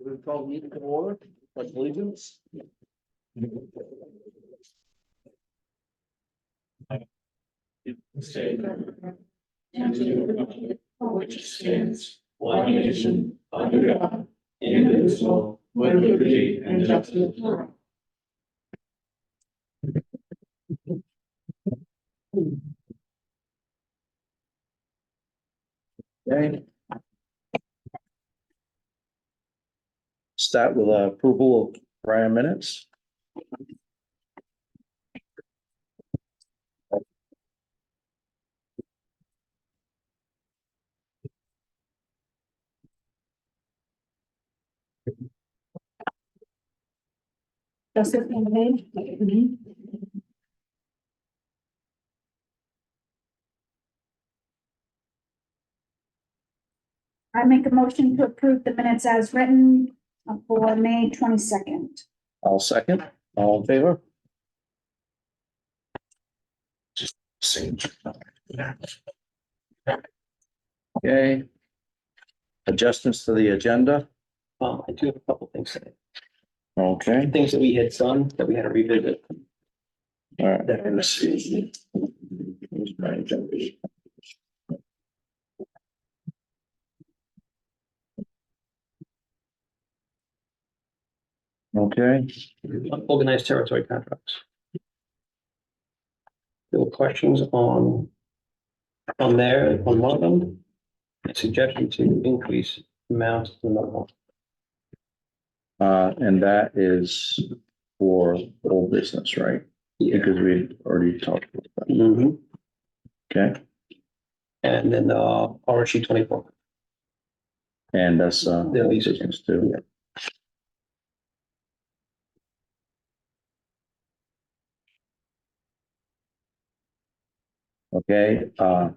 We call meeting to order, pledge allegiance. Which stands one nation under God, indivisible, with liberty and justice for all. Okay. Start with approval of prior minutes. Joseph Maine. I make a motion to approve the minutes as written for May 22nd. All second, all in favor? Just signature. Okay. Adjustments to the agenda. I do have a couple things, Okay, things that we had done that we had to revisit. all right, let's see. Here's my agenda. Okay, Organized territory contracts. There were questions on there, on one of them, a suggestion to increase amount in another one. and that is for whole business, right? Because we already talked about that. Mhm. Okay, And then RSC 24. and that's The lease business too. Okay, I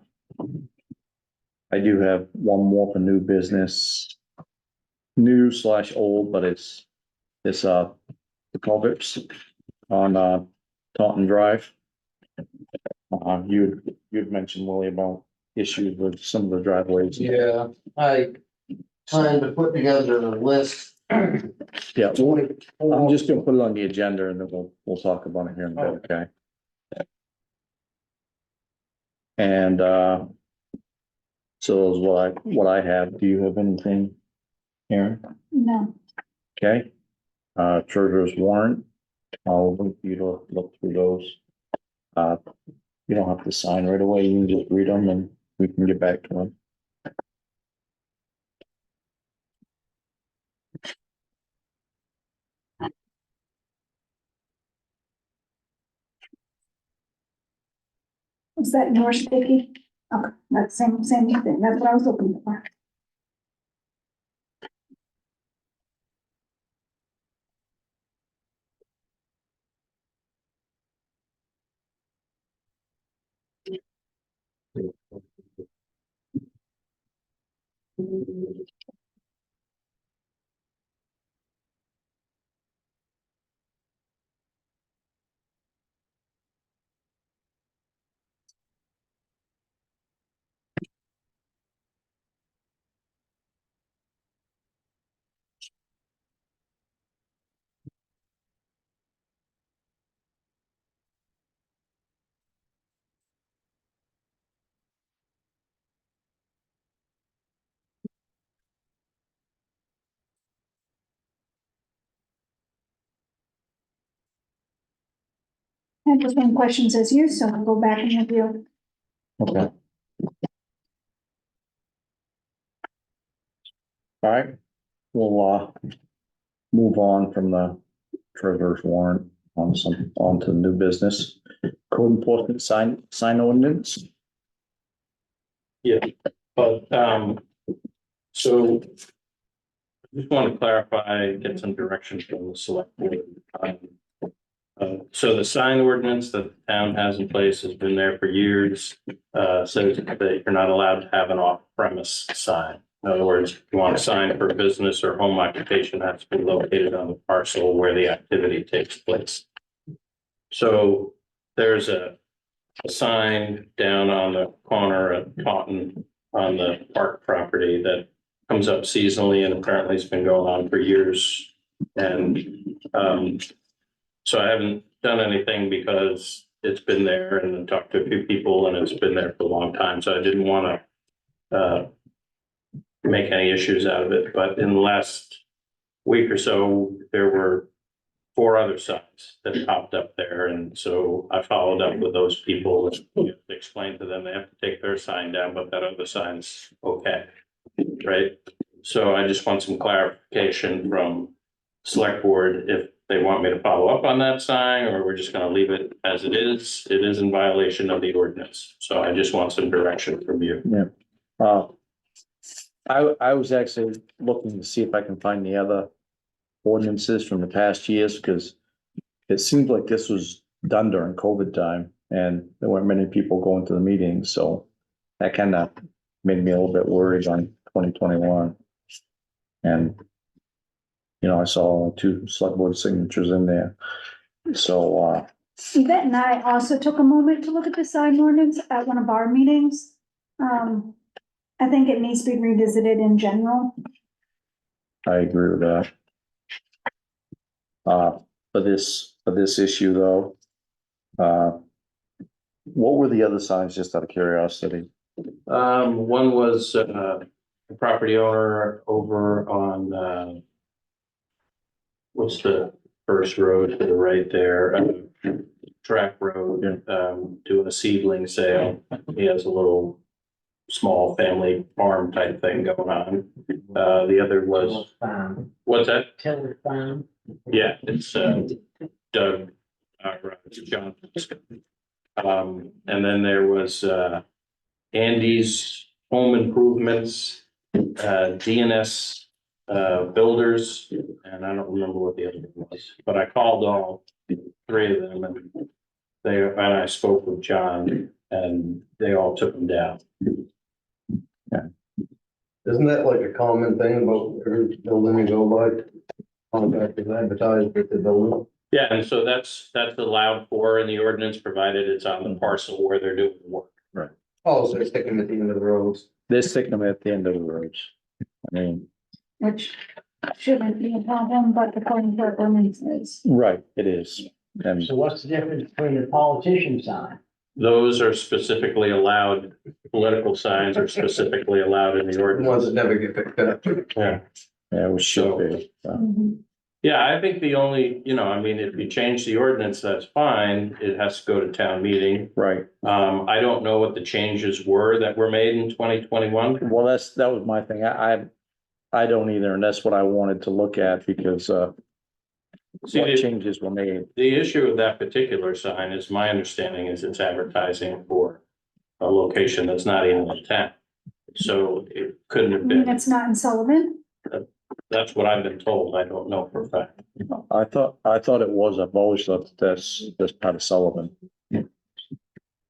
do have one more for new business. New slash old, but it's the culverts on Taunton Drive. You'd mentioned, Willie, about issues with some of the driveways. Yeah, I kind of put together a list. Yeah, I'm just gonna put it on the agenda and then we'll talk about it here in a bit, okay? And so is what I have. Do you have anything, Aaron? No, Okay. Treasurer's warrant. I'll wait for you to look through those. You don't have to sign right away. You can just read them and we can get back to them. is that yours, Vicky? Okay, that's same thing. That's what I was looking for. I have the same questions as you, so I'll go back and review. Okay. All right, we'll move on from the treasurer's warrant on to new business. Code enforcement sign ordinance. Yeah, but, so. I just want to clarify, get some direction from the select board. So the sign ordinance that the town has in place has been there for years. Says that you're not allowed to have an off-premise sign. In other words, if you want a sign for business or home occupation, it has to be located on the parcel where the activity takes place. So there's a sign down on the corner of Taunton on the park property that comes up seasonally and apparently it's been going on for years. And, so I haven't done anything because it's been there and I talked to a few people and it's been there for a long time. So I didn't want to, make any issues out of it. But in the last week or so, there were 4 other signs that popped up there. And so I followed up with those people, explained to them they have to take their sign down, but that other sign's okay. Right? So I just want some clarification from Selectboard if they want me to follow up on that sign, or we're just gonna leave it as it is. It is in violation of the ordinance. So I just want some direction from you. I was actually looking to see if I can find the other ordinances from the past years, because it seems like this was done during COVID time and there weren't many people going to the meetings, so that kind of made me a little bit worried on 2021. And, you know, I saw 2 select board signatures in there. So, Yvette and I also took a moment to look at the sign ordinance at one of our meetings. I think it needs to be revisited in general. I agree with that. For this issue though, what were the other signs, just out of curiosity? One was, the property owner over on, what's the first road to the right there? Track Road, doing a seedling sale. He has a little small family farm type thing going on. The other was, what's that? Tiller Farm. Yeah, it's, Doug, John. And then there was, Andy's Home Improvements, DNS, Builders, and I don't remember what the other one was, but I called all 3 of them and I spoke with John and they all took them down. Isn't that like a common thing about every building you go by? Contractors advertise with the building. Yeah, and so that's allowed for in the ordinance, provided it's on the parcel where they're doing the work. Oh, so they're sticking at the end of the roads. They're sticking them at the end of the roads. I mean, Which shouldn't be a problem, but according to our ordinances. right, it is. And So what's the difference between the politician sign? Those are specifically allowed, political signs are specifically allowed in the The ones ordinance. that never get picked up. Yeah. yeah, we should be. Mhm. Yeah, I think the only, I mean, if you change the ordinance, that's fine. It has to go to town meeting. Right. I don't know what the changes were that were made in 2021. Well, that was my thing. I don't either, and that's what I wanted to look at because, See, what the, changes were made. the issue of that particular sign is my understanding is it's advertising for a location that's not even in town. So it couldn't have I mean, been, it's not in Sullivan. that's what I've been told. I don't know for a fact. I thought it was. I've always thought that's part of Sullivan.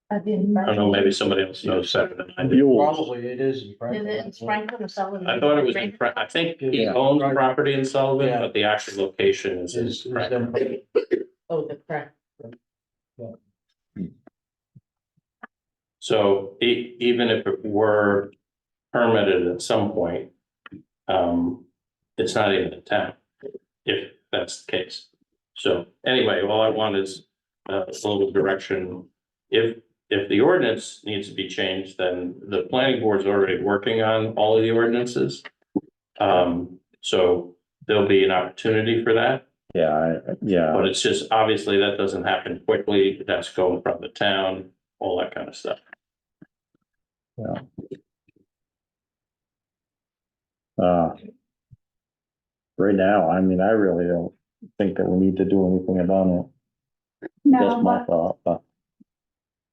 I don't know, maybe somebody else knows better than I do. Yours. Probably it is in Franklin. Is it in Franklin or Sullivan? I thought it was in, I think he Yeah. owns property in Sullivan, Yeah. but the actual location is in Is Franklin. them- Oh, the crack. So even if it were permitted at some point, it's not even in town, if that's the case. So anyway, all I want is a little direction. If the ordinance needs to be changed, then the planning board's already working on all of the ordinances. So there'll be an opportunity for that, Yeah, yeah. but it's just, obviously, that doesn't happen quickly. It has to go in front of the town, all that kind of stuff. Yeah. Right now, I mean, I really don't think that we need to do anything about it. That's No, my but thought, but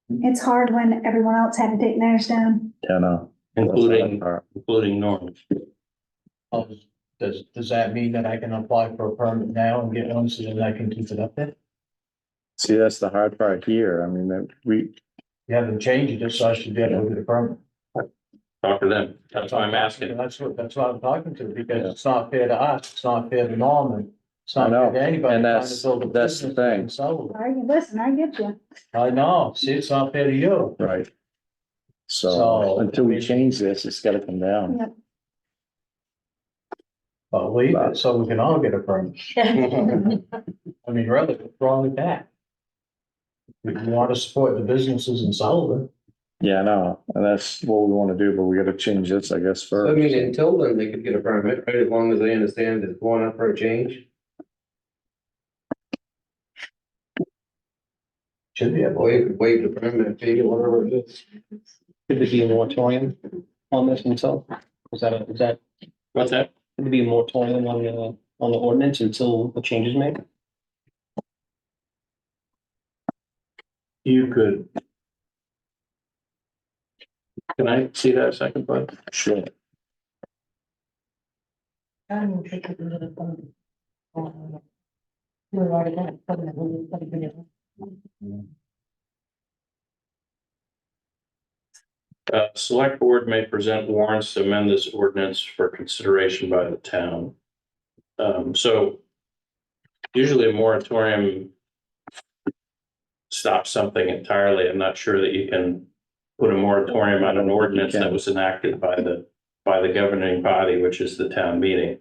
it's hard when everyone else had to take theirs down. Including Norm. Oh, does that mean that I can apply for a permit now and get one so that I can keep it up there? See, that's the hard part here. I mean, that we, You haven't changed it, so I should be able to get a permit. Talk to them. That's why I'm asking. That's what I'm talking to, because it's not fair to us, it's not fair to Norman. It's not I know, fair to anybody and trying that's- to build a that's the business thing. in Sullivan. Listen, I get you. I know, see, it's not fair to you. right. So So, until I we mean- change this, it's gotta come down. Yep. Well, leave it so we can all get a permit. I mean, really, what's wrong with that? We want to support the businesses in Sullivan. Yeah, no, and that's what we want to do, but we gotta change this, I guess, I first. mean, until then, they could get a permit, right, as long as they understand it's going up for a change. Should be able to. Waive the permit fee or whatever it is. Could there be a moratorium on this until, is that, What's that? could there be a moratorium on the ordinance until the change is made? You could. Can I see that second part? Sure. I don't think it would have done. We're already gonna put it in, put it in. Select board may present warrants to amend this ordinance for consideration by the town. So usually a moratorium stops something entirely. I'm not sure that you can put a moratorium on an ordinance that was enacted by the governing body, which is the town meeting.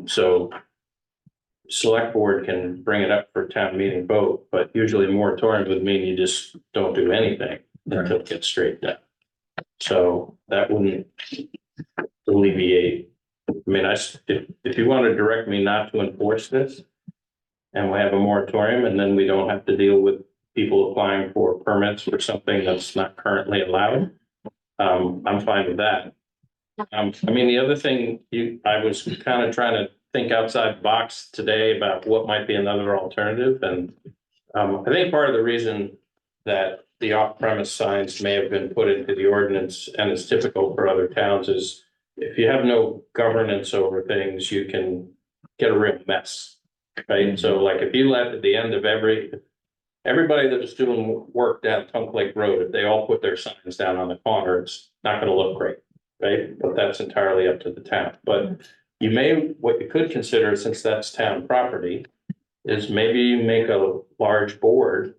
So select board can bring it up for town meeting vote, but usually a moratorium would mean you just don't do anything until it gets straightened out. So that wouldn't alleviate. I mean, if you want to direct me not to enforce this and we have a moratorium and then we don't have to deal with people applying for permits for something that's not currently allowed, I'm fine with that. I mean, the other thing I was kind of trying to think outside the box today about what might be another alternative. And I think part of the reason that the off-premise signs may have been put into the ordinance and is typical for other towns is if you have no governance over things, you can get a real mess, right? So like if you let at the end of everybody that was doing work down Tunk Lake Road, if they all put their signs down on the corner, it's not going to look great, right? But that's entirely up to the town. But what you could consider, since that's town property, is maybe you make a large board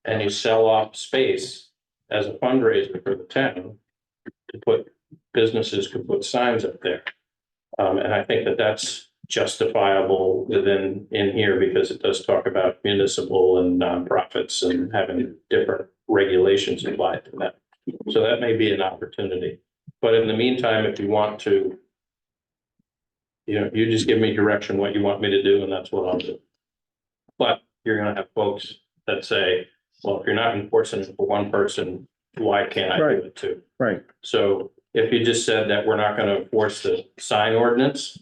and you sell off space as a fundraiser for the town to put, businesses could put signs up there. And I think that that's justifiable in here because it does talk about municipal and nonprofits and having different regulations applied to that. So that may be an opportunity. But in the meantime, if you want to, you just give me direction what you want me to do and that's what I'll do. But you're gonna have folks that say, well, if you're not enforcing it for one person, why can't I do it too? Right. So if you just said that we're not gonna enforce the sign ordinance,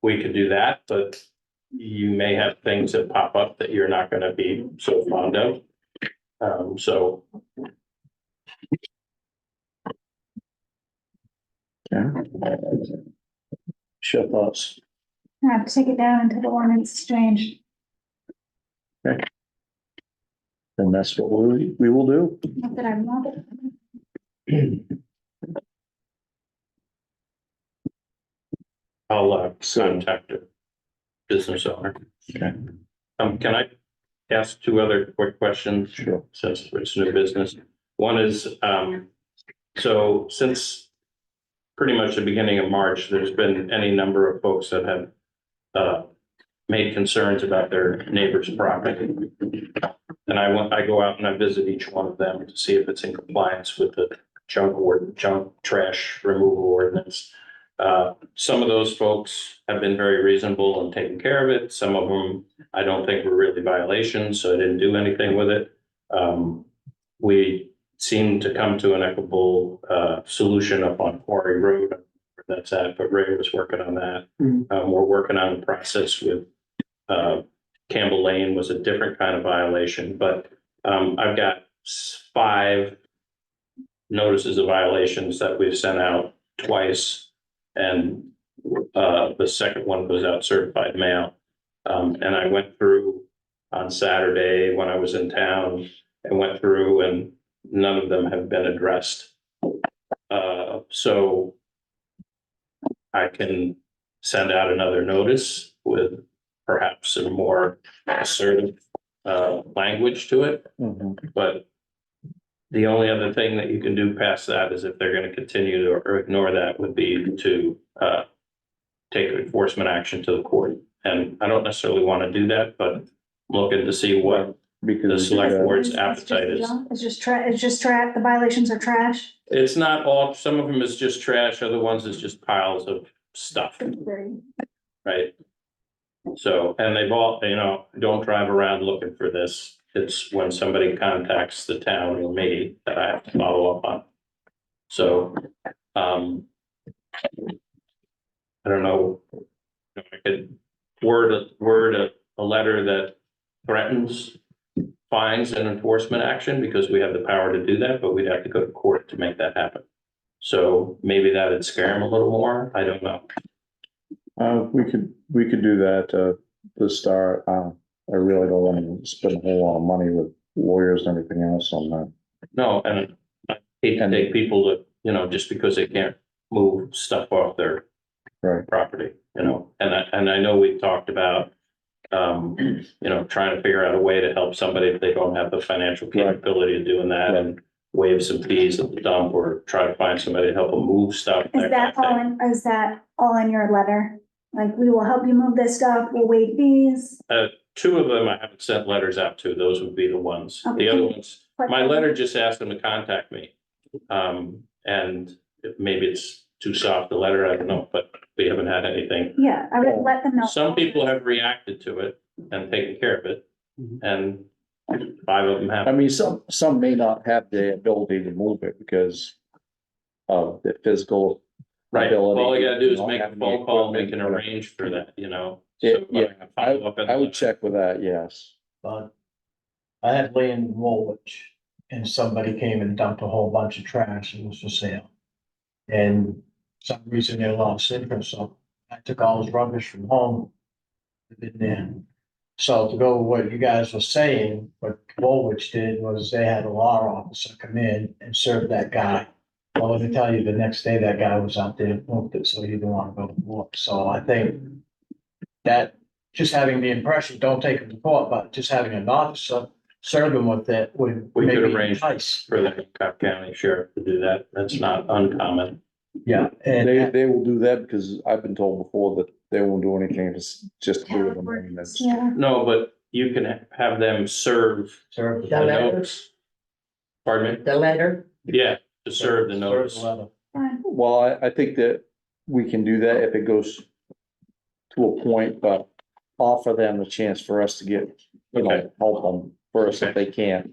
we could do that, but you may have things that pop up that you're not gonna be so fond of. So Yeah. Your thoughts? I have to take it down until the ordinance is changed. And that's what we will do. Not that I want it. I'll contact the business owner. Okay. Can I ask two other quick questions? Sure. Since it's new business. One is, so since pretty much the beginning of March, there's been any number of folks that have made concerns about their neighbor's property. And I go out and I visit each one of them to see if it's in compliance with the junk trash removal ordinance. Some of those folks have been very reasonable and taken care of it. Some of them I don't think were really violations, so I didn't do anything with it. We seemed to come to an equitable solution up on Quarry Road. Where that's at, but Ray was working on that. We're working on the process with Campbell Lane was a different kind of violation, but I've got 5 notices of violations that we've sent out twice, and the second one goes out certified mail. And I went through on Saturday when I was in town and went through and none of them have been addressed. So I can send out another notice with perhaps some more assertive language to it. But the only other thing that you can do past that is if they're going to continue to or ignore that would be to take enforcement action to the court. And I don't necessarily want to do that, but looking to see what the Because select board's It's just appetite is. junk. It's just the violations are trash. It's not all, some of them is just trash, other ones is just piles of stuff, Very- right? So, and they've all, don't drive around looking for this. It's when somebody contacts the town or me that I have to follow up on. So, I don't know. I could word a letter that threatens fines and enforcement action because we have the power to do that, but we'd have to go to court to make that happen. So maybe that'd scare them a little more. I don't know. we could do that, to start, I really don't want to spend a whole lot of money with lawyers and everything else on that. No, and I hate to take people that, just because they can't move stuff off their Right. property, and I know we've talked about, trying to figure out a way to help somebody if they don't have the financial capability of doing that and waive some fees at the dump or try to find somebody to help them move stuff. Is that all in your letter? Like, we will help you move this stuff, we'll waive fees. Two of them I haven't sent letters out to. Those would be the ones. The other ones, my letter just asked them to contact me. And maybe it's too soft, the letter, I don't know, but we haven't had anything. Yeah, I would let them know. Some people have reacted to it and taken care of it, and 5 of them I have. mean, some may not have the ability to move it because of the physical. Right, ability, all they gotta do is not make a having the phone call, and we equipment, can or- arrange for that, So, Yeah, follow up in I the would letter. check with that, yes. But I had land in Woolwich and somebody came and dumped a whole bunch of trash and was for sale. And for some reason they lost interest, so I took all his rubbish from home. In there. So to go with what you guys were saying, what Woolwich did was they had a law officer come in and serve that guy. Well, let me tell you, the next day that guy was out there, moved it, so he didn't want to go to court. So I think that just having the impression, don't take him to court, but just having an officer serve him with it would We could maybe arrange entice. for the Cobb County Sheriff to do that. That's not uncommon. Yeah, They, and they will do that because I've been told before that they won't do anything, just do it. Yeah, No, but you can have them serve serve the The letter? notice. Pardon me? The letter? Yeah, to serve the notice. letter. fine. Well, I think that we can do that if it goes to a point, but offer them a chance for us to get, Okay. help them first if they can,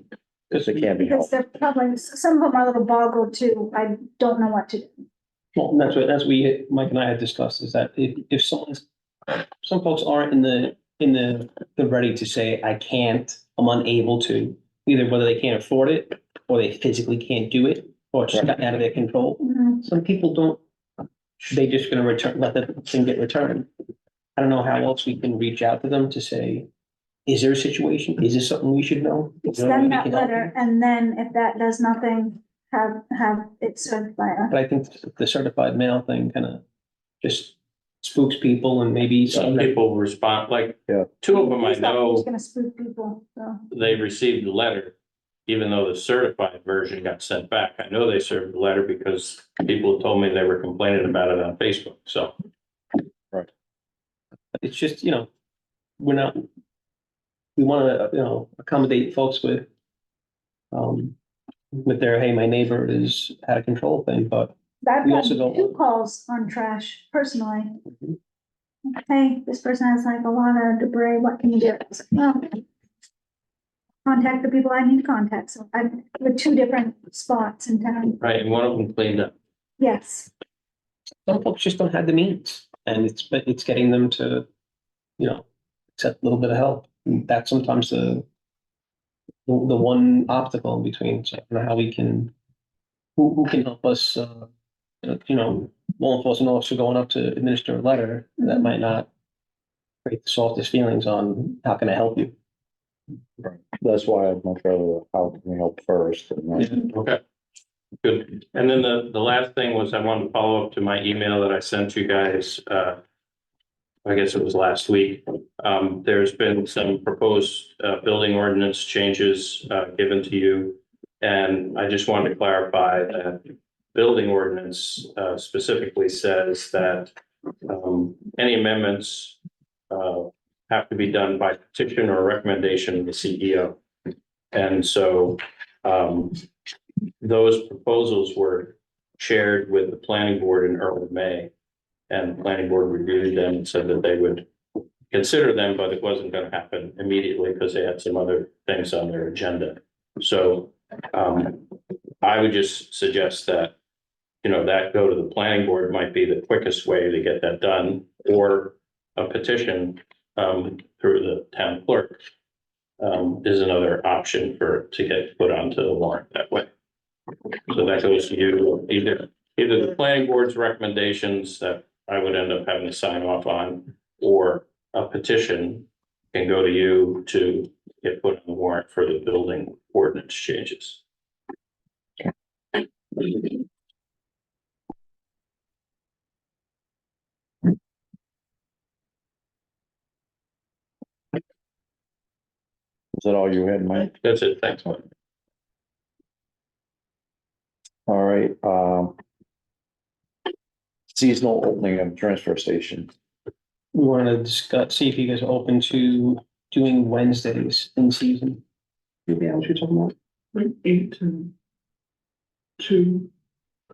if they can be Because helped. they're probably, some of them are a little boggled too. I don't know what to do. Well, that's what Mike and I had discussed, is that if someone's, some folks aren't in the ready to say, I can't, I'm unable to, either whether they can't afford it, or they physically can't do it, or it's just gotten out of their control. Mhm. Some people don't, they just gonna let the thing get returned. I don't know how else we can reach out to them to say, is there a situation? Is this something we should know? We Send that can help letter, you? and then if that does nothing, have it served by a. But I think the certified mail thing kind of just spooks people and maybe Some people respond, like, Yeah. 2 of them I He's not just know, gonna spook people, so. they received the letter, even though the certified version got sent back. I know they served the letter because people told me they were complaining about it on Facebook, so. it's just, we're not, we want to, accommodate folks with their, hey, my neighbor is out of control thing, but I've We also gotten don't- 2 calls on trash personally. Hey, this person has like a lot of debris, what can you do? I was like, well, contact the people I need to contact, so I'm with 2 different spots in town, Right, and one of them cleaned up. yes. some folks just don't have the means. And it's getting them to, accept a little bit of help. And that's sometimes the one obstacle in between. So I don't know how we can, who can help us, law enforcement officer going up to administer a letter that might not create the softest feelings on how can I help you? That's why I'd much rather, how can we help first? And then, Okay. Good. And then the last thing was I wanted to follow up to my email that I sent you guys, I guess it was last week. There's been some proposed, building ordinance changes, given to you. And I just wanted to clarify that building ordinance, specifically says that, any amendments, have to be done by petition or recommendation of the CEO. And so, those proposals were shared with the planning board in early May. And the planning board reviewed them and said that they would consider them, but it wasn't gonna happen immediately because they had some other things on their agenda. So, I would just suggest that, that go to the planning board might be the quickest way to get that done, or a petition, through the town clerk. Is another option to get put onto the warrant that way. So that goes to you, either the planning board's recommendations that I would end up having to sign off on, or a petition can go to you to get put on the warrant for the building ordinance changes. Is that all you had, Mike? That's it, thanks, Mike. All right, seasonal opening of transfer station. We want to discuss, see if you guys are open to doing Wednesdays in season. Maybe I was talking about. Like 8 to 2,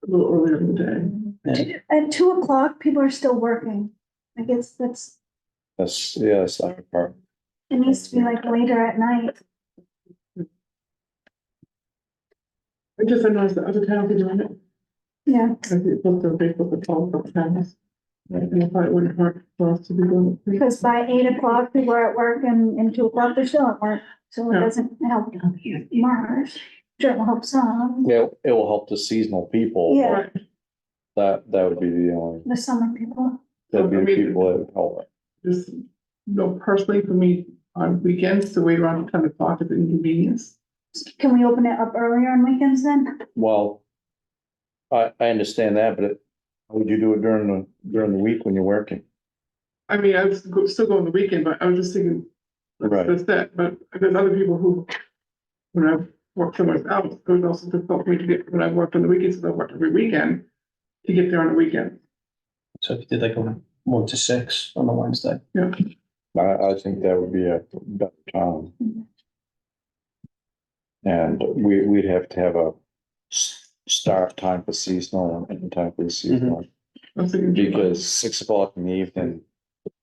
a little earlier in the day. At 2 o'clock, people are still working. I guess that's, That's the part. it needs to be like later at night. I just noticed that other towns are doing it. Yeah, I think both the Facebook and all the towns. And I thought it wouldn't hurt for us to be doing it. because by 8 o'clock, people are at work and 2 o'clock, they're still at work. So it Yeah. doesn't help Mars. Sure, it will help some, Yeah, it will help the seasonal people. but Yeah. Right, That would be the only, the summer people. that'd be the people that would help it. just, personally for me, on weekends, to wait around 10 o'clock is an inconvenience. Can we open it up earlier on weekends then? Well, I understand that, but how would you do it during the week when you're working? I mean, I was still go on the weekend, but I was just thinking, Right. that's that, but there's other people who, when I work somewhere else, it was also difficult for me to get, when I worked on the weekends, so I worked every weekend, to get there on the weekend. So if you did like a 1 to 6 on the Wednesday. Yeah, I think that would be a better time. And we'd have to have a start time for seasonal and end time for the seasonal. I was thinking. Because 6 o'clock in the evening,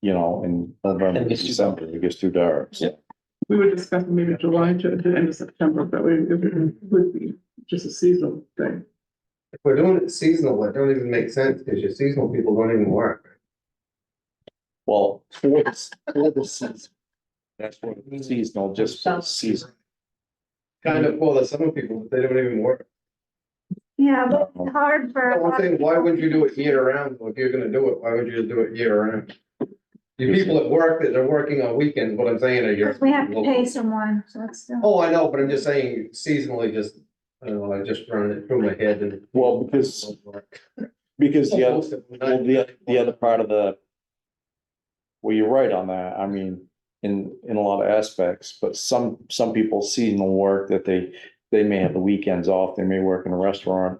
in November, It gets too December, it gets too dark. So. Yeah. We were discussing maybe July to the end of September, that way it would be just a seasonal thing. If we're doing it seasonal, that don't even make sense, because your seasonal people don't even work. Well, for the season. That's what it's seasonal, just for the season. Kind of, well, the summer people, but they don't even work. Yeah, but it's hard for. a I'm lot of saying, why people. wouldn't you do it year round? Well, if you're gonna do it, why would you just do it year round? You people at work that are working on weekends, what I'm saying are you're. Because we have to pay someone, so it's still. Oh, I know, but I'm just saying seasonally, just, I don't know, I just run it through my head and. Well, because the other part of well, you're right on that. I mean, in a lot of aspects, but some people seasonal work that they may have the weekends off. They may work in a restaurant,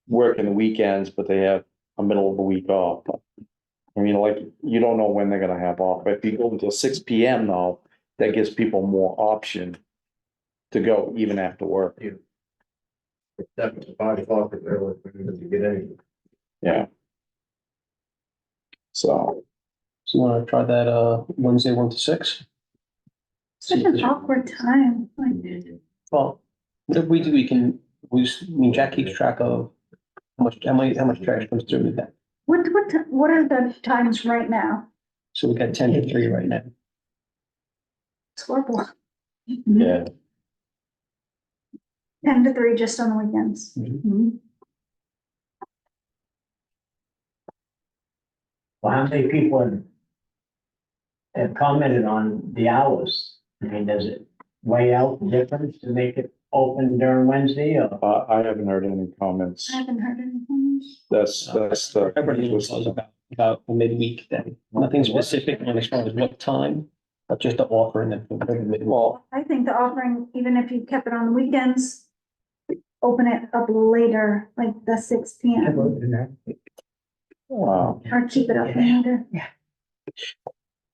work in the weekends, but they have a middle of the week off. I mean, like, you don't know when they're gonna have off. But if you go until 6 PM though, that gives people more option to go even after work. Definitely 5 o'clock is early for you to get any. Yeah. So, So you want to try that Wednesday 1 to 6? Such an awkward time, like, Well, whatever we do, Jack keeps track of how much trash comes through with that. what are the times right now? So we got 10 to 3 right now. It's horrible. yeah, 10 to 3 just on the weekends. Mhm. Well, how many people have commented on the hours? I mean, does it weigh out the difference to make it open during Wednesday or? I haven't heard any comments. I haven't heard anything. That's the. Everybody was about a midweek then. Nothing specific on as far as what time, but just the offer and then. Well, I think the offering, even if you kept it on the weekends, open it up later, like the 6 PM. Wow. or keep it up longer.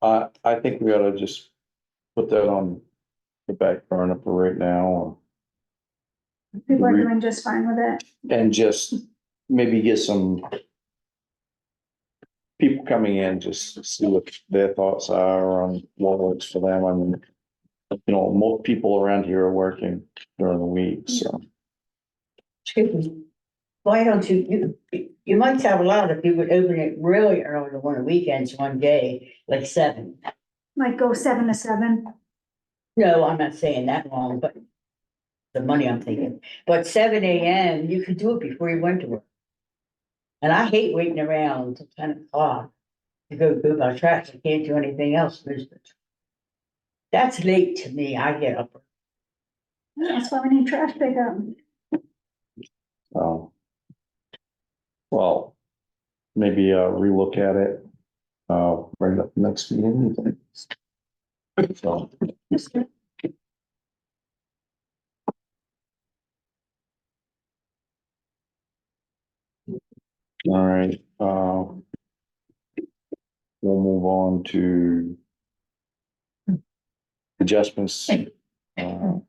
I think we ought to just put that on the back burner for right now, People are doing just fine with it. and just maybe get some people coming in, just to see what their thoughts are on what works for them. I mean, you know, most people around here are working during the week, so. Excuse me. Why don't you might have a lot if you would open it really early on the weekends one day, like 7. Like go 7 to 7. No, I'm not saying that long, but the money I'm thinking, but 7 AM, you could do it before you went to work. And I hate waiting around till 10 o'clock to go my tracks. I can't do anything else. That's late to me. I get up. That's why we need trash pickup. Oh. Well, maybe relook at it, right up next meeting. So, all right, we'll move on to adjustments, I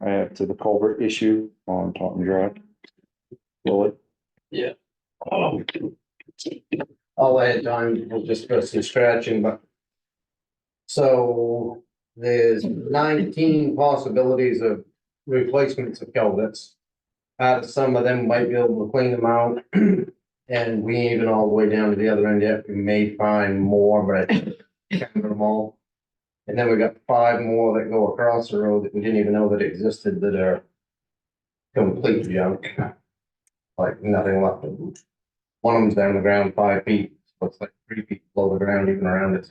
have to the culvert issue on Taunton Drive. Will it? All I had time was just for some scratching, but. So there's 19 possibilities of replacements of culverts. Out of some of them might be able to clean them out. And we ain't even all the way down to the other end yet. We may find more, but I can't count them all. And then we got 5 more that go across the road that we didn't even know that existed that are complete junk. Like nothing left of them. One of them's down the ground 5 feet, so it's like 3 feet below the ground even around it.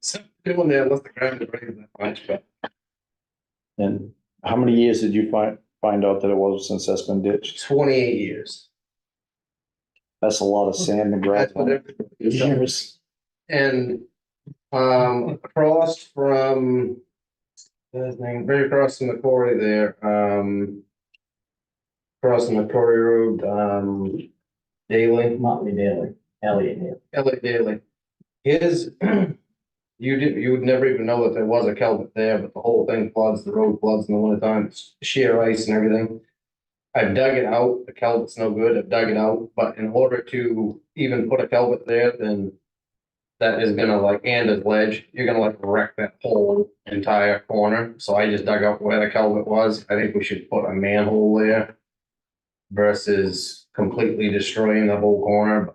So doing there unless the ground is raised that much, but And how many years did you find out that it was since that's been ditched? 28 years. That's a lot of sand and That's gravel. what everybody says. And across from his name, very across from the quarry there, crossing the quarry road, Daily, Motley Daily, Elliot. Daily. His, you would never even know that there was a culvert there, but the whole thing floods, the road floods in the wintertime, it's sheer ice and everything. I've dug it out, the culvert's no good, I've dug it out, but in order to even put a culvert there, then that is gonna like, and a ledge, you're gonna like wreck that whole entire corner, so I just dug out where the culvert was. I think we should put a manhole there versus completely destroying the whole corner.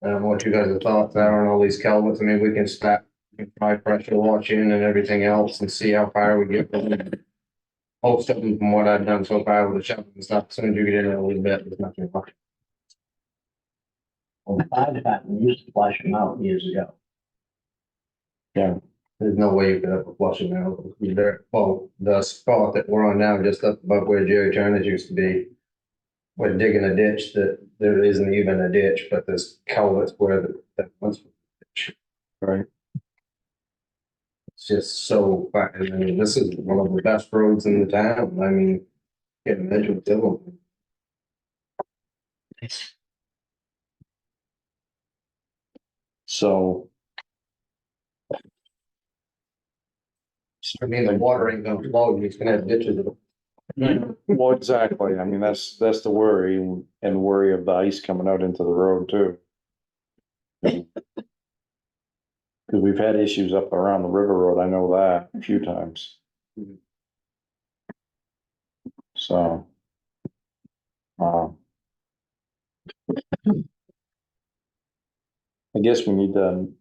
I don't know what you guys' thoughts are on all these culverts. I mean, we can start, high pressure watching and everything else and see how far we get with them. Most of them, from what I've done so far with the shovel and stuff, as soon as you get in there a little bit, there's nothing left. Well, fire department used to flush them out years ago. There's no way you could ever flush them out. Well, the spot that we're on now, just up above where Jerry Turner's used to be. We're digging a ditch that there isn't even a ditch, but there's culverts where that once. Right. It's just so, I mean, this is one of the best roads in the town. I mean, can't imagine what's in them. So. I mean, the water ain't gonna flow, you're just gonna have ditches. Well, exactly. I mean, that's the worry and worry of the ice coming out into the road too. Cause we've had issues up around the river road. I know that a few times. So. I guess we need to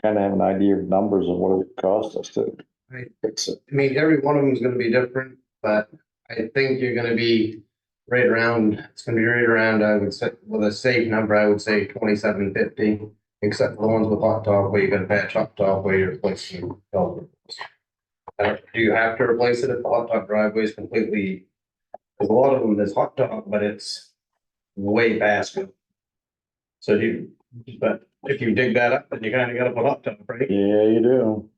kind of have an idea of numbers of what it would cost us to Right. fix it. I mean, every one of them is gonna be different, but I think you're gonna be right around, it's gonna be right around, I would say, with a safe number, I would say 2750. Except for the ones with hot top where you're gonna patch hot top where you're replacing culverts. Do you have to replace it if the hot top driveway is completely? Cause a lot of them, there's hot top, but it's way past it. So but if you dig that up, then you kinda gotta put hot top, right? Yeah, you do.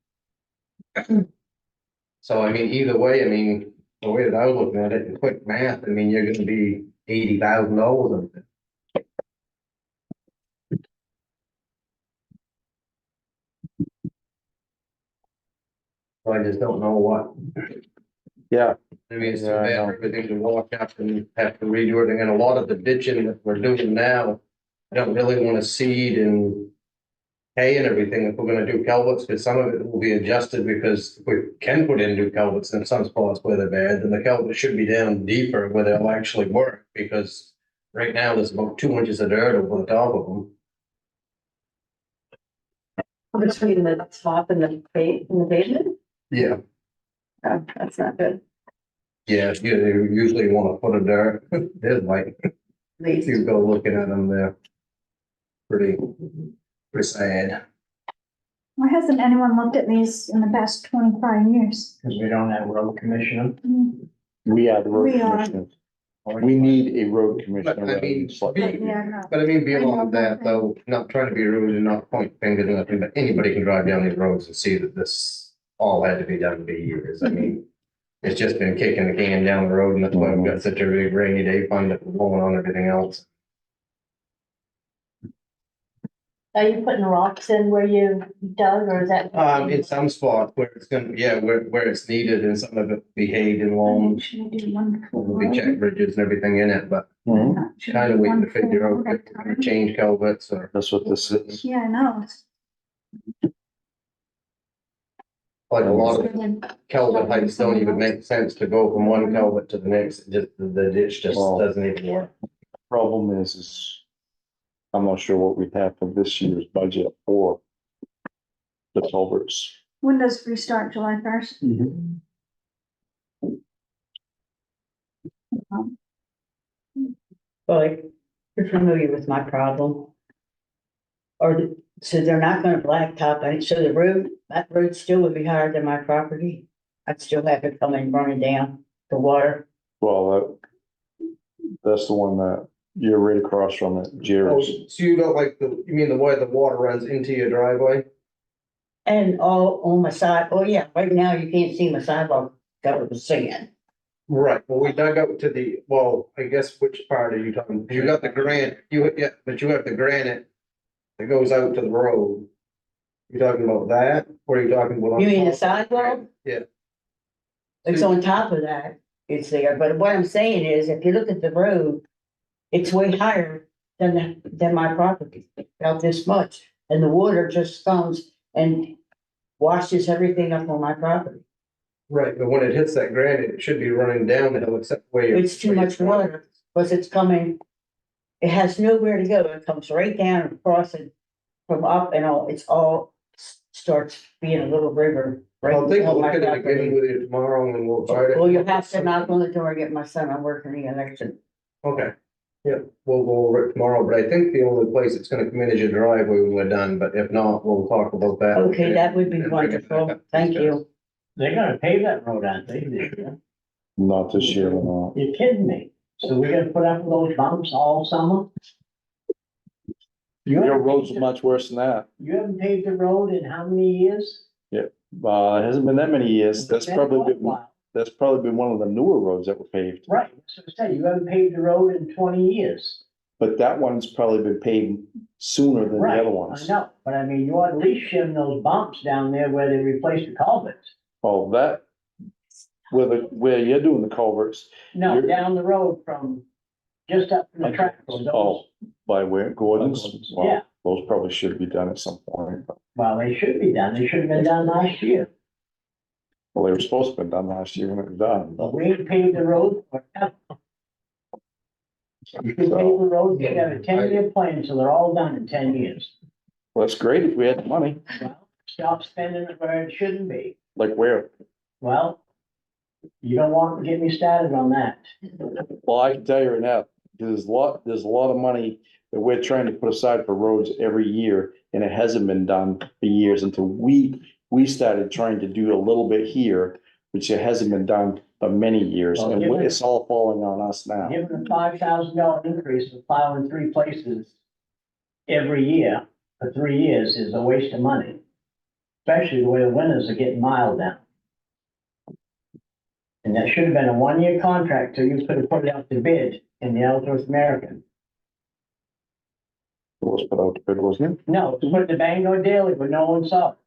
So I mean, either way, I mean, the way that I was looking at it, in quick math, I mean, you're gonna be $80,000. I just don't know what. Yeah, I mean, it's too Yeah, I bad know. for everything to walk up and have to redo it, and a lot of the ditching that we're doing now, I don't really wanna seed and hay and everything if we're gonna do culverts, because some of it will be adjusted, because we can put in new culverts in some spots where they're bad, and the culvert should be down deeper where they'll actually work, because right now there's about 2 inches of dirt over the top of them. Between the top and the pavement? Yeah. Oh, that's not good. Yeah, you usually wanna put a dirt, there's like, At if least. you go looking at them, they're pretty sad. Why hasn't anyone looked at these in the past 25 years? Because we don't have road commissioner. we are the road We are. commissioners. We need a road But commissioner. I rather than mean, select- Yeah, no. But I mean, I know beyond that, that. though, not trying to be rude and not point fingers or nothing, but anybody can drive down these roads and see that this all had to be done for years. I mean, it's just been kicking the can down the road, and that's why we've got such a big rainy day fund that we're going on everything else. Are you putting rocks in where you dug, or is that? In some spots where it's gonna, yeah, where it's needed, and some of it be hay and loam, Should we do one full there'll be check road? bridges and everything in it, but Mhm. Should we kind of do waiting to one full figure out road at if a we're gonna time? change culverts or. That's what this is. Yeah, I know. Like a lot of culvert heights don't even make sense to go from one culvert to the next, just, the ditch just Well- doesn't even work. Problem is I'm not sure what we have for this year's budget for the culverts. When does free start? July 1st? Well, you're familiar with my problem. So they're not gonna blacktop, and so the road, that road still would be higher than my property. I'd still have it coming running down the water. Well, that's the one that you're right across from it, Oh, Jerry's. so you don't like you mean the way the water runs into your driveway? And all on my side, oh yeah, right now you can't see my sidewalk covered with sand. Right, well, we dug out to I guess which part are you talking, you got the granite, but you have the granite that goes out to the road. You talking about that, or are you talking about? You mean the sidewalk? Yeah. It's on top of that, it's there, but what I'm saying is, if you look at the road, it's way higher than my property, about this much, and the water just comes and washes everything up on my property. Right, but when it hits that granite, it should be running down the hill except where you. It's too much water, because it's coming, it has nowhere to go, it comes right down and across it from up and all, it's all starts being a little river. Right I'll take a on look my at it again property. with you tomorrow and we'll try it. Well, you have to knock on the door and get my son, I'm working the election. Okay, yeah, we'll go over it tomorrow, but I think the only place it's gonna come in is your driveway when we're done, but if not, we'll talk about that. Okay, that would be wonderful, thank you. They're gonna pave that road, aren't they? Not this year, no. You're kidding me. So we're gonna put up those bumps all summer? Your roads are much worse than that. You haven't paved the road in how many years? It hasn't been that many years. That's Been probably a been, while. that's probably been one of the newer roads that were paved. Right, so I said, you haven't paved the road in 20 years. But that one's probably been paved sooner than the Right, other I ones. know, but I mean, you ought to at least shim those bumps down there where they replaced the culverts. Oh, that, where you're doing the culverts, No, You're- down the road from, just up from the track. oh, by where Gordon's, well, Yeah. those probably should be done at some point. But, Well, they should be done, they should have been done last year, well, they were supposed to be done last year when it was done. but we ain't paved the road forever. You can pave the road, you have a 10-year plan, so they're all done in 10 years. Well, that's great if we had the money, Well, stop spending it where it shouldn't be. like where? Well, you don't want to get me started on that. Well, I can tell you right now, there's a lot of money that we're trying to put aside for roads every year, and it hasn't been done for years until we started trying to do a little bit here, which it hasn't been done for many years, Well, and given- it's all falling on us now. Given a $5,000 increase of plowing 3 places every year for 3 years is a waste of money. Especially the way the winters are getting mild now. And that should have been a 1-year contract, so you could have put it out to bid in the Ellsworth American. It was put out to bid, wasn't it? No, to put the Bangor Daily, but no one saw it,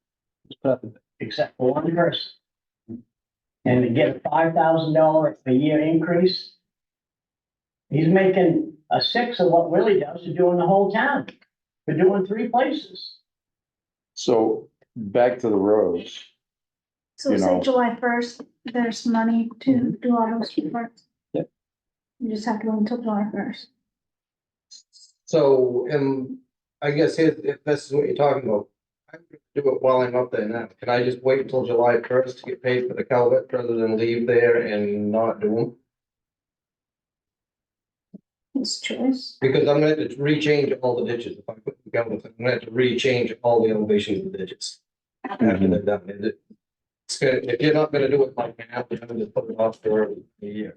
It's put up- except for one person. and to get a $5,000 a year increase. He's making a sixth of what Willie does to doing the whole town. We're doing 3 places. So back to the roads. So You say know. July first, there's money to do all those reports. Yep. You just have to wait until July first. So, I guess if this is what you're talking about, I'm gonna do it while I'm up there now. Can I just wait until July first to get paid for the culvert rather than leave there and not do them? It's choice. Because I'm gonna have to rechange all the ditches. If I put the culvert, I'm gonna have to rechange all the elevations of the ditches. After they're done. It's gonna, if you're not gonna do it like now, you're gonna just put it off for a year.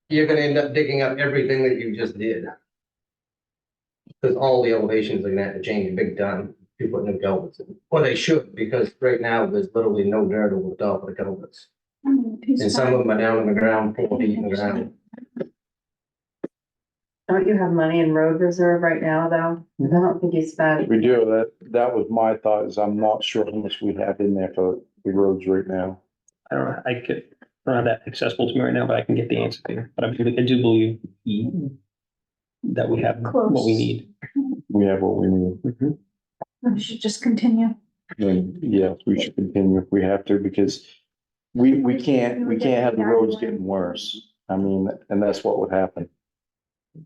You're gonna end up digging up everything that you just did. Because all the elevations are gonna have to change big time, if you put new culverts in. Or they should, because right now there's literally no dirt over the top of the culverts. And some of them are down in the ground, 4 feet in the ground. Don't you have money in road reserve right now, though? I don't think you spent. We do, that was my thought, is I'm not sure how much we have in there for the roads right now. I don't know, I don't have that accessible to me right now, but I can get the answer there. But I do believe that we have what we need. We have what we need. We should just continue. Then, yeah, we should continue if we have to, because we can't have the roads getting worse. I mean, and that's what would happen.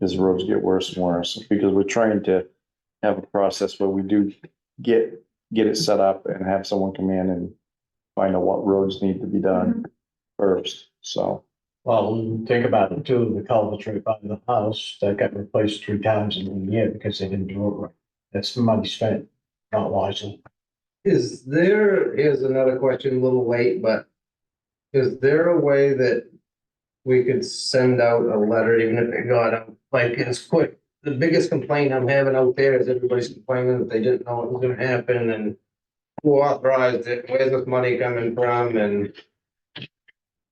As the roads get worse and worse, because we're trying to have a process where we do get it set up and have someone come in and find out what roads need to be done first, so. Well, think about it too, the culvert right by the house, that got replaced 3 times in 1 year because they didn't do it right. That's the money spent, not wisely. Here's another question, a little late, but is there a way that we could send out a letter, even if it got out, like, it's quick? The biggest complaint I'm having out there is everybody's complaining that they didn't know what was gonna happen and who authorized it, where's this money coming from, and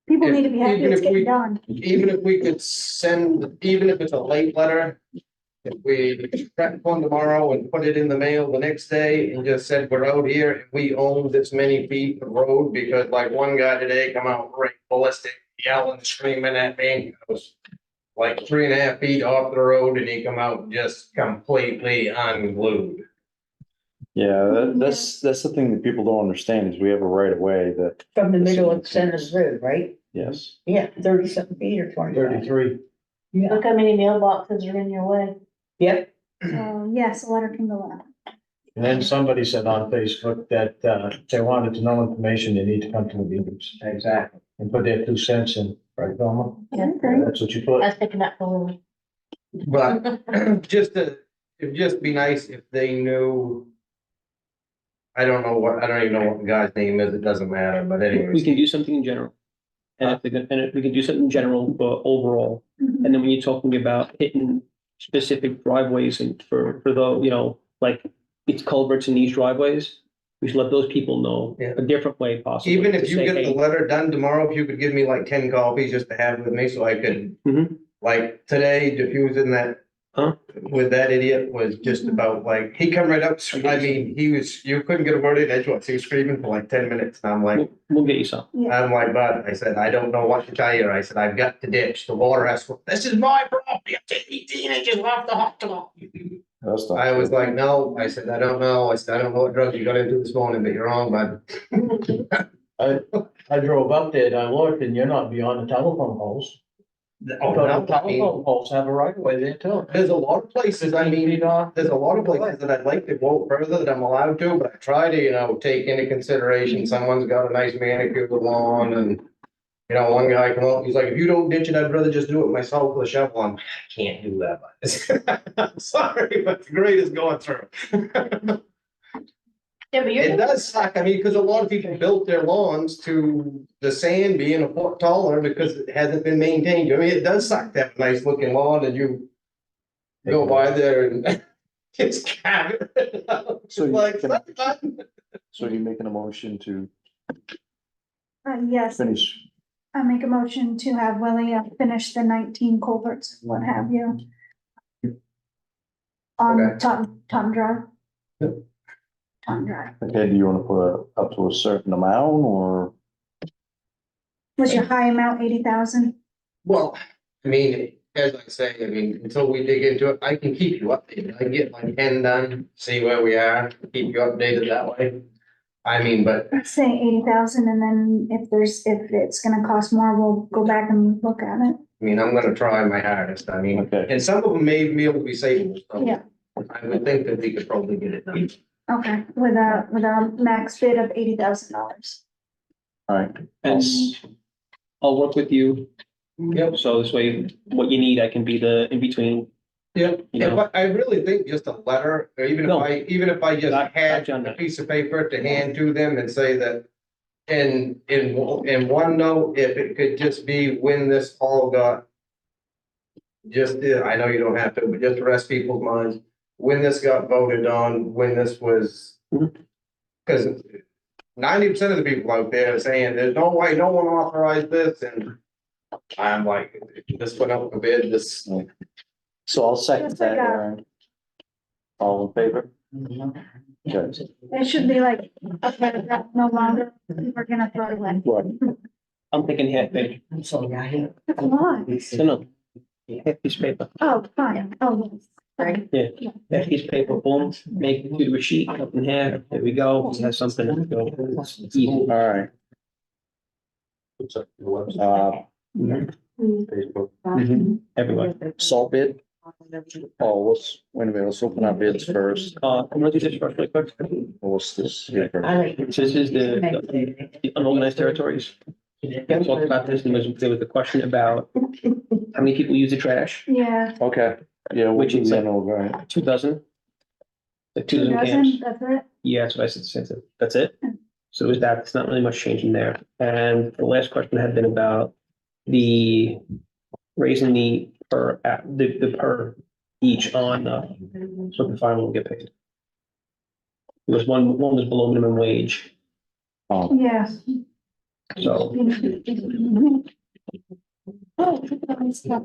People need to be happy Even it's if we- getting done. even if we could send, even if it's a late letter, if we print one tomorrow and put it in the mail the next day and just said, we're out here and we own this many feet of road, because like one guy today come out right ballistic, yelling, screaming at me. It was like 3.5 feet off the road and he come out just completely unglued. Yeah, that's the thing that people don't understand, is we have a right of way that, From the middle of Center's Road, right? yes. Yeah, 30-something feet or 20. 33. Yeah, Look how many mailboxes are in your way. yep. So yes, a letter can go out. And then somebody said on Facebook that, if they wanted to know information, they need to come to the meetings. Exactly. And put their 2 cents in, right, Velma? Yeah. Okay. That's what you put. That's picking up for Lily. But it'd just be nice if they knew. I don't even know what the guy's name is, it doesn't matter, but We anyways. can do something in general. And if we can do something in general for overall, Mhm. and then when you're talking about hitting specific driveways and for the, you know, like it's culverts in these driveways, we should let those people know Yeah. a different way possibly. Even to if you say, get the hey, letter done tomorrow, if you could give me like 10 copies just to have with me so I could. Mhm. Like today, diffusing that. Huh? With that idiot was just about like, he come right up, I mean, you couldn't get a word in edgewise, he was screaming for like 10 minutes, and I'm like. we'll get you some. I'm like, bud, I said, I don't know what to tell you. I said, I've got to ditch. The water has, this is my property. I'm taking 18 inches off the hot dog. That's not I was true. like, no, I said, I don't know. I said, I don't know what drugs you got into this morning, but you're wrong, bud. I drove up there and I looked and you're not beyond the telephone poles. Oh, But no, the telephone poles have a right of way there too. there's a lot of places, I mean, there's a lot of places that I'd like to go further that I'm allowed to, but I try to, take into consideration, someone's got a nice manicured lawn and. One guy come up, he's like, if you don't ditch it, I'd rather just do it myself with a shovel. I can't do that, but I'm sorry, but the grade is going through. Yeah, but It does suck, I mean, because a lot of people built their lawns to the sand being a foot taller because it hasn't been maintained. I mean, it does suck to have a nice looking lawn and you go by there and it's covered. So you Like, can- So you're making a motion to Yes, finish, I make a motion to have Willie finish the 19 culverts, what have you. On Okay. Tom Drive. Yep. Tom Drive. okay, do you wanna put up to a certain amount, or? Was your high amount 80,000? Well, I mean, as I say, I mean, until we dig into it, I can keep you updated. I can get my pen done, see where we are, keep you updated that way. I mean, but Let's say 80,000 and then if it's gonna cost more, we'll go back and look at it. I mean, I'm gonna try my hardest. I mean, Okay. and some of them may be able to be savable. so Yeah. I would think that we could probably get it done. Okay, with a max bid of $80,000. All right. And I'll work with you. Yep. So this way, what you need, I can be the in-between. Yep, You know? but I really think just a letter, or even No. if I just Got had you on a that. piece of paper to hand to them and say that. In one note, if it could just be when this all got. Just, I know you don't have to, but just to rest people's minds, when this got voted on, when this was. Mhm. Cause 90% of the people out there are saying, there's no way, no one authorized this, and. I'm like, this went up a bid, this. So I'll second Just like that, a- Aaron. All in favor? Okay. It should be like a paragraph, no longer, we're gonna throw it away. Right. I'm thinking half page. I'm sorry, I hate. That's a lot. No, half piece of paper. Oh, fine, oh, yes. Right. Yeah, half piece of paper, boom, make it to a sheet, up in half, there we go, we have something to go. It's easy. All right. Facebook. Everywhere. Salt bid. Oh, wait a minute, let's open our bids first. I'm gonna do this first, really quick. What's this here? I like. So this is the unorganized territories. We talked about this, and there was a question about how many people use the trash, Yeah, Okay, yeah, Which which is is, like- right? 2 dozen. Like 2 2 dozen camps. dozen, that's it. Yeah, that's what I said, that's it. So with that, it's not really much changing there. And the last question had been about the raising the per each on, so the final will get paid. It was one was below minimum wage, Yeah. so Oh,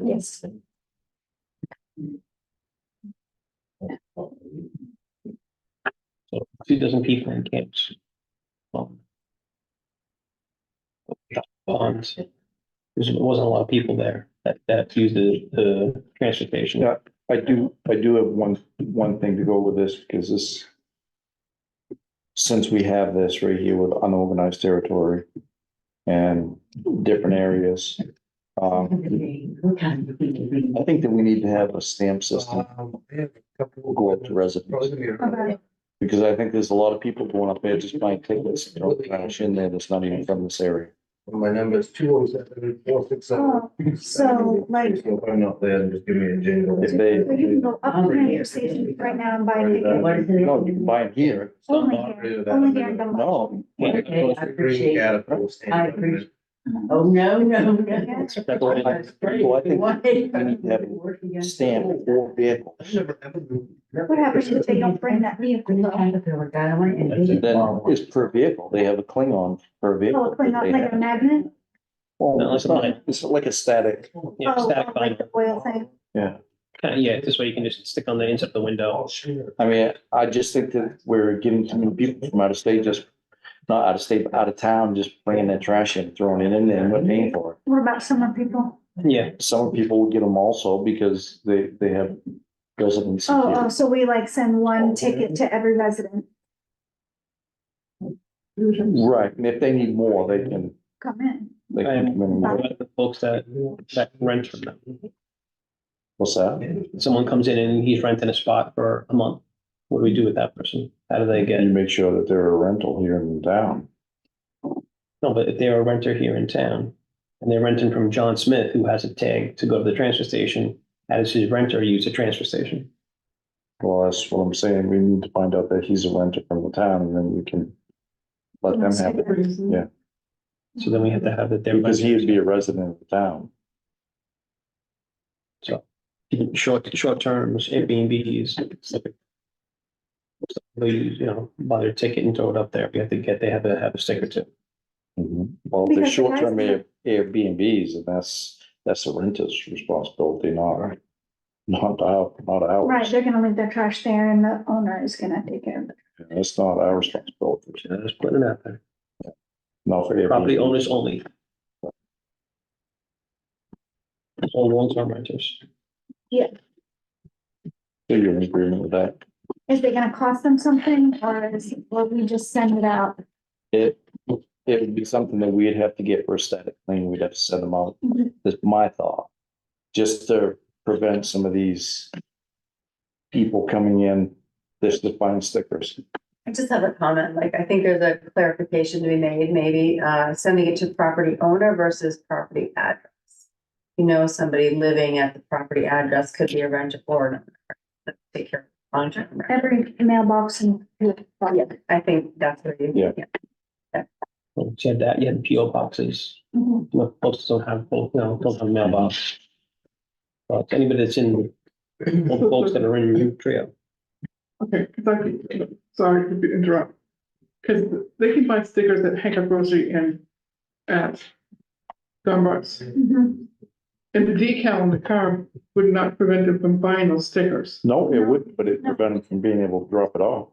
yes. 2 dozen people in camps. Bonds. There wasn't a lot of people there that used the transportation. Yeah. I do have one thing to go with this, because this. Since we have this right here with unorganized territory and different areas. I think that we need to have a stamp system go up to residents, Okay. because I think there's a lot of people going up there just buying tickets, throwing trash in there that's not even from this area. My number is 207-467. Oh, so like, Go find out there and just give me a jingle. If they, so you can go up to the transfer station right now and buy a ticket. What is it? no, you can buy them here. Only here, only here in Dunbar. No. Okay, I appreciate it. I appreciate- No. Oh, no, no, no. Well, I think we need to have a stamp for vehicle. What happens if they don't bring that vehicle? though? Then it's per vehicle. They have a Klingon per Oh, vehicle. clean that up they like have. a magnet? Well, No, it's not, it's like a static, Yeah, Oh, static like the binder. oil thing. yeah. Yeah, this way you can just stick on the inside of the window. I mean, I just think that we're getting too many people from out of state, just not out of state, but out of town, just bringing their trash in, throwing it in there and we're paying for it. What about summer people? Yeah, Some people will get them also because they have residency Oh, here. so we like send one ticket to every resident, Right, and if they need more, they can come in. come in and what more. about the folks that rent from them? What's that? Someone comes in and he's renting a spot for a month. What do we do with that person? How do they get? You make sure that they're a rental here in town. No, but if they're a renter here in town and they're renting from John Smith, who has a tag to go to the transfer station, how does his renter use the transfer station? Well, that's what I'm saying. We need to find out that he's a renter from the town and then we can let them have it. Yeah, So then we have to have that they're. because he would be a resident of the town. So short terms, Airbnbs. They use, buy their ticket and throw it up there. We have to they have to have a sticker too. Well, the Because the short-term guys- Airbnbs, and that's a renter's responsibility, not ours. Right, they're gonna leave their trash there and the owner is gonna take care of it. That's not our responsibility. Just putting it out there. Not for Airbnb. Property owners only. All long-term renters. So you're in agreement with that? Is it gonna cost them something, or we just send it out? It would be something that we'd have to get for a static clean, we'd have to send them out, Mhm. that's my thought. Just to prevent some of these people coming in, just to find stickers. I just have a comment, like, I think there's a clarification to be made, maybe, sending it to property owner versus property address. You know, somebody living at the property address could be a renter or an owner. Take care of long-term rent. Every mailbox and. Yeah, I think that's what you. Yeah. You had that, you had PO boxes. Mhm. Most don't have, don't have mailbox. But anybody that's in, all the folks that are in your trio. Okay, sorry to interrupt. Cause they can buy stickers at Hank Grocery and at Dunbar's. Mhm. And the decal on the car would not prevent them from buying those stickers. No, it wouldn't, but it prevent them from being able to drop it off.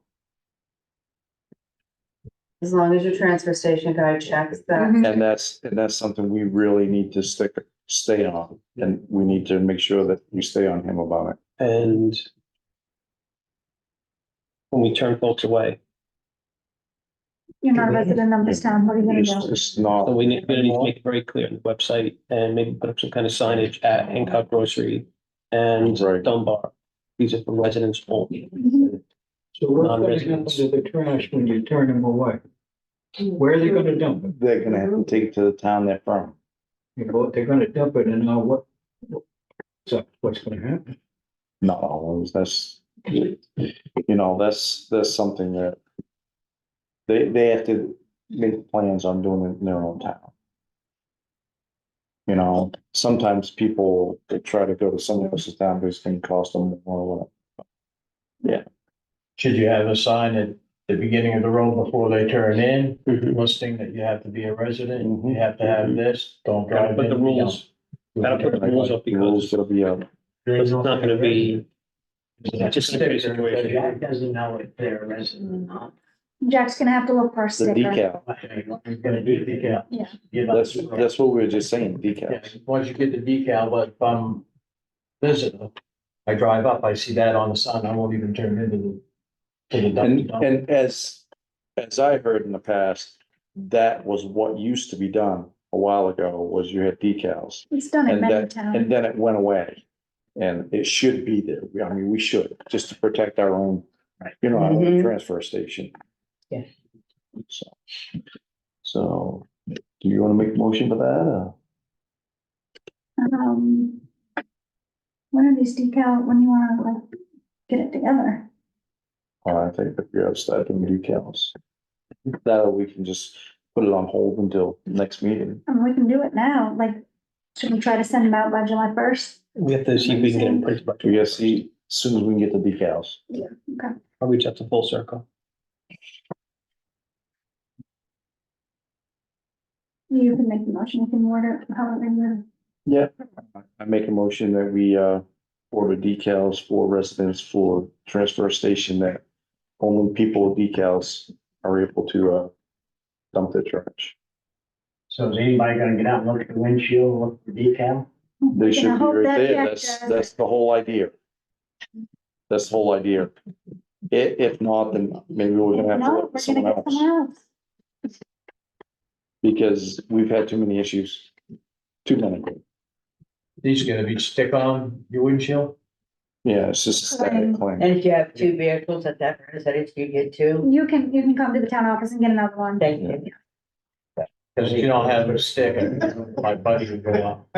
As long as your transfer station guy checks that. And that's something we really need to stay on, and we need to make sure that we stay on him about it. And when we turn folks away, You're not a resident of this town, what are you gonna It's do? just not. so we need to make it very clear on the website and maybe put up some kind of signage at Hancock Grocery and Right. Dunbar. These are for residents only. Mhm. So what's gonna happen Non-residents. to the trash when you turn them away? Where are they gonna dump it? They're gonna have to take it to the town they're from. You know, they're gonna dump it and now so what's gonna happen? Not always, that's, that's something that they have to make plans on doing it in their own town. Sometimes people, they try to go to someone else's town, but it's gonna cost them more. Should you have a sign at the beginning of the road before they turn in, Mhm. listing that you have to be a resident, Mhm. you have to have this, don't drive in. But the rules, gotta put the rules up The rules because gotta be, it's not gonna be, It's just a crazy situation. Jack doesn't know if they're a resident or not. Jack's gonna have to look for a the sticker. decal, He's gonna do the decal. Yeah. Give us- that's what we were just saying, Yeah, decals. once you get the decal, but if I'm visitor, I drive up, I see that on the sign, I won't even turn into the And, dump. and as I heard in the past, that was what used to be done a while ago, was you had decals. It's done in And many and towns. then it went away. And it should be there. I mean, we should, just to protect our own, our own Mhm. transfer station. Yeah. So, do you wanna make a motion for that, or? When are these when you wanna like get it together? I think that we have started doing decals. That we can just put it on hold until next meeting. And we can do it now, like, should we try to send them out by July 1st? we have to see if we can get them printed. by We gotta see, as soon as we can get the decals. Okay. I'll reach out to Full Circle. You can make the motion, you can order it, however you. Yeah. I make a motion that we, order decals for residents for transfer station, that only people with decals are able to, dump their trash. So is anybody gonna get out and look at the windshield, look for decal? They should I be hope right that there. Jack That's, does. that's the whole idea. That's the whole idea. If not, then maybe we're gonna have to No, look we're for gonna someone get else, someone else. because we've had too many issues. Too many. These are gonna be stick on your windshield? Yeah, it's just a static claim. And if you have two vehicles at that residence, you get two. You can come to the town office and get another one. Thank you. Cause if you don't have them stick, my buddy would go up.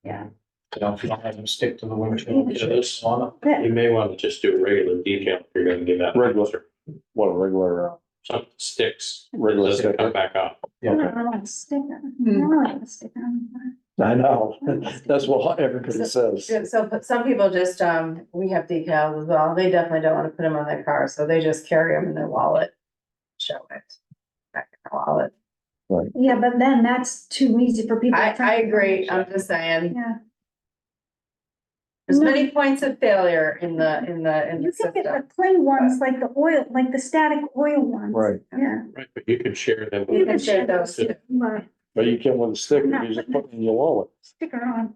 Yeah. If you don't have them stick to the windshield. Yeah, this- On Yeah. You may want to just do a regular decal if you're gonna give that. Regular. What a regular, Some sticks. regular Doesn't sticker. come back off. I don't want a sticker. I don't want a sticker. I know, that's what everybody says. So some people just, we have decals as well. They definitely don't want to put them on their car, so they just carry them in their wallet. Show it. Back in their wallet. Yeah, but then that's too easy for people. I agree. I'm just saying, Yeah, there's No. many points of failure in the you can get system. the plain ones, like the oil, like the static oil ones. Right. Yeah. Right, but you could share them. You with can share those too. But But you can with a sticker, you just put it in your wallet. sticker on.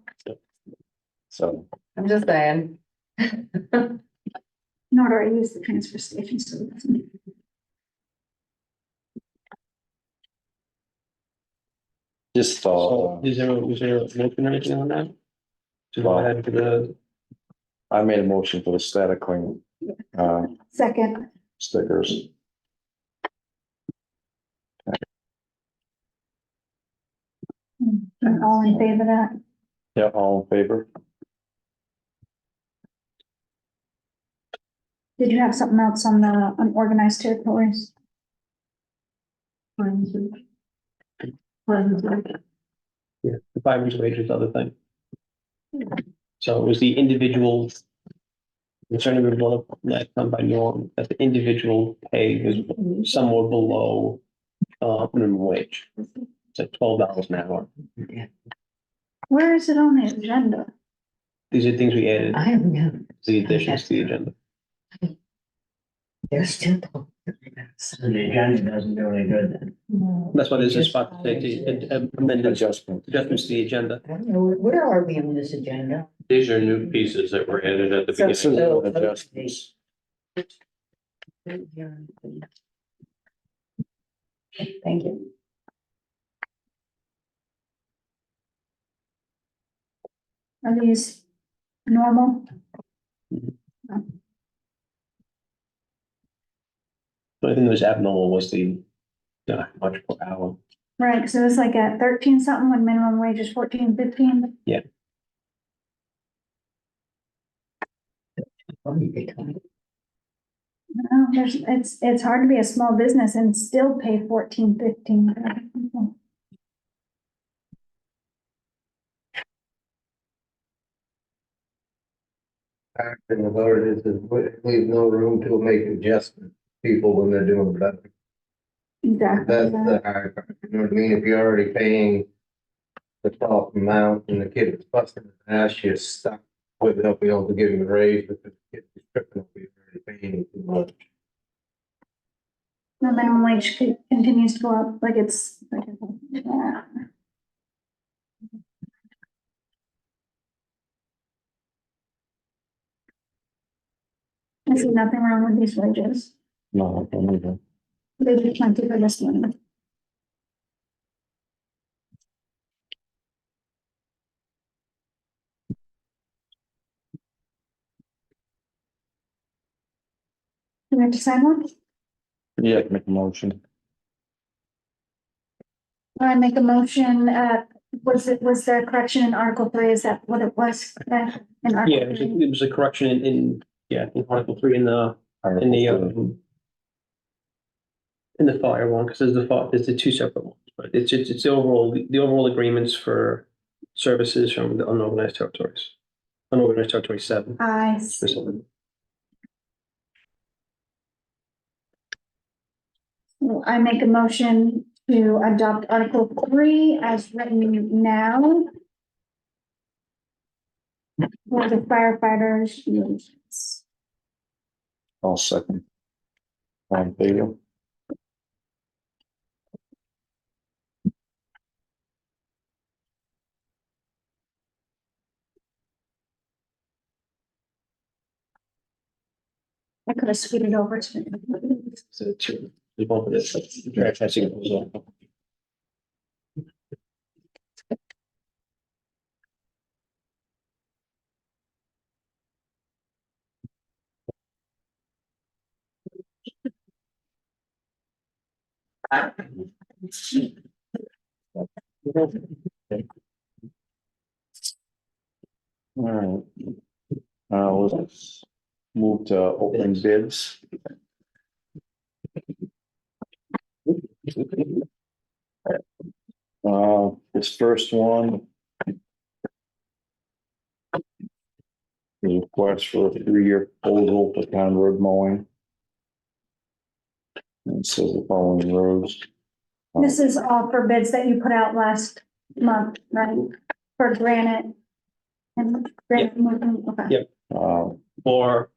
So, I'm just saying. Nor do I use the transfer station, so it doesn't. just, So is there a motion or anything on that? To go ahead to the, I made a motion for the static clean, Second, stickers. all in favor of that? Yeah, all in favor? Did you have something else on the unorganized territories? yeah, the fireman's wage is the other thing. So it was the individual. Concern we brought up last time by Norm, that the individual pay was somewhere below, minimum wage. It's like $12 an hour. Where is it on the agenda? These are things we added, I have no, the additions to the agenda. they're still. So the agenda doesn't do any good then. That's why there's a spot to say to amend Adjustment. adjustments to the agenda. I don't know, where are we on this agenda? These are new pieces that were added at the So- This is beginning. adjustments. Thank you. Are these normal? The only thing that was abnormal was the, how much per hour. Right, so it's like at 13 something when minimum wage is 14, 15. No, it's hard to be a small business and still pay 14, 15. Fact in the matter is, leave no room to make adjustments, people when they're doing better. Exactly. That's the hard part, you know what I mean? If you're already paying the top amount and the kid is busting his ass, you're stuck with not being able to give him a raise because the kid is tripping up, you're already paying too much. The minimum wage continues to go up, like it's. Yeah. I see nothing wrong with these wages. No, I don't either. They do plenty for this one. Do we have to sign one? Yeah, make a motion. I make a motion, was there a correction in Article 3? Is that what it was? In Article Yeah, it was a correction in Article 3 in the fire one, because there's the two separate ones, but it's the overall agreements for services from the unorganized territories. Unorganized territory 7. I specifically. I make a motion to adopt Article 3 as written now. For the firefighters. Unions. I'll second. All in favor? I could have scooted over to. So two, the both of this, trash has to go on. All right. Let's move to open bids. This first one. Request for a 3-year proposal for town road mowing. And it says the following roads. This is all for bids that you put out last month, right? For granite. And granite moving, okay. Yep. For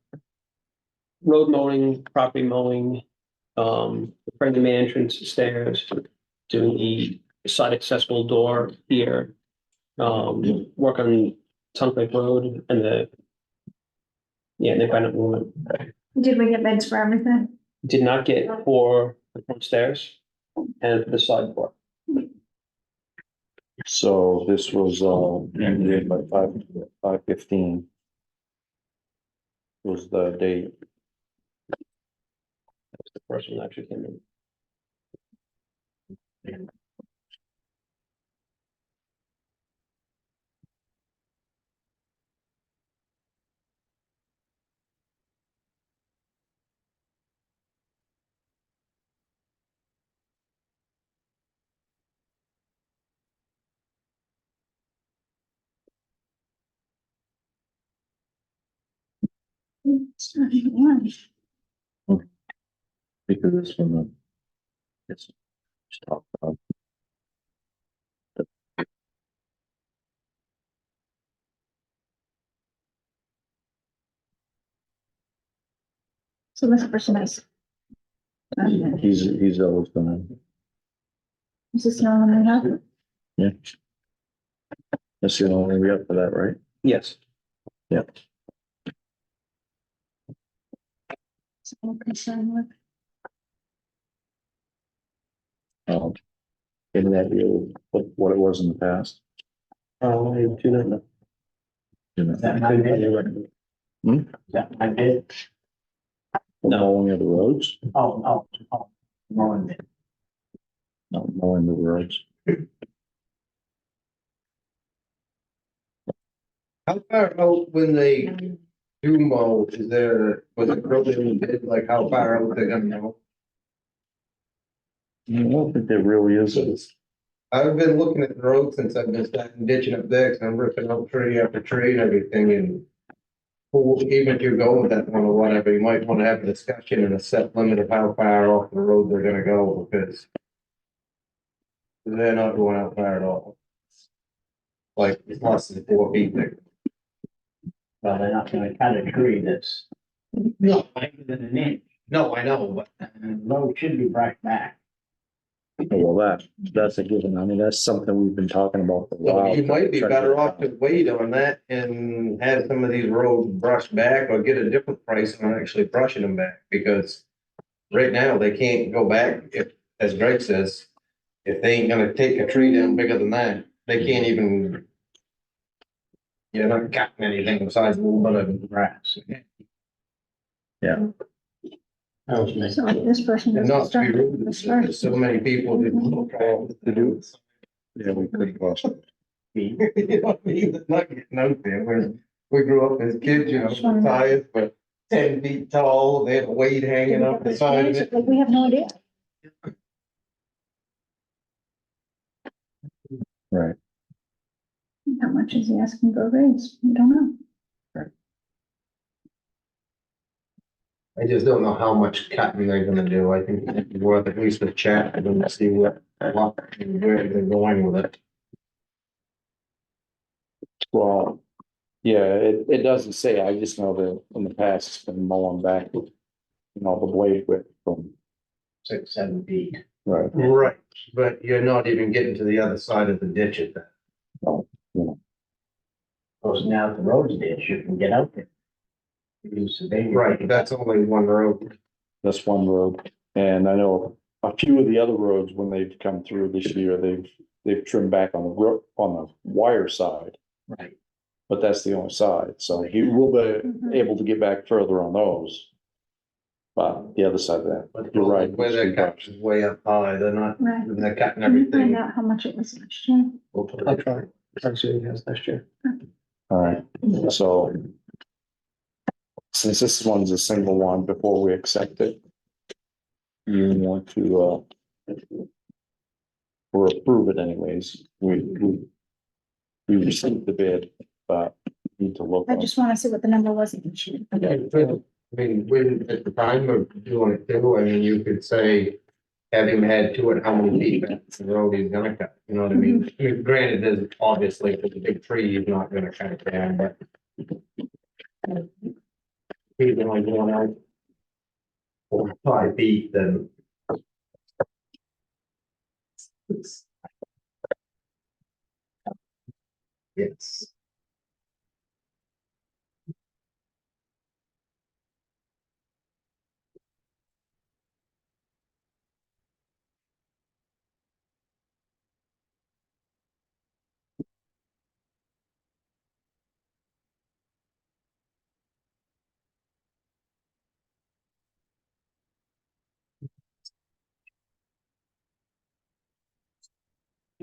road mowing, property mowing, friendly man entrance stairs, doing the side accessible door here. Work on Sunk Lake Road and they've been moving. Did we get bids for everything? Did not get for the front stairs and for the sideboard. So this was, ended by 5:15. Was the date. That's the first one that actually came in. It's not even one. Because this one. It's just talked about. So this person is. He's always gonna, Is this the only one we have? yeah. That's the only way up for that, right? Yes. Yep. So I'm concerned with. In that deal, what it was in the past. I do not know. You know, Is that my bid? Hmm? Is that my bid? mowing of the roads, Oh, mowing it. not mowing the roads. How far out when they do mow, is there, was it really bid, like how far out they're gonna mow? I don't think there really is. I've been looking at the road since I've been starting ditching up there, 'cause I'm ripping out tree after tree and everything, and even if you go with that one or whatever, you might wanna have a discussion and a set limit of how far off the road they're gonna go, because they're not going out far at all. Like, it's less than 4 feet thick. Well, they're not gonna cut a tree that's No, bigger than an inch, no, I know, but and the road should be brushed back. Well, that's a given. I mean, that's something we've been talking about for a so while. you might be better off to wait on that and have some of these roads brushed back, or get a different price on actually brushing them back, because right now, they can't go back, if, as Greg says, if they ain't gonna take a tree down bigger than that, they can't even. You're not cutting anything besides a little bit of Grass. Yeah. That was me. So this person. And doesn't not to start be rude, this there's first. so many people who look all to do. Yeah, we could possibly. You know what I mean? It's not getting out there, we grew up as kids, you know, tires, but 10 feet tall, they had a weight hanging up the side of it. Like, we have no idea. Right. How much is he asking for a raise? We don't know. I just don't know how much cutting they're gonna do, I think it'd be worth at least a chat, and then see what, and where they're going with it. Well, yeah, it doesn't say. I just know that in the past it's been mowing back with, the blade width from, 6, 7 feet. right. Right, but you're not even getting to the other side of the ditch at that. Because now the road's ditch, you can get out there. Use the baby. Right, that's only one road. That's one road. And I know a few of the other roads, when they've come through this year, they've trimmed back on the wire side, Right. but that's the only side. So he will be able to get back further on those. But the other side of that, But you're right. where they're cutting is way up high, they're not, Right. they're cutting Can you find everything. out how much it was last year? I'll try. Try to see what he has last year. All right, so since this one's a single one, before we accept it, you want to, or approve it anyways, we received the bid, but need to look. I on- just wanna see what the number was each year. I mean, when, at the time of doing it too, I mean, you could say, have him add to it how many feet back the road he's gonna cut, you know what I mean? I mean, granted, there's obviously, if it's a big tree, he's not gonna cut it down, but. He's only going out 4 or 5 feet, then. Yes.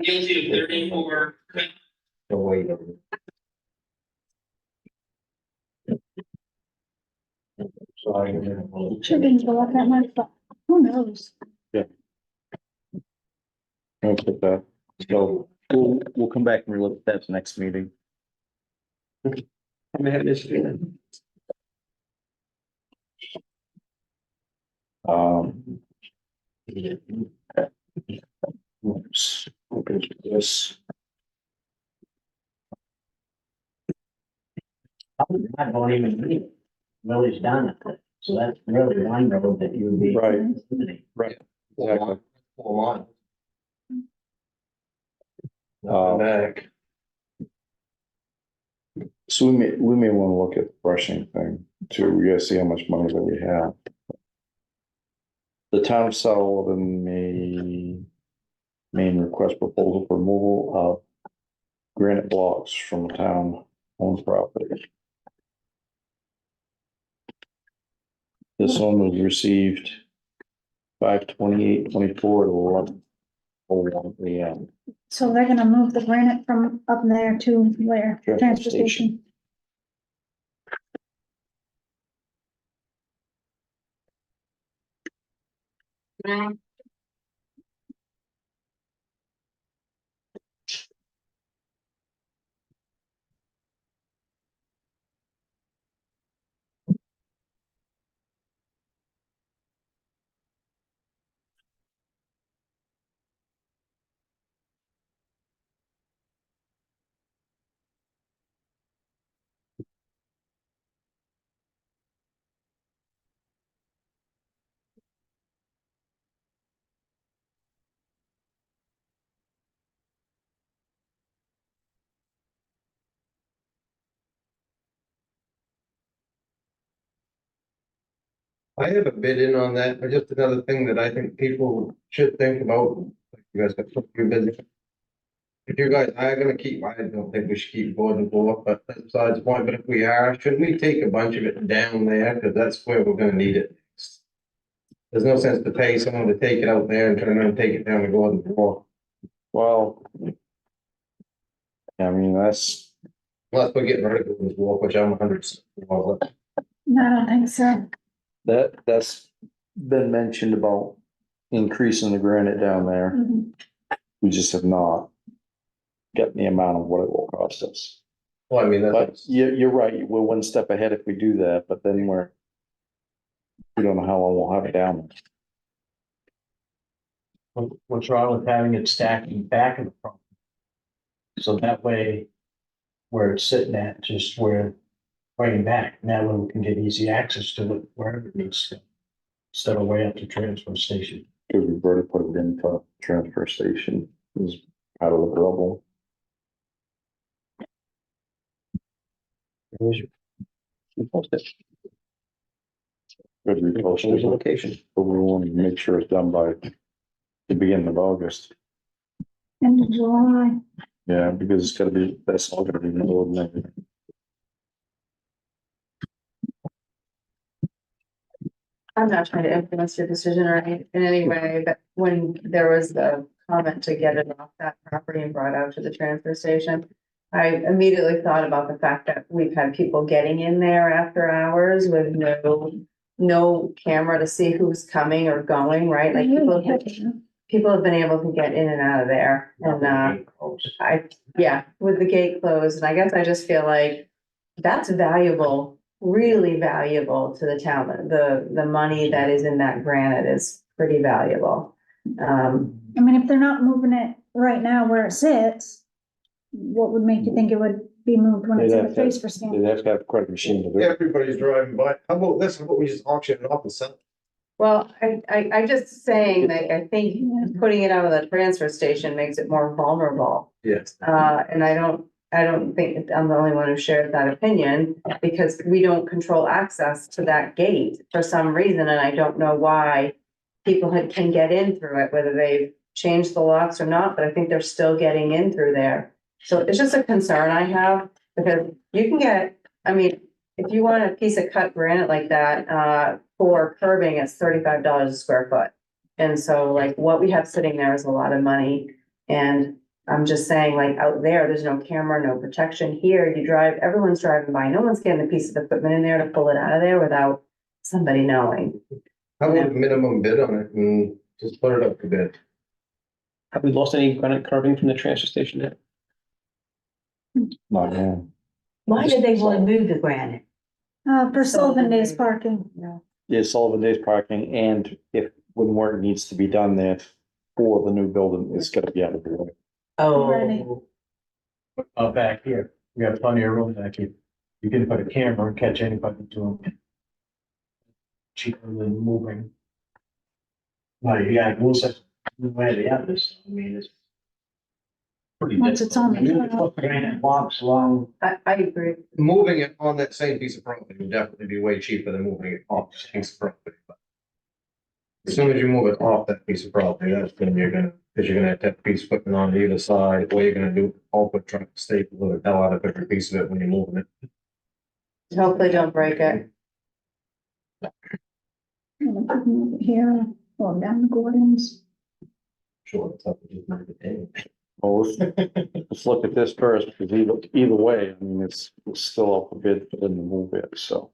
Guilty of 34. The way. Sure didn't go up that much, but who knows? I'll put that. So we'll come back and relook at that next meeting. I may have this feeling. Oops, open to this. I don't even read it. Millie's done it, so that's really one road that you'd be. Right. Right. Exactly. 4 miles. Back. So we may want to look at the brushing thing too. We gotta see how much money that we have. The town of Sullivan Maine request proposal for removal of granite blocks from town owned property. This one was received 5/28/24 at 11:01 AM. So they're gonna move the granite from up there to where? Transfer Transfer station. station. I have a bid in on that, but just another thing that I think people should think about. You guys got so busy. If you guys are gonna keep, I don't think we should keep board and floor, but that's besides the point, but if we are, shouldn't we take a bunch of it down there, cause that's where we're gonna need it. There's no sense to pay someone to take it out there and turn around and take it down to board and floor, Well. I mean, that's, unless we're getting rid of it with walk, which I'm 100%. No, I don't think so. that's been mentioned about increasing the granite down there. Mhm. We just have not gotten the amount of what it will cost us. Well, I mean, But that's, you're right, we're one step ahead if we do that, but then we don't know how long we'll have it down. What's wrong with having it stacked in the back of the property? So that way, where it's sitting at, just where, bring back, now we can get easy access to it wherever it needs to. Instead of way up to transfer station. Because we've already put it in for transfer station, is out of the rubble. You post it. Good Choose a repulsion, location. but we want to make sure it's done by the beginning of August. End of July. Yeah, because it's gotta be, that's all gonna be middle of May. I'm not trying to influence your decision or in any way, but when there was the comment to get it off that property and brought out to the transfer station, I immediately thought about the fact that we've had people getting in there after hours with no camera to see who's coming or going, right? Like people have been able to get in and out of there and, with the gate closed, and I guess I just feel like that's valuable, really valuable to the town. The money that is in that granite is pretty valuable. I mean, if they're not moving it right now where it sits, what would make you think it would be moved when it's in the transfer station? They'd have to have quite a machine to do it. everybody's driving by, how about this, how about we just auction it off and sell it? Well, I just saying that I think putting it out of the transfer station makes it more vulnerable. Yes. And I don't think I'm the only one who shared that opinion, because we don't control access to that gate for some reason, and I don't know why people can get in through it, whether they've changed the locks or not, but I think they're still getting in through there. So it's just a concern I have, because you can get, I mean, if you want a piece of cut granite like that, for curbing, it's $35 a square foot. And so like what we have sitting there is a lot of money. And I'm just saying, like, out there's no camera, no protection. Here, you drive, everyone's driving by, no one's getting a piece of equipment in there to pull it out of there without somebody knowing. How about a minimum bid on it and just put it up for bid? Have we lost any granite curbing from the transfer station yet? Not now. Why did they want to move the granite? For Sullivan Days parking. Yeah, Sullivan Days parking, and if, when work needs to be done there for the new building, it's gotta be out of the way. Oh, Back here, we have plenty of room back here. You can put a camera and catch anybody doing it. Cheaper than moving. Well, yeah, move it where the others, I mean, it's. Pretty Once it's on the difficult. ground. Put granite blocks along. I agree. Moving it on that same piece of property would definitely be way cheaper than moving it off the piece of property. But as soon as you move it off that piece of property, that's when you're gonna, because you're gonna have that piece putting on either side, or you're gonna do all but trying to staple the hell out of every piece of it when you're moving it. Hopefully don't break it. Here, going down the Gordons. Sure, it's up to just move it in. Well, let's look at this first, because either way, I mean, it's still up for bid for them to move it, so.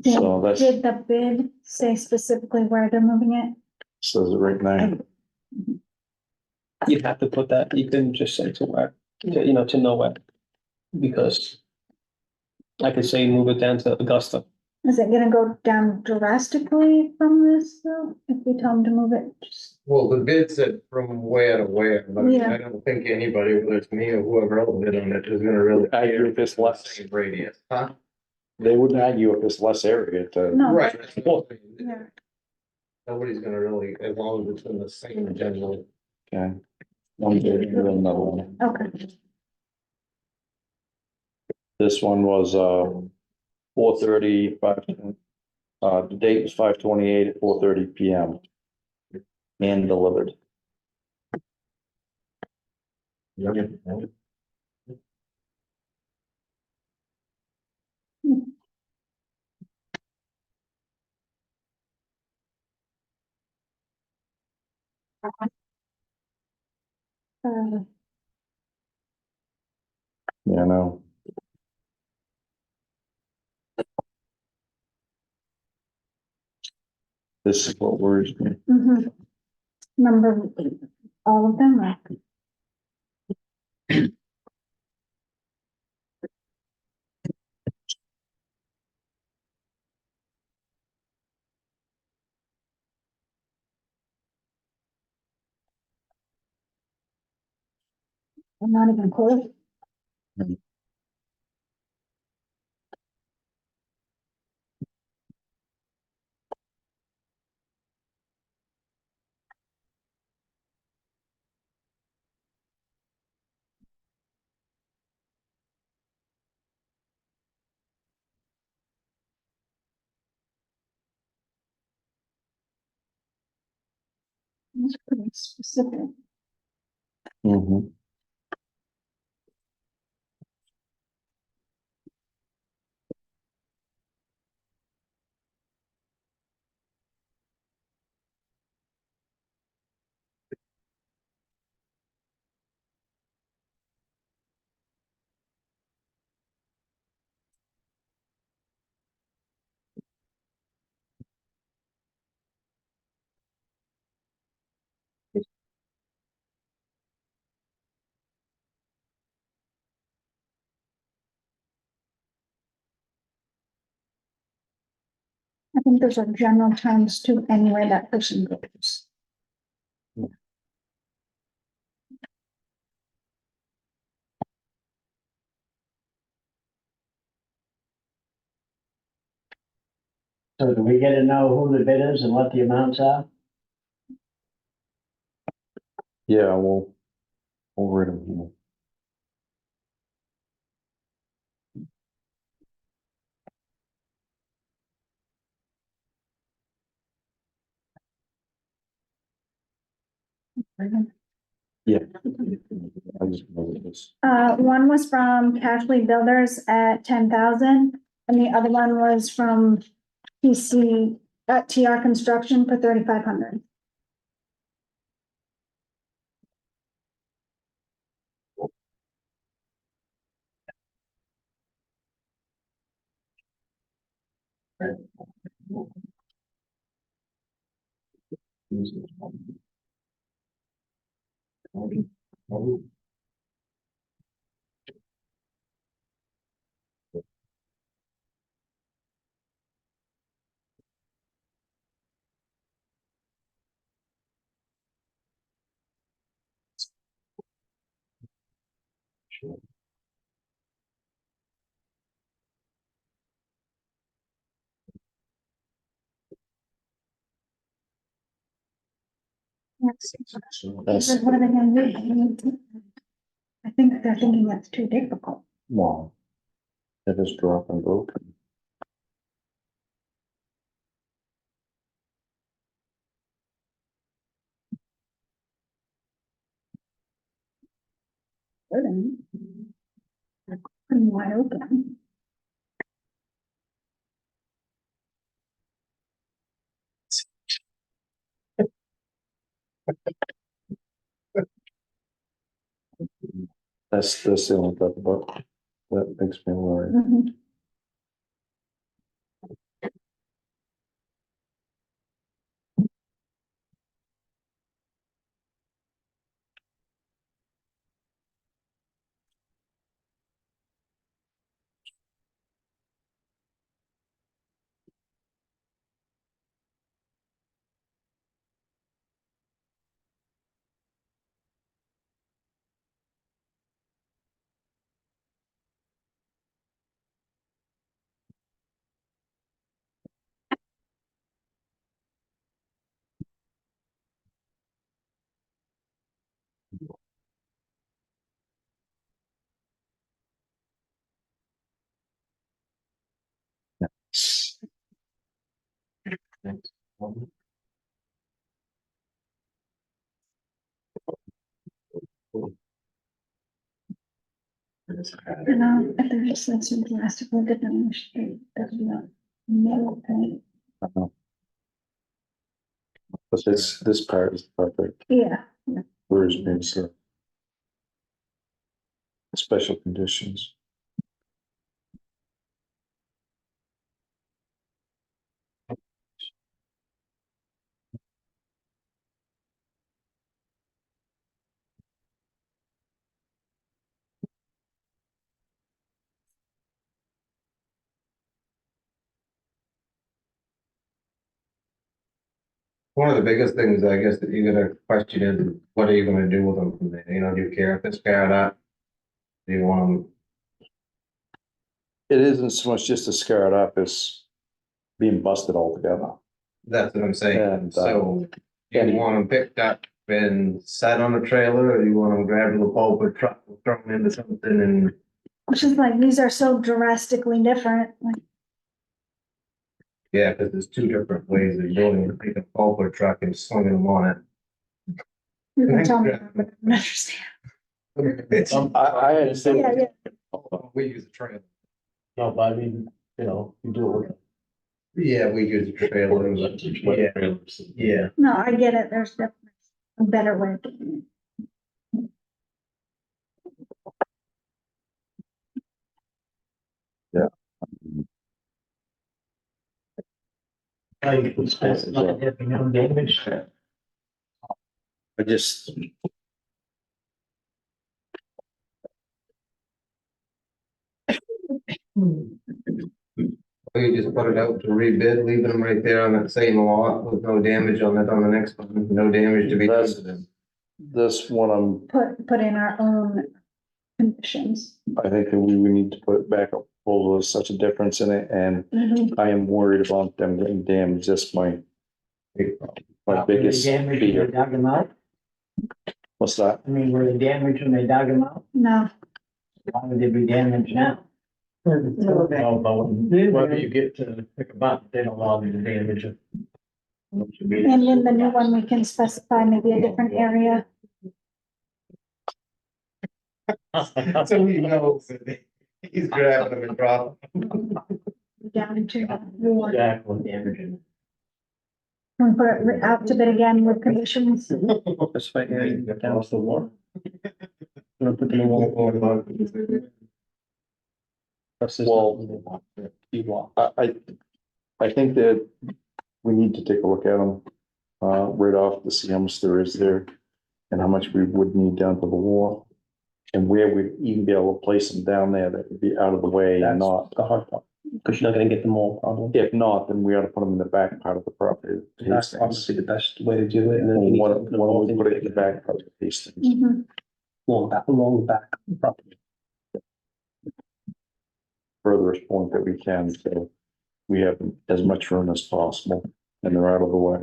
So that's, Did the bid say specifically where they're moving it? says it right now. You'd have to put that, you couldn't just say to where, you know, to nowhere. Because I could say move it down to Augusta. Is it gonna go down drastically from this though, if we tell them to move it? Just Well, the bid said from where to where, but Yeah. I don't think anybody, whether it's me or whoever else bid on it, is gonna really. I agree with this care if it's less. the same Radius, huh? They wouldn't argue if it's less area to. No. Right. that's what I'm saying. Yeah. Nobody's gonna really, as long as it's in the same general. Okay. One bid, and then another one. Okay. This one was, 4:30, the date was 5/28 at 4:30 PM. And delivered. Uh, Yeah, no. This is what worries me. mhm. Number, all of them, or? I'm not even close. That's pretty specific. Mhm. I think those are general terms to anywhere that person goes. So do we get to know who the bid is and what the amounts are? Yeah, we'll read them here. Yeah. I just know this. One was from Cashly Builders at 10,000, and the other one was from TR Construction for 3,500. Yes. That's, What are they gonna do? I think they're thinking that's too difficult. well, it is drop and broken. Pretty wide open. That's the only part about, that makes me worry. Mhm. You know, if they're just like some drastically different in the street, that's not no point. But this part is perfect, Yeah, where it's been said. Special conditions. One of the biggest things, I guess, that you gotta question is, what are you gonna do with them from there? You know, do you care if it's paired up? Do you want them, It isn't so much just to scare it up, it's being busted altogether. that's what I'm saying, And, so, do any- you want them picked up and set on a trailer, or do you want them grabbed with a pole or truck, thrown into something and? which is like, these are so drastically different, like, Yeah, cause there's two different ways of doing it, take a pole or truck and swinging them on it. you can tell me, but I don't understand. It's, I understand. Yeah, we use a trailer. No, but I mean, you know, you do it. Yeah, we use a trailer, yeah, yeah. no, I get it, there's definitely a better way of doing Like, it's not having no damage. I just, We just put it out to rebid, leaving them right there on that same lot with no damage on it on the next one, no damage to be done to them. this one, it. Put in our own conditions. I think that we need to put it back up, although there's such a difference in it, and I am worried about them getting damaged, that's my biggest Damage, they fear. dug them out, What's that? I mean, were they damaged when they dug them out? No, Why would they be damaged now? No, but whether you get to pick them up, they don't allow you to damage it. and in the new one, we can specify maybe a different area. So he knows that he's grabbing them and dropping. Down to the one. Exactly, damaging. Can we put it out to bid again with conditions? This right here, down to the wall. Gonna put them in wall. That's just- Well, You walk. I I think that we need to take a look at them, right off to see how much there is there and how much we would need down to the wall. And where we'd even be able to place them down there that would be out of the way and That's not, the hard part, because you're not gonna get them all probably. if not, then we ought to put them in the back part of the property. That's obviously the best way to do it, and then. Well, you need why to don't why don't we put it in the back part of the Hastings? Mhm. along the back of the property. Furthest point that we can, so we have as much room as possible and they're out of the way.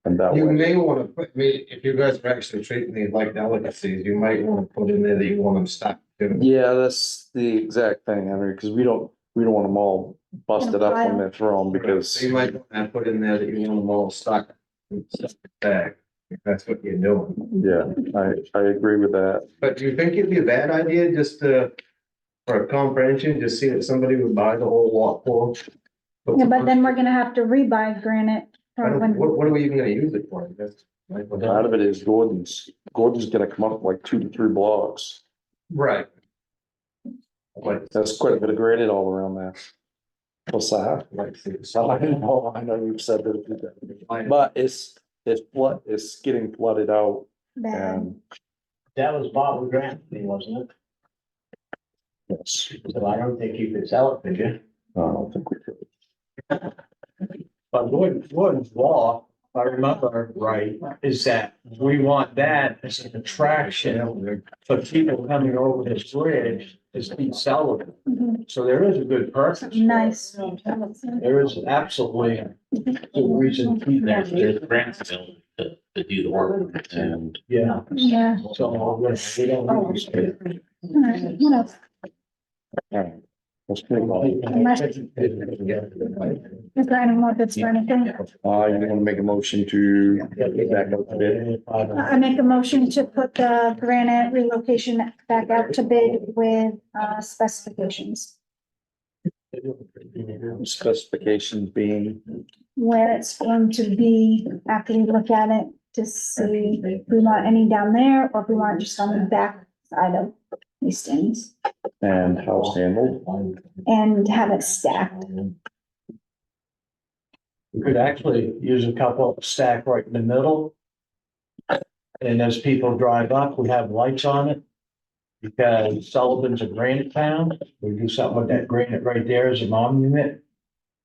And that You way, may wanna put, I mean, if you guys are actually treating these like delicacies, you might wanna put in there that you want them stacked. too. yeah, that's the exact thing, I mean, because we don't want them all busted up when they're thrown, So because, you might wanna put in there that you want them all stuck. Back, if that's what you're doing. yeah, I agree with that. But do you think it'd be a bad idea just to, for a comprehension, just see if somebody would buy the whole lot for? Yeah, but then we're gonna have to rebuy granite. I for don't- when- What are we even gonna use it for? I guess? Like, what- Part of it is Gordon's gonna come up like 2 to 3 blocks, Right. Like, that's quite a bit of graded all around there. What's that? like, I know you've said that, but it's getting flooded out Bad. and, That was bought with grant money, wasn't it? yes, So I don't think you could sell it, could you? I don't think we could. But Gordon's law, if I remember right, is that we want that as an attraction for people coming over this bridge to see Sullivan. Mhm. So there is a good purpose. for it. Nice. There is absolutely a good reason to keep that. There's grants available to do the work. And Yeah. Yeah. So we don't. need to- All right, what else? alright, let's move on. Is there any more bits for anything? You wanna make a motion to back up a bit? I make a motion to put the granite relocation back out to bid with specifications. Specifications being, Where it's going to be after we look at it to see if we want any down there or if we want it just on the back side of Hastings and house handled, and have it stacked. We could actually use a couple stack right in the middle. And as people drive up, we have lights on it. Because Sullivan's a granite town, we do something with that granite right there as a monument.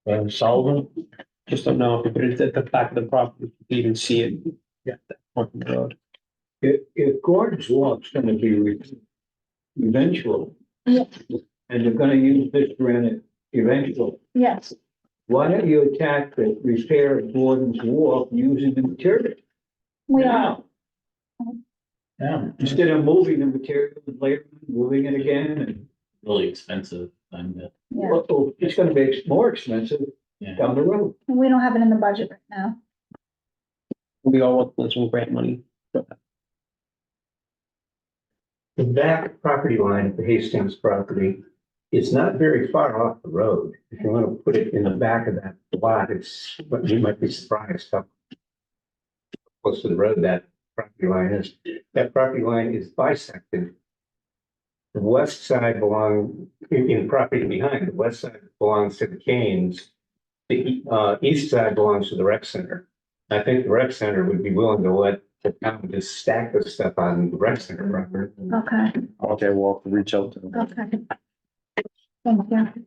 And Sullivan, Just don't know if you put it at the back of the property, you even see it. Yeah. On the road. If Gordon's Walk's gonna be eventual. Yeah. And you're gonna use this granite eventual, Yes, why don't you attack the repair of Gordon's Walk using the material we are. now? yeah, Instead of moving the material later, moving it again, and, Really expensive. Yeah, well, it's gonna be more expensive down the road. we don't have it in the budget right now. We all want some grant money. The back property line of the Hastings property is not very far off the road. If you wanna put it in the back of that lot, it's, but you might be surprised how close to the road that property line is. That property line is bisected. The west side in property behind, the west side belongs to the Canes. The east side belongs to the rec center. I think the rec center would be willing to let the town just stack the stuff on the rec center property. Okay, okay, we'll have to reach out to them. okay. Thank you.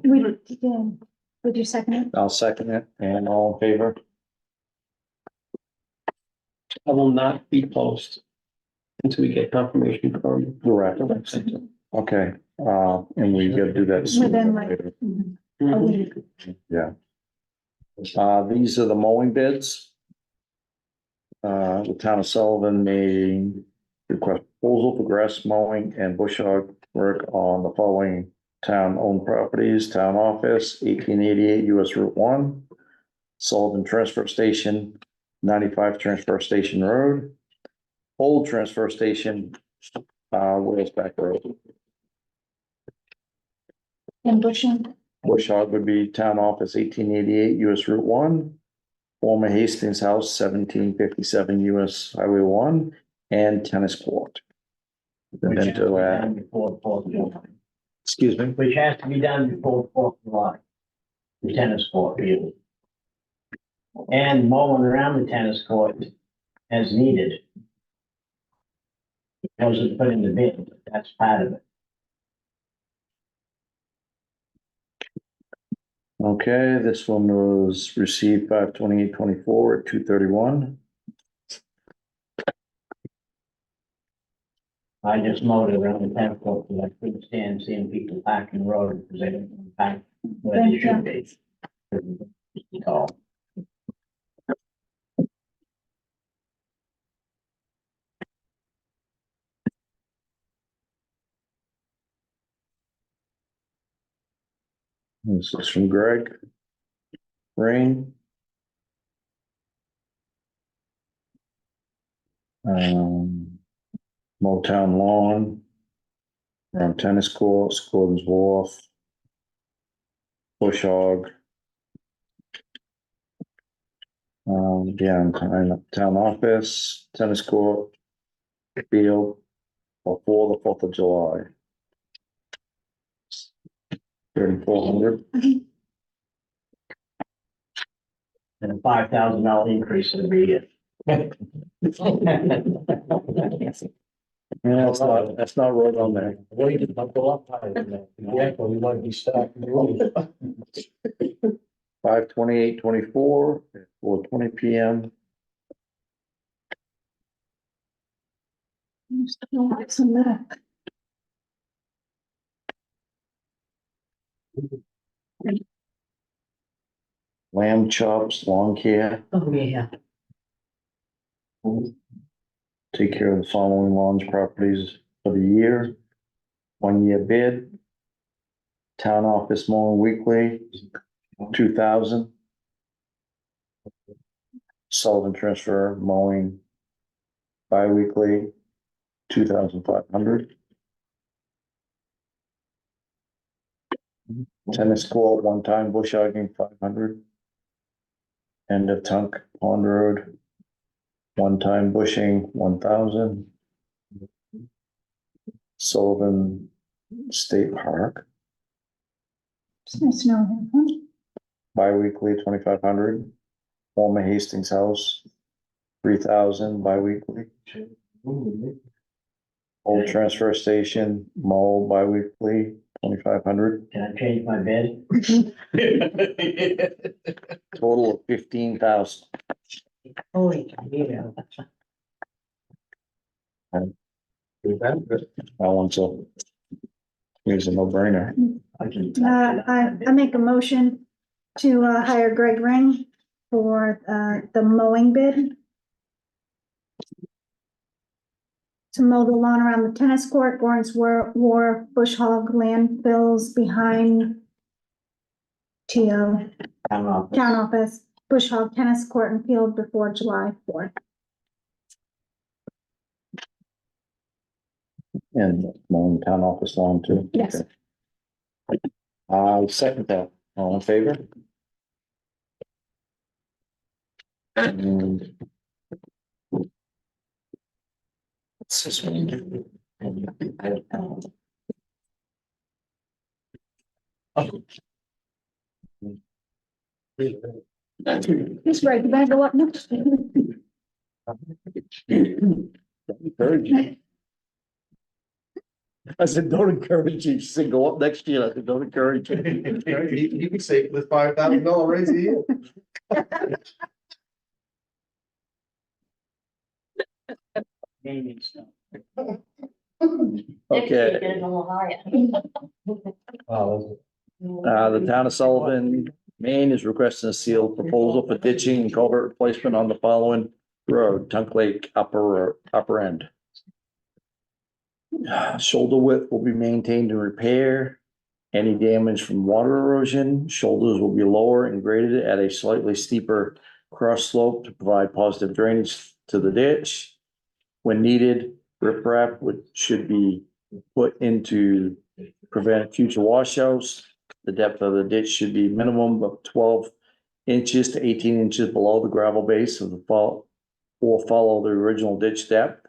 We did. Would you second it? I'll second it, and all in favor? I will not be closed until we get confirmation from. Correct. Okay, and we gotta do that sooner Within than like later. a week. Yeah. These are the mowing bids. The town of Sullivan may request proposal for grass mowing and bush hog work on the following town-owned properties: Town Office, 1888 US Route 1, Sullivan Transfer Station, 95 Transfer Station Road, Old Transfer Station, Wales Road. And bushing. Bush hog would be Town Office, 1888 US Route 1, former Hastings House, 1757 US Highway 1, and tennis court. And then to add, Excuse me. which has to be done before the 4th of July. The tennis court field. And mowing around the tennis court as needed. Wasn't put in the bid, but that's part of it. Okay, this one was received 5/28/24 at 2:31. I just mowed around the tennis court because I couldn't stand seeing people parking the road because they didn't park where they should be. So, This is from Greg. Rain. Motown Lawn. Around tennis courts, Gordon's Wharf. Bush Hog. Town Office, tennis court. Field. Before the 4th of July. 3,400. and a $5,000 increase every year. Yeah, that's not right on there. Wait, it might go up higher than that. Yeah, but we might be stuck in the road. 5/28/24 at 4:20 PM. Lots of that. Lamb chops, lawn care, Oh, yeah. take care of the following lawns properties for the year. 1-year bid. Town office mowing weekly, 2,000. Sullivan transfer mowing bi-weekly, 2,500. Tennis court, one-time bush hogging, 500. End of Tunk Pond Road, one-time bushing, 1,000. Sullivan State Park, It's nice to know, huh? bi-weekly, 2,500. Former Hastings House, 3,000 bi-weekly. Old transfer station, mow bi-weekly, 2,500. Can I change my bed? Total of 15,000. Holy, yeah. That one's here's a no-brainer. I make a motion to hire Greg Ring for the mowing bid. To mow the lawn around the tennis court, Gordon's Wharf, Bush Hog, landfills behind TO, town office, Bush Hog, tennis court and field before July 4th. And mowing town office lawn too. Yes. Okay. I'll second that. All in favor? And what's this one? He's right, you better go up next. Encourage you. I said, don't encourage you. She said, go up next year. I said, don't encourage you. You can save this $5,000 raise a year. Gaming stuff. Okay. Get it a little higher. The town of Sullivan, Maine is requesting a sealed proposal for ditching and culvert replacement on the following road, Tunk Lake upper end. Shoulder width will be maintained and repaired. Any damage from water erosion, shoulders will be lower and graded at a slightly steeper cross slope to provide positive drainage to the ditch. When needed, riprap should be put into prevent future washouts. The depth of the ditch should be minimum of 12 inches to 18 inches below the gravel base of the fall, or follow the original ditch depth.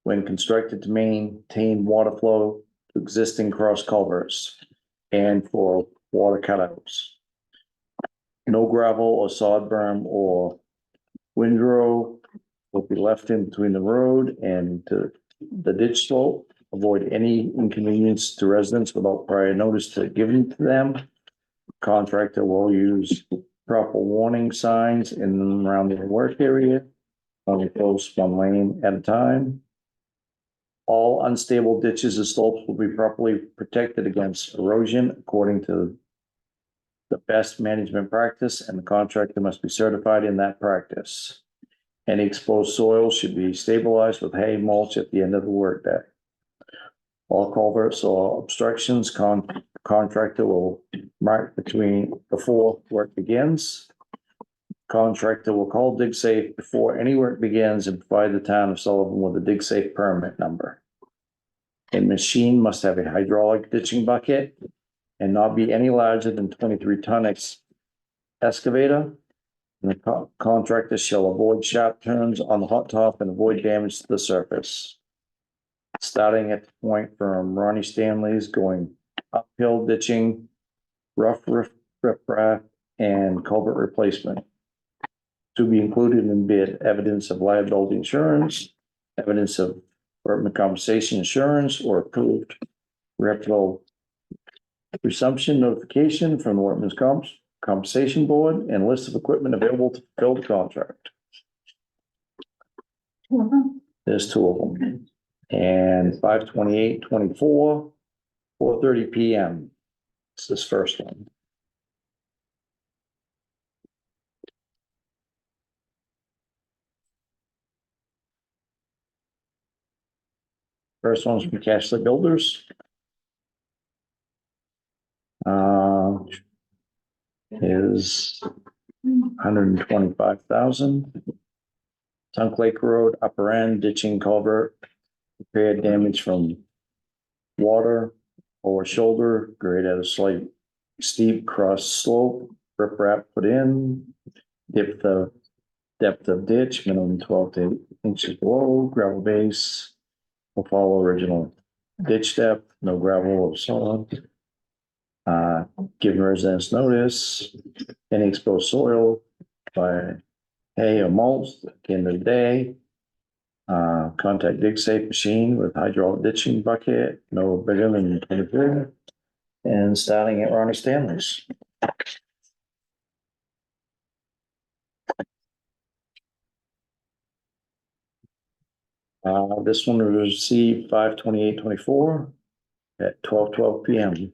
When constructed to maintain water flow existing cross culverts and for water cutouts. No gravel or sod berm or windrow will be left in between the road and the ditch slope. Avoid any inconvenience to residents without prior notice given to them. Contractor will use proper warning signs in and around the work area. Only post one lane at a time. All unstable ditches and slopes will be properly protected against erosion according to the best management practice, and the contractor must be certified in that practice. Any exposed soil should be stabilized with hay mulch at the end of the workday. All culverts or obstructions, contractor will mark between before work begins. Contractor will call dig safe before any work begins and provide the town of Sullivan with a dig safe permit number. A machine must have a hydraulic ditching bucket and not be any larger than 23-ton excavator. And the contractor shall avoid sharp turns on the hot top and avoid damage to the surface. Starting at the point from Ronnie Stanley's, going uphill ditching, rough riprap, and culvert replacement. To be included in bid, evidence of liability insurance, evidence of workman compensation insurance, or approved reputable presumption notification from the Workman's Compensation Board, and list of equipment available to fulfill the contract. There's two of them. And 5/28/24, 4:30 PM. It's this first one. First one's from Cashley Builders. Is $125,000. Sunk Lake Road, upper end, ditching culvert, repair damage from water or shoulder, grade at a slight steep cross slope, riprap put in, depth of ditch, minimum 12 to 8 inches below, gravel base will follow original ditch depth, no gravel or sod. Giving residents notice, any exposed soil by hay or mulch at the end of the day. Contact dig safe machine with hydraulic ditching bucket, no bigger than 23, and starting at Ronnie Stanley's. This one was received 5/28/24 at 12:12 PM.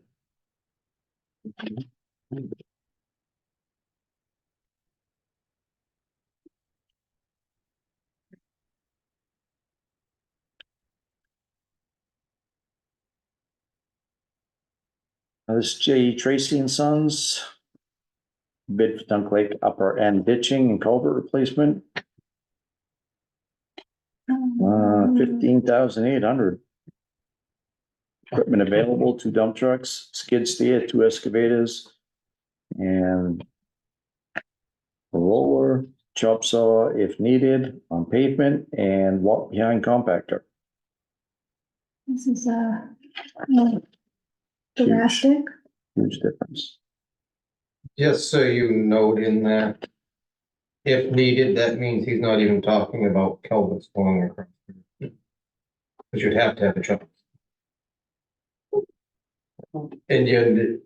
This J. Tracy and Sons. Bid for Dunk Lake upper end ditching and culvert replacement. 15,800. Equipment available, 2 dump trucks, skid steer, 2 excavators, and a roller, chop saw if needed on pavement, and walk behind compactor. This is drastic. Huge difference. Just so you note in that, if needed, that means he's not even talking about culverts going across. Because you'd have to have a truck. And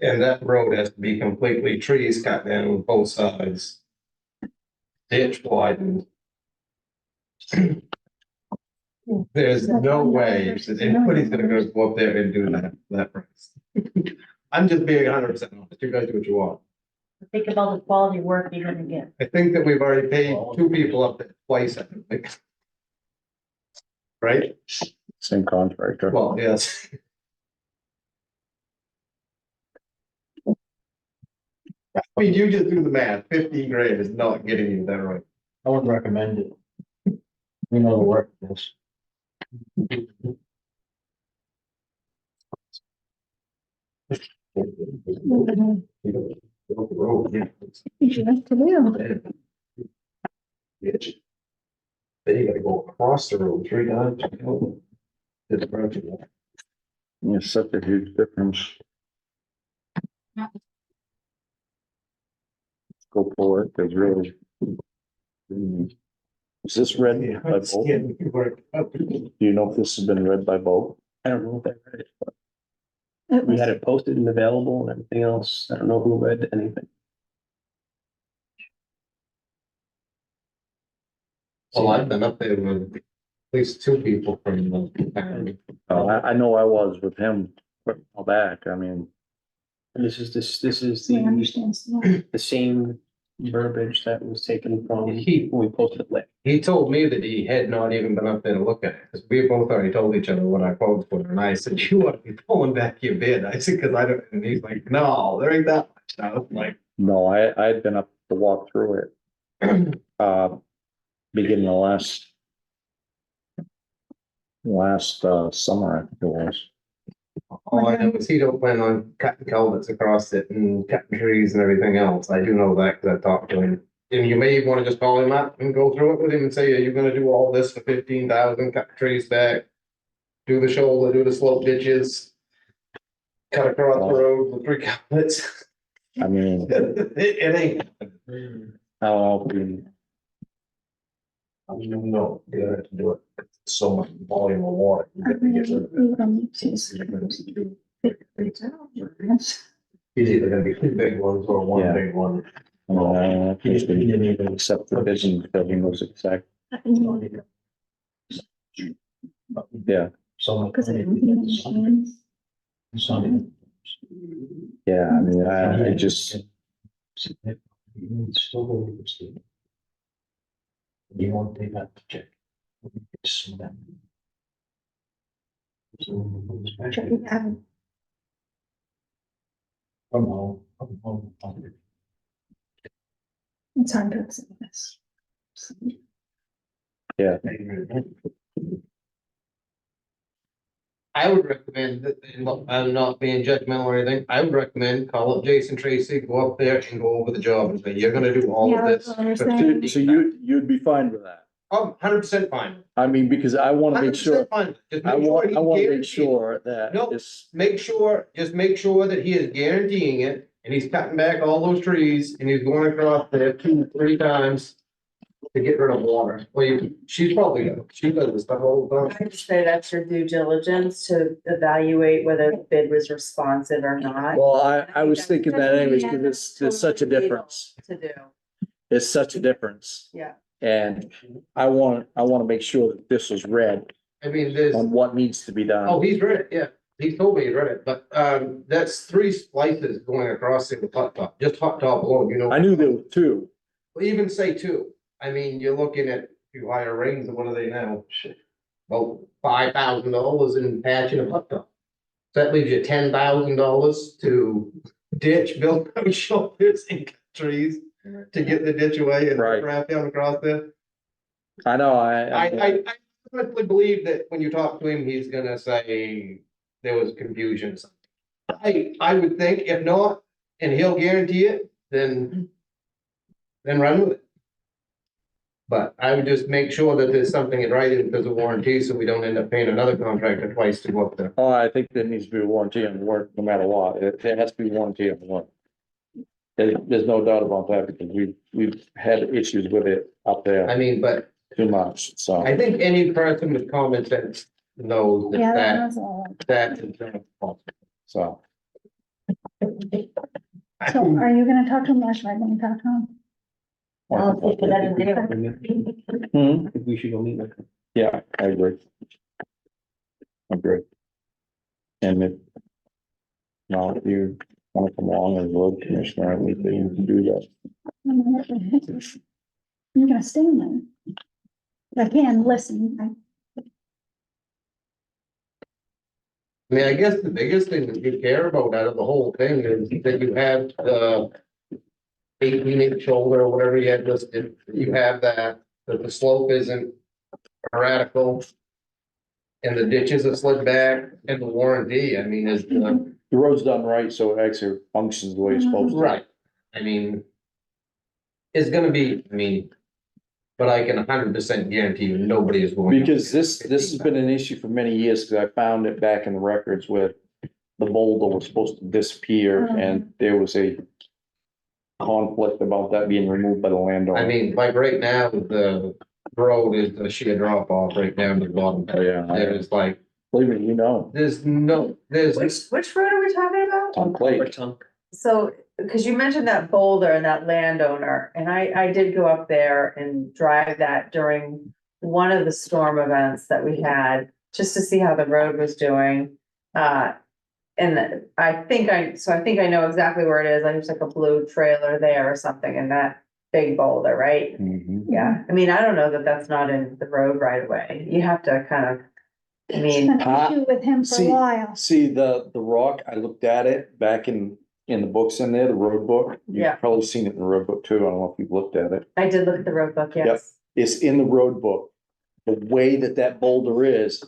that road has to be completely trees cut down on both sides. Ditch widened. There's no way that anybody's gonna go up there and do that price. I'm just being 100% honest. You guys do what you want. Think about the quality of work you're gonna get. I think that we've already paid 2 people up there twice, I think. Right? Same contractor. Well, yes. I mean, you just do the math. 15 grand is not getting you that right. I would recommend it. We know the work of this. Easy enough to do. Then you gotta go across the road 3 times. It's broken. It's such a huge difference. Go for it, cause really. Is this read by both? Do you know if this has been read by both? I don't know if I read it. We had it posted and available and everything else. I don't know who read anything. Well, I've been up there with at least two people from the town. I know I was with him a while back, I mean, And this is So I understand. the same verbiage that was taken from when He- we posted it last. He told me that he had not even been up there to look at it, because we both already told each other what our quotes were, and I said, you ought to be pulling back your bid. I said, cause I don't, and he's like, no, there ain't that much. I was like, no, I had been up to walk through it. Beginning of last summer, I think it was. all I know is he don't plan on cutting culverts across it and cutting trees and everything else. I do know that, cause I talked to him. And you may wanna just call him up and go through it with him and say, are you gonna do all this for 15,000, cut the trees back? Do the shoulder, do the slope ditches. Cut across the road with 3 culverts. I mean, It ain't. I don't know if we, I mean, no, you have to do it. It's so much volume of water. You got to get rid of it. It's either gonna be 2 big ones or one Yeah. big one. he's been even accept the vision because he knows exactly, yeah, So. Because I don't think machines. yeah, I mean, I just, You won't take that to check. Check it out. It's hard to accept this. yeah, I would recommend that, and look, I'm not being judgmental or anything, I would recommend call up Jason Tracy, go up there and go over the job and say, you're gonna do all Yeah, of that's this. what we're for saying. 50,000." so you'd be fine with that. I'm 100% fine. I mean, because I wanna make 100% sure, fine. Just I make sure want, he I wanna make guarantees- sure that No. this, just make sure that he is guaranteeing it, and he's cutting back all those trees, and he's going across there 2-3 times. To get rid of water, well, she's probably, she does this stuff all the time. I would say that's your due diligence to evaluate whether the bid was responsive or not. well, I was thinking that anyways, because there's such a difference, To do, there's such a difference. yeah. And I wanna make sure that this was read I mean, there's, on what needs to be done. oh, he's read it, yeah, he told me he read it, but, that's 3 splices going across in the hot top, just hot top alone, you know. I knew there were 2. Well, even say 2, I mean, you're looking at, if you hire rings, what are they now? Shit, about $5,000 in patching a hot top. So that leaves you $10,000 to ditch, build shoulders and cut trees to get the ditch away and Right. wrap down across there. I know, I honestly believe that when you talk to him, he's gonna say there was confusion. I would think, if not, and he'll guarantee it, then run with it. But I would just make sure that there's something in writing because of warranty, so we don't end up paying another contractor twice to go up there. Oh, I think there needs to be a warranty on the work, no matter what. There has to be warranty on the work. There's no doubt about that, because we've had issues with it up I there mean, but too much, so. I think any person with common sense knows that Yeah, that, was all. that is not possible. So, So are you gonna talk to him or should I go talk to him? I'll take it out of there. Hmm, I think we should go meet with them. yeah, I agree. I agree. And if, now, if you wanna come along as road commissioner, I think that you can do that. You're gonna stay in there. I can listen. I mean, I guess the biggest thing that you care about out of the whole thing is that you have the 18-inch shoulder or whatever you had listed, you have that the slope isn't radical. And the ditches are slid back and the warranty, I mean, is the, The road's done right, so it actually functions the way it's supposed to. right, I mean. It's gonna be, I mean. but I can 100% guarantee you, nobody is going. Because this has been an issue for many years, because I found it back in the records where the boulder was supposed to disappear and there was a conflict about that being removed by the landowner. I mean, like right now, the road is a sheer drop off right down to the bottom. Oh, yeah. There's like, Believe me, you know, there's Which road are we talking about? on plate. So, because you mentioned that boulder and that landowner, and I did go up there and drive that during one of the storm events that we had, just to see how the road was doing. And I think I know exactly where it is, like there's like a blue trailer there or something in that big boulder, right? Mhm. Yeah, I mean, I don't know that that's not in the road right away, you have to kind of, I It's mean, been an issue with him for a See- while. See, the rock, I looked at it back in the books in there, the road book. Yeah. You've probably seen it in the road book too. I don't know if you've looked at it. I did look at the road book, Yep. yes. It's in the road book. The way that boulder is,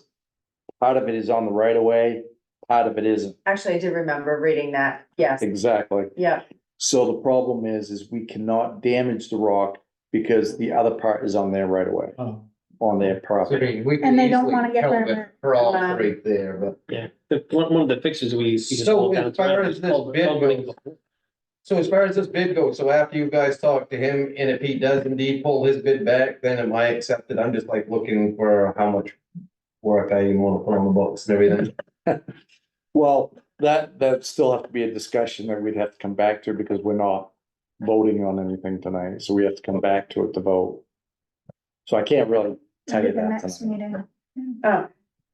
part of it is on the right of way, part of it isn't. Actually, I did remember reading that, yes, Exactly. yeah, So the problem is we cannot damage the rock because the other part is on their right of way, Oh. on their property. And they don't wanna get rid of it. Cross right there, but. Yeah, one of the fixes we just So walk down as far as this bid goes, so as far as this bid goes, so after you guys talk to him, and if he does indeed pull his bid back, then am I accepted? I'm just like looking for how much work I even wanna put on the books and everything. Well, that still have to be a discussion that we'd have to come back to because we're not voting on anything tonight, so we have to come back to it to vote. So I can't really tell you Maybe the that next tonight. meeting. oh,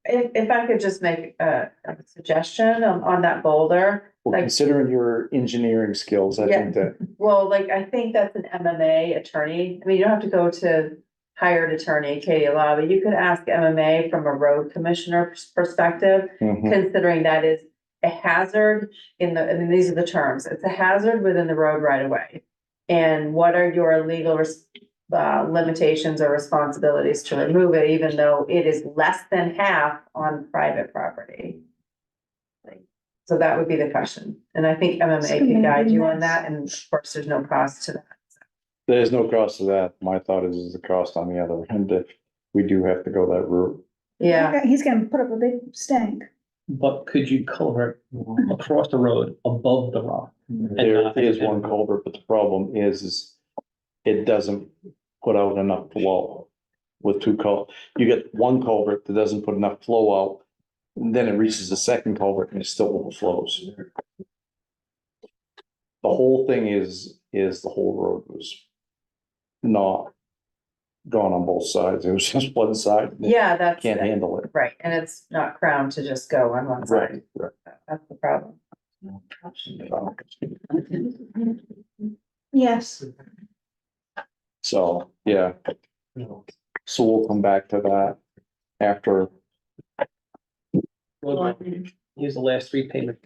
if I could just make a suggestion on that boulder. Well, Like- considering your engineering skills, I think that, Well, like, I think that's an MMA attorney, I mean, you don't have to go to hired attorney, Katie Lava, you could ask MMA from a road commissioner perspective, Mhm. considering that is a hazard I mean, these are the terms, it's a hazard within the road right away. And what are your legal limitations or responsibilities to remove it, even though it is less than half on private property? So that would be the question, and I think MMA can guide you on that, and of course, there's no cost to that. there's no cost to that. My thought is the cost on the other end if we do have to go that route. Yeah, He's gonna put up a big stank. But could you culvert across the road above the rock? There is one culvert, but the problem is it doesn't put out enough flow with you get one culvert that doesn't put enough flow out. And then it reaches the second culvert and it still overflows. The whole thing is the whole road was not gone on both sides. It was just one side. yeah, that's. Can't handle it. Right, and it's not crowned to just go on one side, Right. that's the problem. Yes, So, yeah. So we'll come back to that after. Here's the last three payments.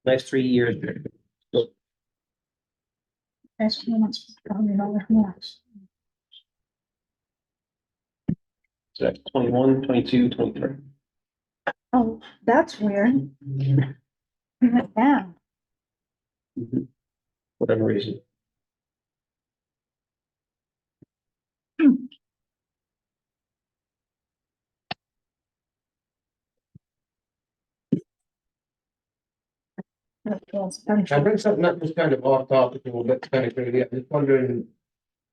Last 3 years. that's $100 more. So that's 21, 22, 23. Oh, that's weird. He went down. Whatever reason. I bring something up that's kind of off topic a little bit, kind of crazy. I'm just wondering,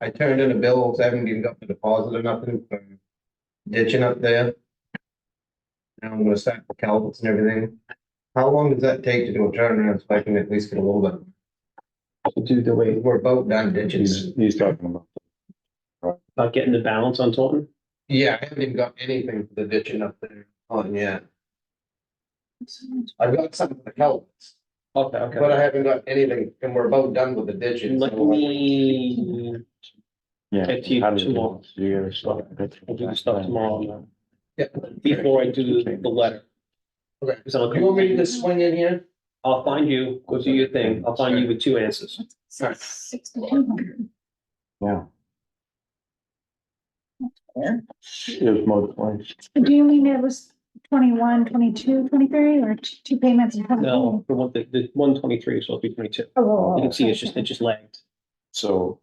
I turned in a bill, I haven't even got the deposit or nothing for ditching up there. Now I'm gonna start the culverts and everything. How long does that take to do a turnaround so I can at least get a little bit? To do the way, We're about done ditching. He's talking about. about getting the balance on Taunton. Yeah, I haven't even got anything for the ditching up there on yet. I've got some for the culverts, Okay, but I haven't got anything, and we're about done with the ditching. Let so- me Yeah. get to you How does it tomorrow. work? You gotta start. I'll do the stuff tomorrow. Yeah. Before I do the letter. Okay. So I'll You want me to just swing in here? I'll find you, go do your thing. I'll find you with 2 answers. 6,200. Yeah. It was mostly. Do you mean it was 21, 22, 23, or two payments in 22? No, the 123 is supposed to be 22. Oh, You can see it just lagged. So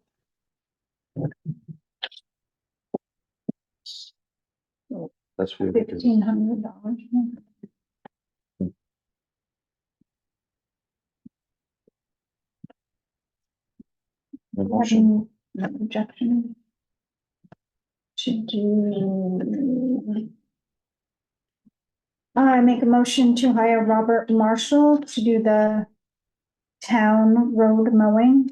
That's weird. because- $1,500. The motion. No objection. To do. I make a motion to hire Robert Marshall to do the town road mowing.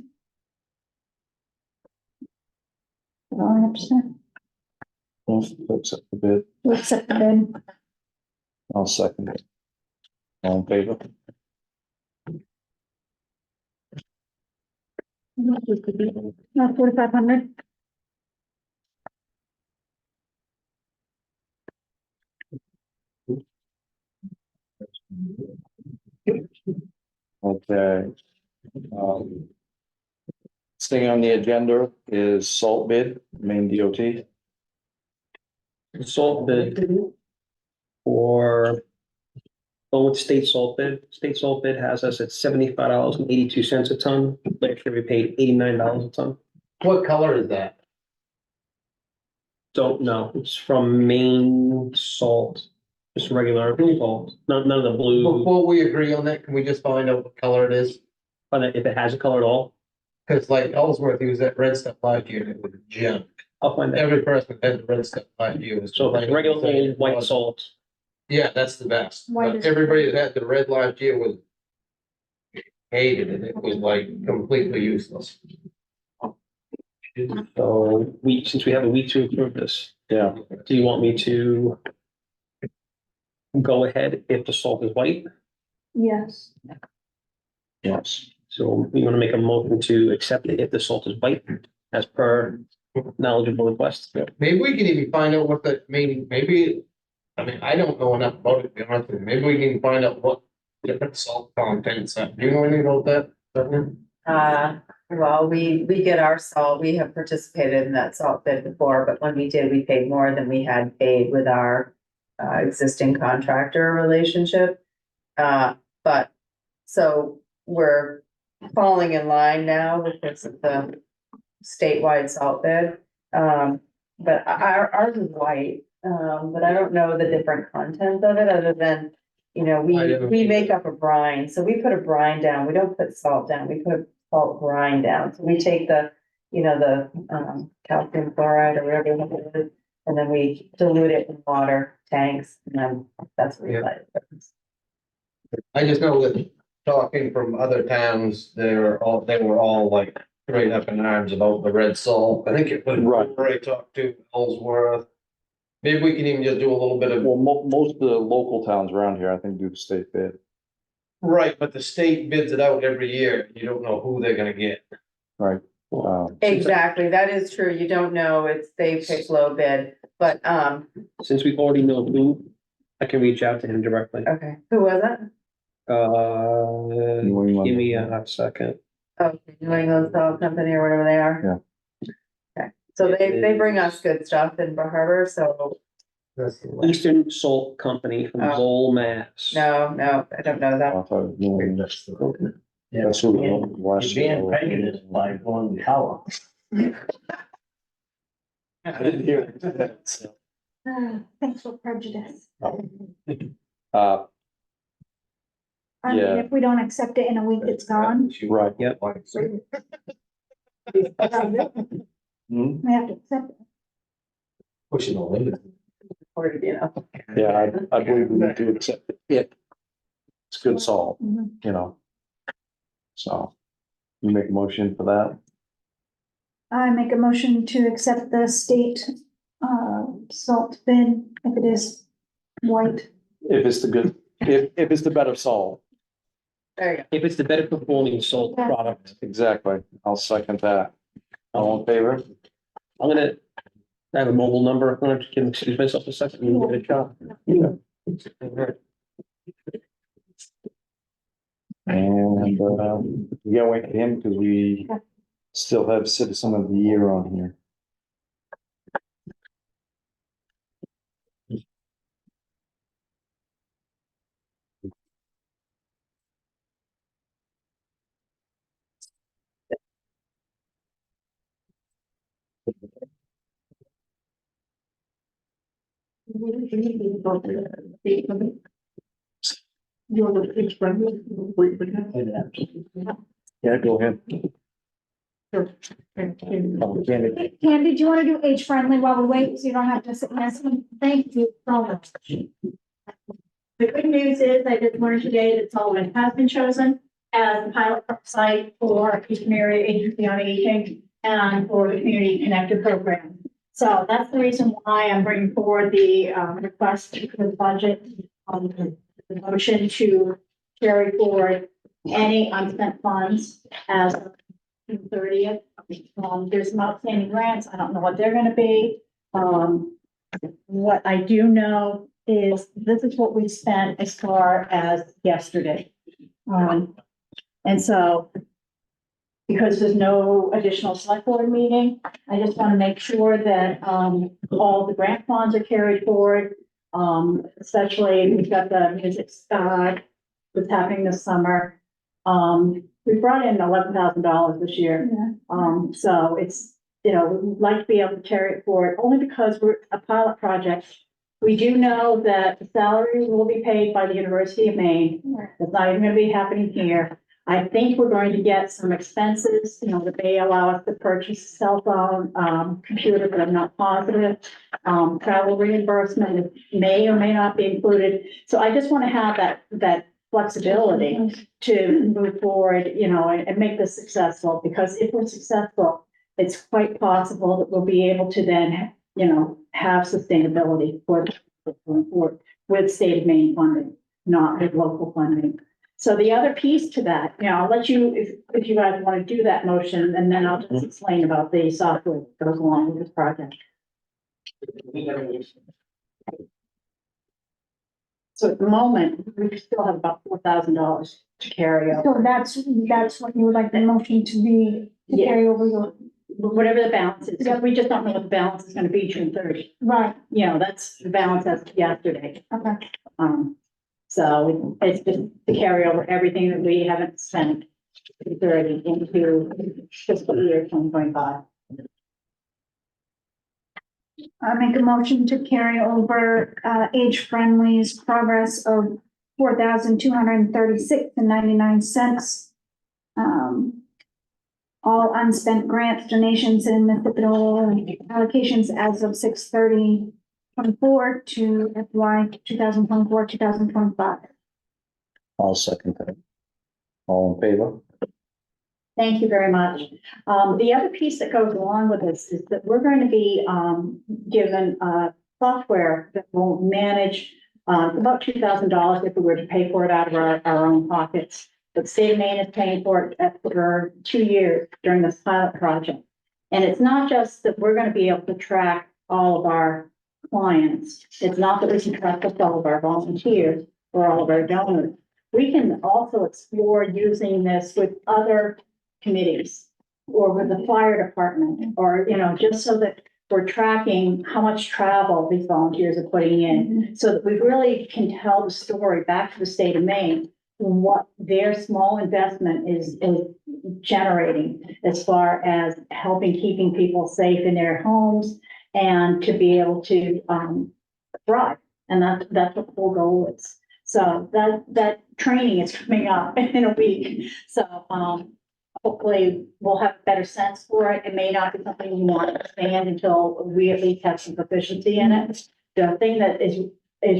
All I have to say. Accept the bid. To accept the bid. I'll second it. All in favor? Not 4,500. Okay. Um, Staying on the agenda is salt bid, Maine DOT. Salt bid for, going with state salt bid. State salt bid has us at $75.82 a ton. Last year we paid $89 a ton. What color is that? Don't know. It's from Maine Salt, just regular salt, none of the blue. Before we agree on that, can we just find out what color it is? But if it has a color at all, Cause like Ellsworth, he was at red stuff last year and it was junk. I'll find out. Every person that had the red stuff last year was. So if it's regular old white salt, Yeah, that's the best. White But is- everybody that had the red last year was. Hated it. It was like completely useless. so since we have a week to approve this, Yeah, do you want me to go ahead if the salt is white? Yes. yes. So we want to make a motion to accept it if the salt is white as per knowledgeable request. Maybe we can even find out what that mean, maybe, I mean, I don't know enough about it, to be honest with you. Maybe we can find out what different salt contents are. Do you know anything about that? Sonia? Well, we get our salt, we have participated in that salt bid before, but when we did, we paid more than we had paid with our existing contractor relationship. But, so we're falling in line now with this, the statewide salt bid. But ours is white, but I don't know the different content of it, other than, you know, we make up a brine, so we put a brine down, we don't put salt down, we put a salt brine down, so we take the, you know, the calcium chloride or whatever it is, and then we dilute it in water tanks, and then that's what we let it. I just know that talking from other towns, they were all like straight up in arms about the red salt. I think it was Right. where I talked to Ellsworth. Maybe we can even just do a little bit of. Well, most of the local towns around here, I think, do the state bid. Right, but the state bids it out every year. You don't know who they're gonna get. Right. Exactly, that is true, you don't know, they pick low bid, but, Since we already know who, I can reach out to him directly. okay, who was it? New England. Give me a second. Oh, New England Salt Company or whatever they are. Okay, so they bring us good stuff in Bar Harbor, so, Eastern Salt Company from Oh. Lowell, Mass. no, I don't know I that. thought it was New England. That's who it was last year. by one color. I didn't hear it. So, Thanks for prejudice. Uh, I mean, Yeah. if we don't accept it in a week, it's gone. right. Yep. Hmm? We have to accept it. Pushing the limit. Or, you know, Yeah, I believe we need to accept it. Yeah. It's good salt, Mhm. you know. So, you make a motion for that? I make a motion to accept the state, salt bid if it is white. If it's the good, if it's the better salt, there you go. If it's the better performing salt Yeah. product, exactly. I'll second that. All in favor? I have a mobile number. I'm gonna give, excuse myself a second. and give it a shot. And, we gotta wait for him because we still have citizen of the year on here. You want to fix friendly? Wait for that. Yeah, go ahead. Sure. Public candidate. Candy, do you want to do age friendly while we wait, so you don't have to sit next to me? Thank you so much. The good news is I did learn today that Sullivan has been chosen as the pilot site for the community agency on aging and for the community connected program. So that's the reason why I'm bringing forward the request for the budget, the motion to carry forward any unspent funds as of June 30th. There's some outstanding grants. I don't know what they're gonna be. What I do know is this is what we spent as far as yesterday. And so because there's no additional select board meeting, I just want to make sure that, all the grant funds are carried forward. Especially we've got the music, that's happening this summer. We brought in $11,000 this year. So it's, you know, we'd like to be able to carry it forward only because we're a pilot project. We do know that the salary will be paid by the University of Maine. It's not even gonna be happening here. I think we're going to get some expenses, you know, that may allow us to purchase a cell phone, computer, but I'm not positive. Travel reimbursement may or may not be included. So I just want to have that flexibility to move forward, you know, and make this successful, because if we're successful, it's quite possible that we'll be able to then, you know, have sustainability with state of Maine funding, not with local funding. So the other piece to that, you know, I'll let you, if you guys want to do that motion, and then I'll just explain about the software that goes along with this project. So at the moment, we still have about $4,000 to carry over. So that's what you would like the motion to be, to Yeah. carry over your, Whatever the balance is, Yeah. we just don't know what the balance is gonna be June 30. right, You know, that's the balance as of yesterday. okay. So it's just to carry over everything that we haven't spent June 30 into fiscal year 2025. I make a motion to carry over, Age Friendly's progress of $4,236.99. All unspent grants, donations, and municipal allocations as of 6/30/24 to FY 2024-2025. I'll second that. All in favor? Thank you very much. The other piece that goes along with this is that we're going to be, given, software that will manage, about $2,000 if we were to pay for it out of our own pockets. The state of Maine is paying for it for 2 years during this pilot project. And it's not just that we're gonna be able to track all of our clients. It's not that we can track all of our volunteers or all of our donors. We can also explore using this with other committees or with the fire department, or, you know, just so that we're tracking how much travel these volunteers are putting in, so that we really can tell the story back to the state of Maine, what their small investment is generating as far as helping keeping people safe in their homes and to be able to thrive. And that's what the whole goal is. So that training is coming up in a week. So hopefully we'll have a better sense for it. It may not be something we want to expand until we at least have some proficiency in it. The thing that is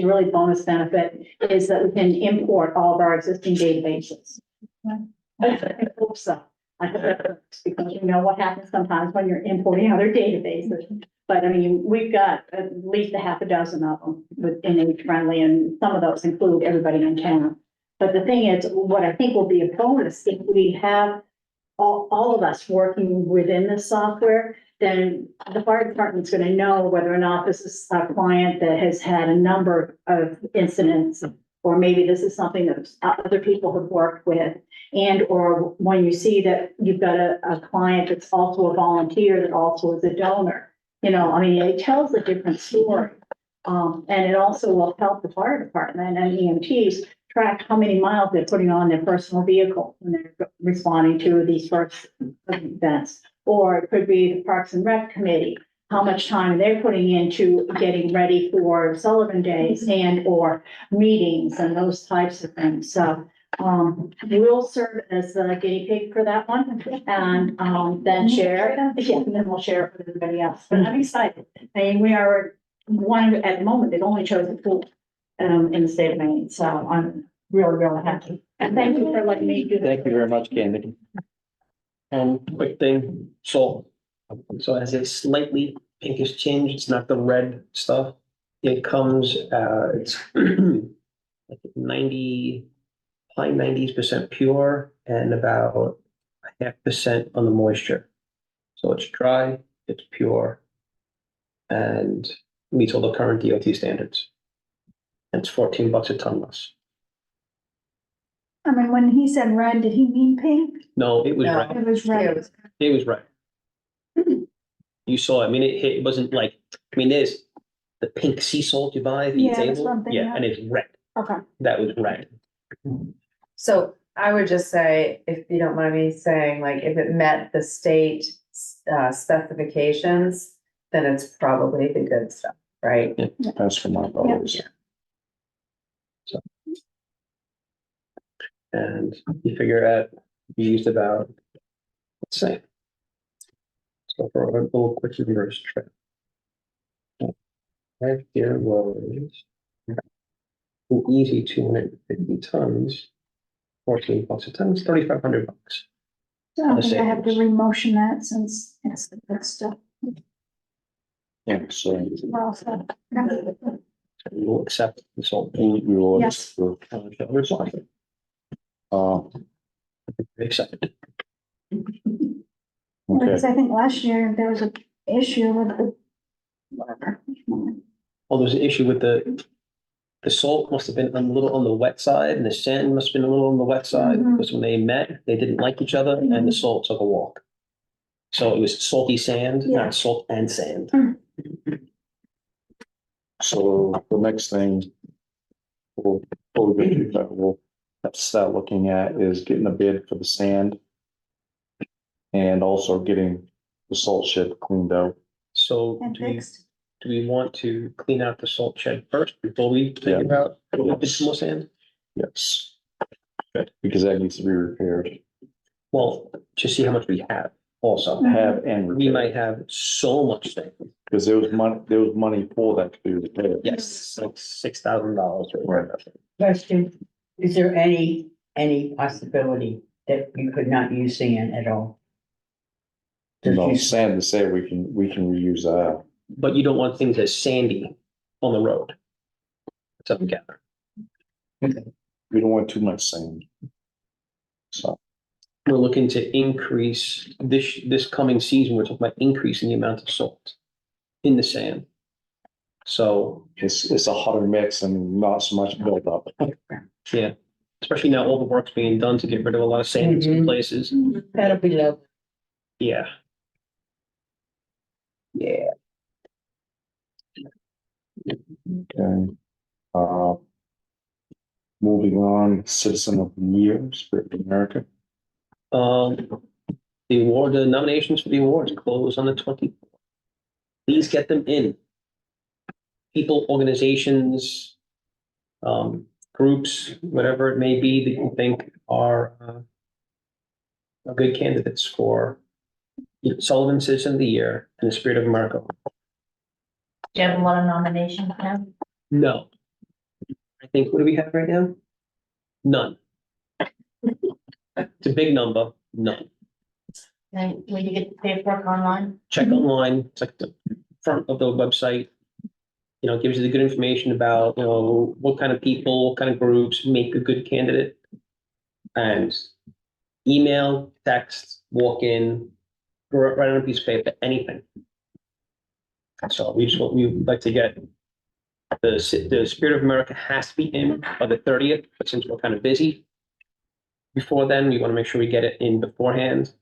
really bonus benefit is that we can import all of our existing databases. I hope so. I hope that works, because you know what happens sometimes when you're importing other databases. But I mean, we've got at least a half a dozen of them within Age Friendly, and some of those include everybody in town. But the thing is, what I think will be a bonus, if we have all of us working within this software, then the fire department's gonna know whether or not this is a client that has had a number of incidents, or maybe this is something that other people have worked with. And, or when you see that you've got a client that's also a volunteer, that also is a donor, you know, I mean, it tells a different story. And it also will help the fire department and EMTs track how many miles they're putting on their personal vehicle when they're responding to these first events. Or it could be the Parks and Rec Committee, how much time they're putting into getting ready for Sullivan Days and or meetings and those types of things. So, we'll serve as the guinea pig for that one and, then share it. Yeah, and then we'll share it with everybody else. But I'm excited. I mean, we are one, at the moment, they've only chosen four, in the state of Maine. So I'm really, really happy. And thank you for letting me do that. Thank you very much, Candy. Quick thing, salt. So it has a slightly pinkish tinge. It's not the red stuff. It comes, it's like 90, high 90s% pure and about 0.5% on the moisture. So it's dry, it's pure, and meets all the current DOT standards. And it's $14 a ton less. I mean, when he said red, did he mean pink? No, it was No. red. It was Yeah, red. it was- It was red. You saw, I mean, it wasn't like, I mean, there's the pink sea salt you buy at the Yeah, that's table. what I'm thinking Yeah, of. and it's red. Okay. That was red. So I would just say, if you don't mind me saying, like, if it met the state specifications, then it's probably the good stuff, right? That's for my brothers. And you figure out, you used about, let's say. So for a little quick reverse trip. Right here was an easy 250 tons, 14 bucks a ton, it's $3,500. So I don't think I have to re-motion that since it's the good stuff. Yeah, so Well, so, We will accept the salt. we will. Yes. Reply. Accepted. because Okay, I think last year there was an issue with the. Whatever. Well, there's an issue with the salt must have been a little on the wet side and the sand must have been a little on the wet side Mhm. because when they met, they didn't like each other and the salt took a walk. So it was salty sand, Yeah. not salt and sand. so the next thing we'll have to start looking at is getting a bid for the sand. And also getting the salt shed cleaned out. So And fixed. do we want to clean out the salt shed first before we think about putting some more sand? Yes. Good, because that needs to be repaired, Well, to see how much we have also. have and We repaired, might have so much sand. because there was money for that to be repaired. Yes, like $6,000. Right. Question, is there any possibility that you could not use sand at all? No, sand to say we can reuse that. But you don't want things as sandy on the road. That's up together. We don't want too much sand. So, We're looking to increase this coming season, we're talking about increasing the amount of salt in the sand. So, it's a hotter mix and not so much buildup. yeah, especially now all the work's being done to get rid of a lot of sand in some Mhm. places. That'll be low. Yeah. Yeah. Okay. Moving on, Citizen of the Year, Spirit of America. The nominations for the awards close on the 20th. Please get them in. People, organizations, groups, whatever it may be that you think are good candidates for Sullivan Citizen of the Year and the Spirit of America. Do you have a lot of nominations now? No. I think, what do we have right now? None. It's a big number, none. And when you get the paperwork online? Check online, it's like the front of the website. You know, it gives you the good information about, you know, what kind of people, what kind of groups make a good candidate. And email, text, walk in, write on a piece of paper, anything. So we'd like to get the Spirit of America has to be in by the 30th, but since we're kind of busy before then, we want to make sure we get it in beforehand.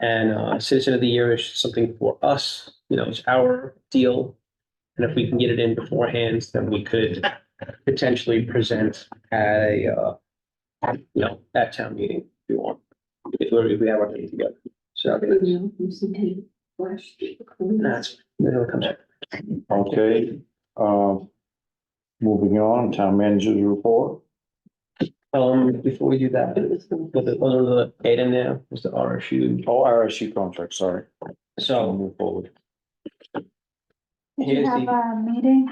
And Citizen of the Year is something for us, you know, it's our deal. And if we can get it in beforehand, then we could potentially present at at town meeting if you want, if we have our thing together. So That's, it'll come back. Okay, moving on, town manager's report. Before we do that, with the, under the eight in there, was the RSU. Oh, RSU contract, sorry. So Move forward. Did you Here's have the- a meeting?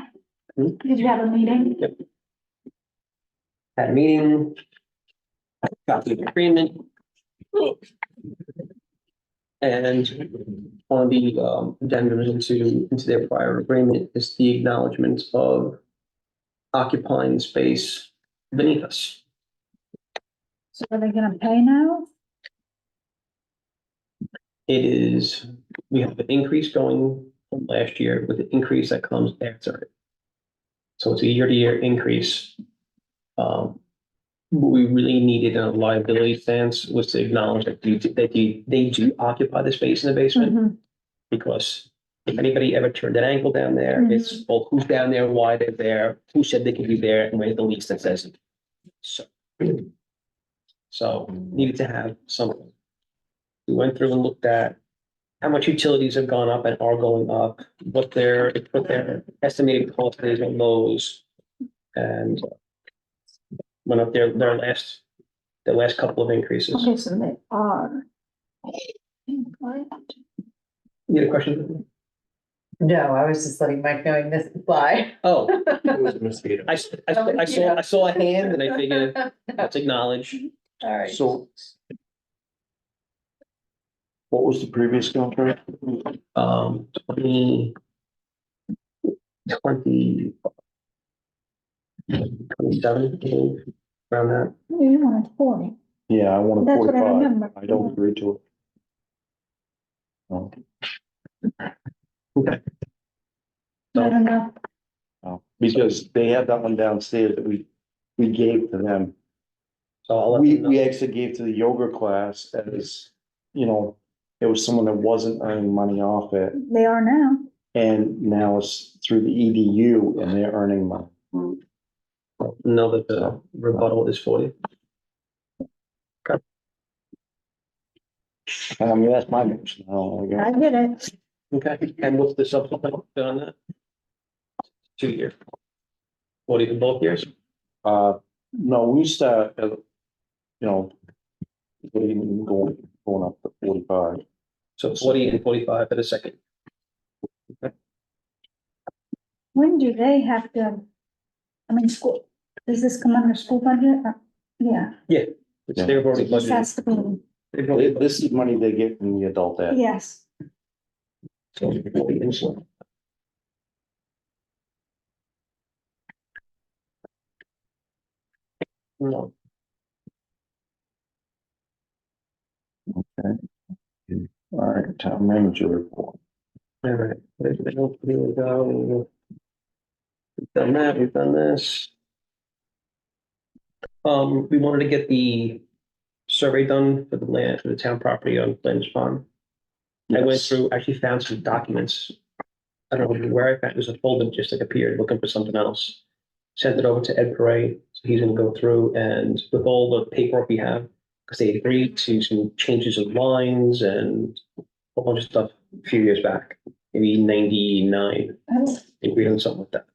Hmm? Did you have a meeting? had a meeting. Got the agreement. And one of the addendums into their prior agreement is the acknowledgement of occupying space beneath us. So are they gonna pay now? It is, we have an increase going from last year with the increase that comes after it. So it's a year-to-year increase. What we really needed in a liability stance was to acknowledge that they do occupy the space in the basement. Mhm. Because if anybody ever turned an ankle down there, it's, well, who's down there, why they're there, who said they could be there, and where's the lease that says it. So needed to have something. We went through and looked at how much utilities have gone up and are going up, what their estimated cost is on those. And went up their last couple of increases. Okay, so they are. You had a question? No, I was just letting Mike know he missed the fly. Oh, It was a mosquito. I saw a hand and I figured let's acknowledge. All right. So what was the previous contract? 20. 27, around that. You wanted 40. Yeah, I wanted That's what I 45. remember. I don't agree to it. Oh, Okay. I don't know. oh, because they had that one downstairs that we gave to them. So I'll let We them know. actually gave to the yoga class as, you know, it was someone that wasn't earning money off it. They are now. And now it's through the EDU and they're earning money. Know that the rebuttal is 40. I mean, that's my motion. Oh, I I guess. get it. Okay, and what's the subsequent on that? 2 year. 40 for both years? No, we start, at, you know, going up to 45. So 40 and 45 for the second. When do they have to? I mean, school, does this come under school budget? Yeah, It's they've already this budgeted. has to be, They've already This is money they get from the adult ed. yes. budgeted. No. All right, town manager report. All right, here we go. We've done that, we've done this. We wanted to get the survey done for the land, for the town property on Flynn's Pond. I went Yes. through, actually found some documents. I don't know where I found, it was a folder just like appeared, looking for something else. Sent it over to Ed Paray, so he's gonna go through and with all the paperwork we have, because they agreed to some changes of lines and a whole bunch of stuff a few years back, maybe 99, they agreed on something like that.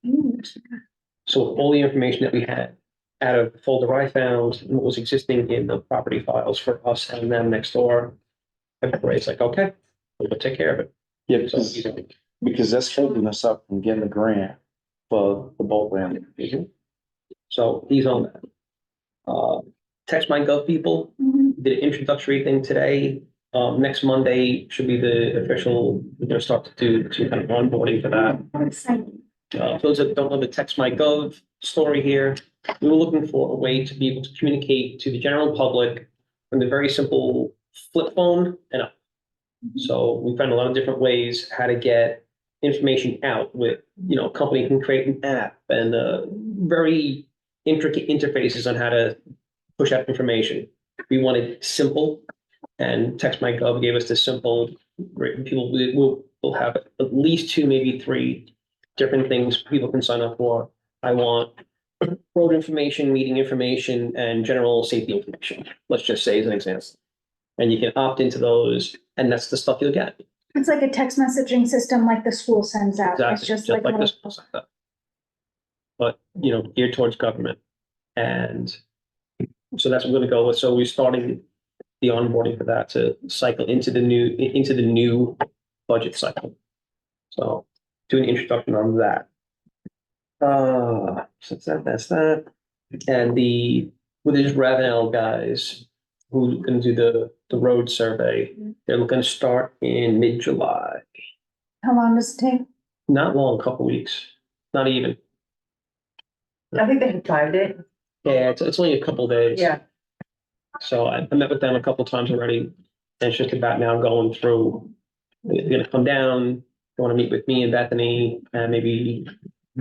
So all the information that we had out of the folder I found, and what was existing in the property files for us and them next door. Everybody's like, okay, we'll take care of it. Yeah, So because that's holding us up from getting the grant for the boat land. so he's on that. Text my gov people, did an introductory thing today. Next Monday should be the official, we're gonna start to do some kind of onboarding for that. I'm excited. Those that don't know the Text My Gov story here, we were looking for a way to be able to communicate to the general public from the very simple flip phone and up. So we found a lot of different ways how to get information out with, a company can create an app and very intricate interfaces on how to push out information. We wanted simple, and Text My Gov gave us the simple, people will have at least 2, maybe 3 different things people can sign up for. I want road information, meeting information, and general safety information. Let's just say as an example. And you can opt into those, and that's the stuff you'll get. It's like a text messaging system like the school sends out. It's Exactly, just just like. like a this. little- But, you know, geared towards government. And so that's what we're gonna go with. So we're starting the onboarding for that to cycle into the new budget cycle. So do an introduction on that. So that's that. And with these Ravenel guys who can do the road survey, they're looking to start in mid-July. How long does it take? Not long, a couple weeks, not even. I think they had 5 days. Yeah, it's only a couple days. Yeah. So I met with them a couple times already. And it's just about now going through, they're gonna come down, they wanna meet with me and Bethany and maybe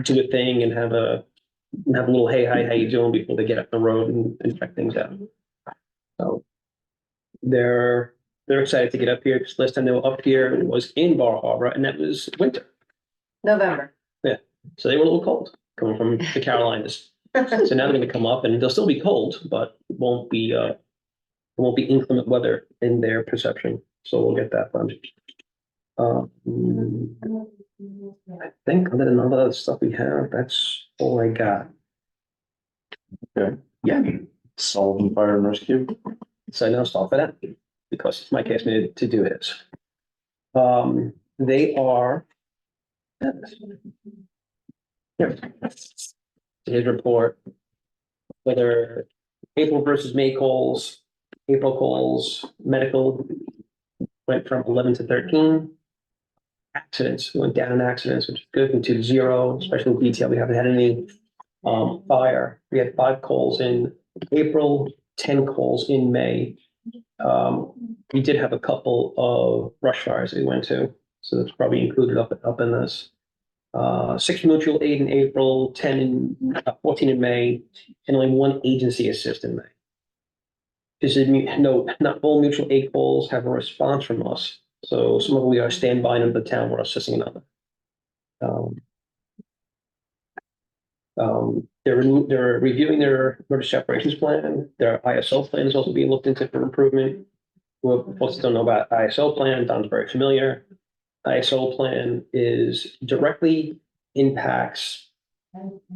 do a thing and have a little, hey, hi, how you doing before they get up the road and check things out. So they're excited to get up here because last time they were up here, it was in Bar Harbor and that was winter. November. So they were a little cold coming from the Carolinas. So now they're gonna come up and they'll still be cold, but it won't be inclement weather in their perception. So we'll get that done. I think other than all the other stuff we have, that's all I got. Okay. Yeah, Sullivan Fire and Rescue. so now stop for that because Mike asked me to do his. They are. Here. His report. Whether April versus May calls, April calls, medical went from 11 to 13. Accidents went down in accidents, which is good, into 0, especially in detail. We haven't had any fire. We had 5 calls in April, 10 calls in May. We did have a couple of brush fires we went to, so that's probably included up in this. 6 mutual aid in April, 14 in May, and only 1 agency assist in May. Not all mutual aid calls have a response from us. So some of them we are standby in the town, we're assisting another. They're reviewing their emergency separations plan. Their ISO plan is also being looked into for improvement. Who folks don't know about ISO plan, Don's very familiar. ISO plan directly impacts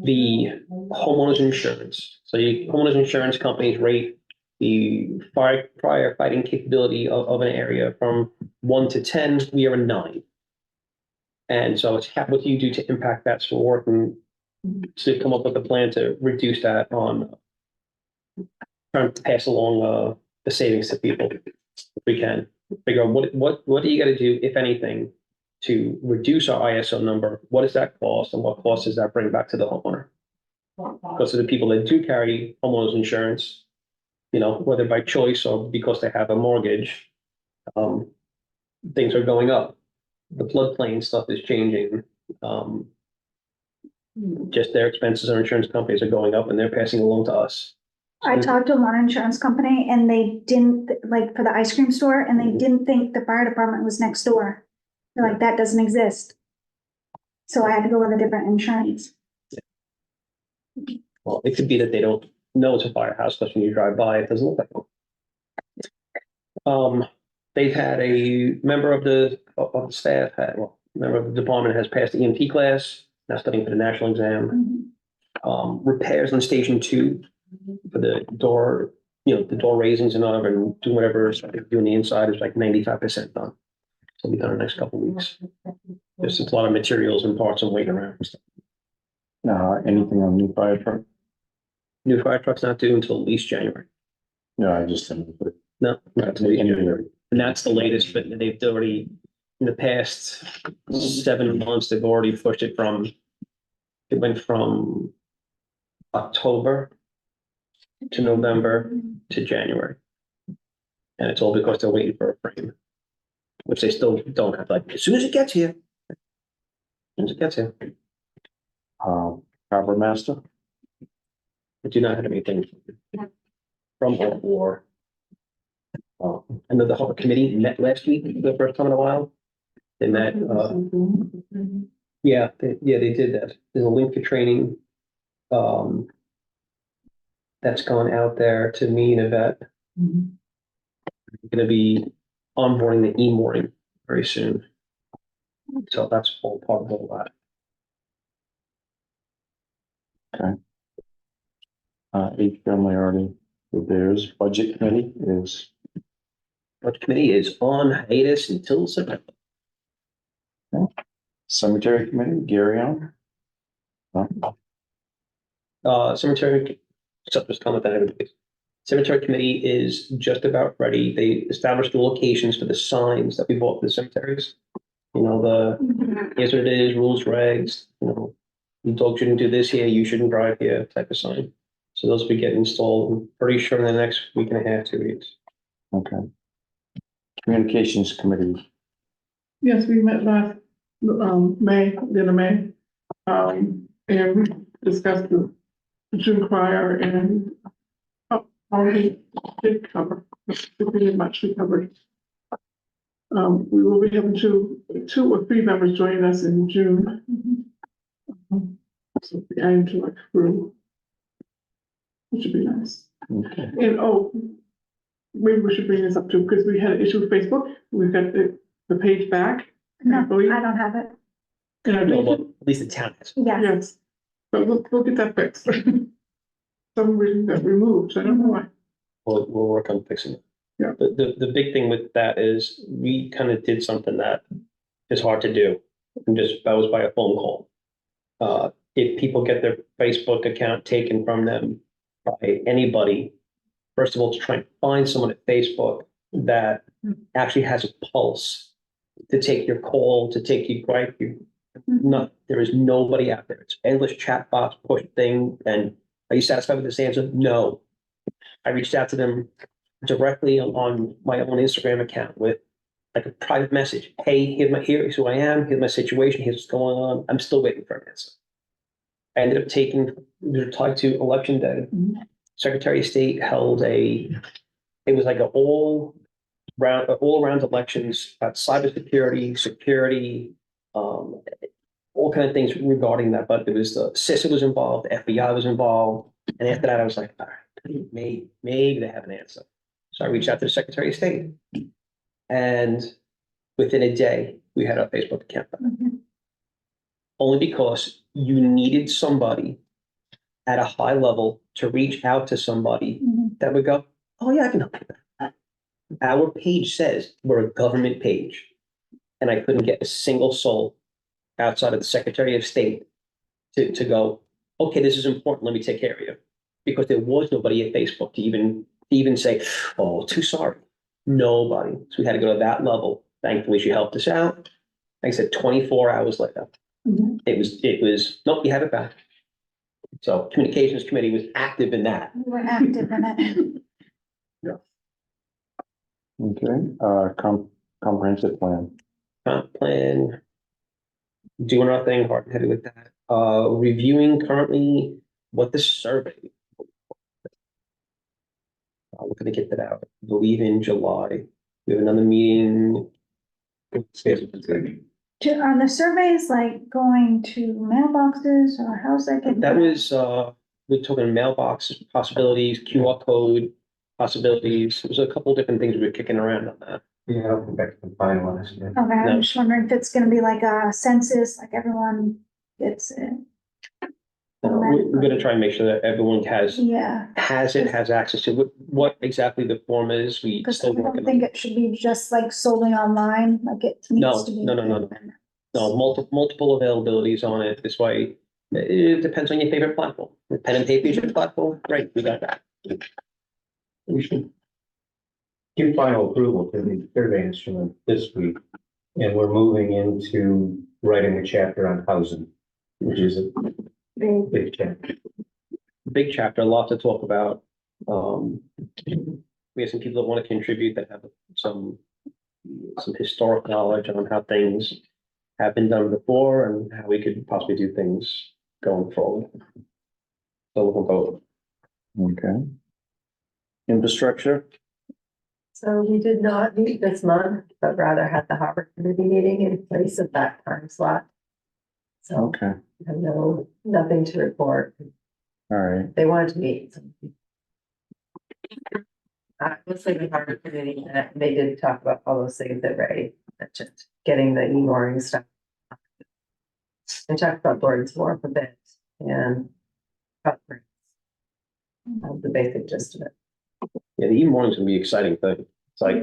the homeowners insurance. So homeowners insurance companies rate the firefighting capability of an area from 1 to 10. We are a 9. And so it's what do you do to impact that score and to come up with a plan to reduce that on trying to pass along the savings to people if we can. Figure out what do you got to do, if anything, to reduce our ISO number? What does that cost and what cost does that bring back to the homeowner? Because of the people that do carry homeowners insurance, whether by choice or because they have a mortgage, things are going up. The floodplain stuff is changing. Just their expenses, our insurance companies are going up and they're passing along to us. I talked to one insurance company and they didn't, like for the ice cream store, and they didn't think the fire department was next door. They're like, that doesn't exist. So I had to go with a different insurance. Well, it could be that they don't know it's a firehouse because when you drive by, it doesn't look like one. They've had a member of the staff, member of the department has passed the EMT class, now studying for the national exam. Repairs on station 2 for the door, the door raisings and whatever, and doing whatever they're doing the inside is like 95% done. So it'll be done in the next couple of weeks. There's a lot of materials and parts and waiting around. Anything on new fire truck? New fire truck's not due until at least January. No, I just didn't. No, not At till the at least end of the January. year. And that's the latest, but they've already, in the past 7 months, they've already pushed it went from October to November to January. And it's all because they're waiting for a frame, which they still don't have, like, as soon as it gets here. As soon as it gets here. Harbor Master. I do not have anything from or. I know the whole committee met last week for the first time in a while. They met, they did that. There's a link for training. That's gone out there to me and Yvette. Gonna be onboarding the e-mooring very soon. So that's all part of all that. Each family already, with theirs, budget committee is, Budget committee is on hiatus until September. cemetery committee, Gary on. Cemetery, except just comment that everybody. Cemetery committee is just about ready. They established the locations for the signs that we bought for the cemeteries. You know, here's what it is, rules, regs, you know, your dog shouldn't do this here, you shouldn't drive here type of sign. So those will be getting installed, I'm pretty sure in the next week and a half, 2 weeks. Okay. Communications committee, Yes, we met last, May, the end of May. And we discussed the June crier and already did cover, pretty much we covered. We will be having two or three members joining us in June. So the adding to our crew. Which would be nice. okay, And maybe we should bring this up too, because we had an issue with Facebook. We've got the page back. No, I believe. I don't have it. And I No, think, but at least the town has. Yeah, yes, but we'll get that fixed. Some reason got removed, so I don't know why. We'll work on fixing it. Yeah. The big thing with that is we kind of did something that is hard to do. And that was by a phone call. If people get their Facebook account taken from them by anybody, first of all, to try and find someone at Facebook that actually has a pulse to take your call, to take your gripe, there is nobody out there. It's endless chat box, push thing, and are you satisfied with this answer? No. I reached out to them directly on my own Instagram account with like a private message. Hey, here's who I am, here's my situation, here's what's going on. I'm still waiting for an answer. I ended up tied to election day. Secretary of State held it was like all around elections, cybersecurity, security, all kind of things regarding that. But it was the CISA was involved, the FBI was involved. And after that, I was like, all right, maybe they have an answer. So I reached out to the Secretary of State. And within a day, we had our Facebook account back. Only because you needed somebody at a high level to reach out to somebody that would go, oh yeah, I can help you with that. Our page says we're a government page. And I couldn't get a single soul outside of the Secretary of State to go, okay, this is important, let me take care of you. Because there was nobody at Facebook to even say, oh, too sorry. Nobody. So we had to go to that level. Thankfully, she helped us out. Like I said, 24 hours later, it was, nope, you have it back. So communications committee was active in that. we were active in it. okay, comprehensive plan. Comp plan. Doing our thing, hard and heavy with that. Reviewing currently what the survey. We're gonna get that out, I believe in July. We have another meeting. Are the surveys like going to mailboxes or how's that getting? That was, we're talking mailbox possibilities, QR code possibilities. There's a couple different things we were kicking around on that. Yeah, I'll come back to the finalize. Yeah. Okay, I'm No. just wondering if it's gonna be like a census, like everyone gets it. We're gonna try and make sure that everyone has Yeah, access to what exactly the form is. We because I still don't working think on. it should be just like solely online, like it No, needs to be. no. No, multiple availabilities on it. This way, it depends on your favorite platform. If pen and paper is your platform, great, we got that. We should give final approval to the survey instrument this week. And we're moving into writing a chapter on housing, which is a big chapter. Big chapter, a lot to talk about. We have some people that want to contribute that have some historic knowledge on how things have been done before and how we could possibly do things going forward. So we'll go. Okay. Infrastructure, So we did not meet this month, but rather had the harbor committee meeting in place at that time slot. So okay, I have nothing to report. all right, They wanted to meet. Let's say the harbor committee, and they did talk about all those things that Ray budget, getting the e-mooring stuff. I talked about Gordon's Wharf a bit and upgrades. The basic gist of it. Yeah, the e-morning's gonna be an exciting thing. It's like,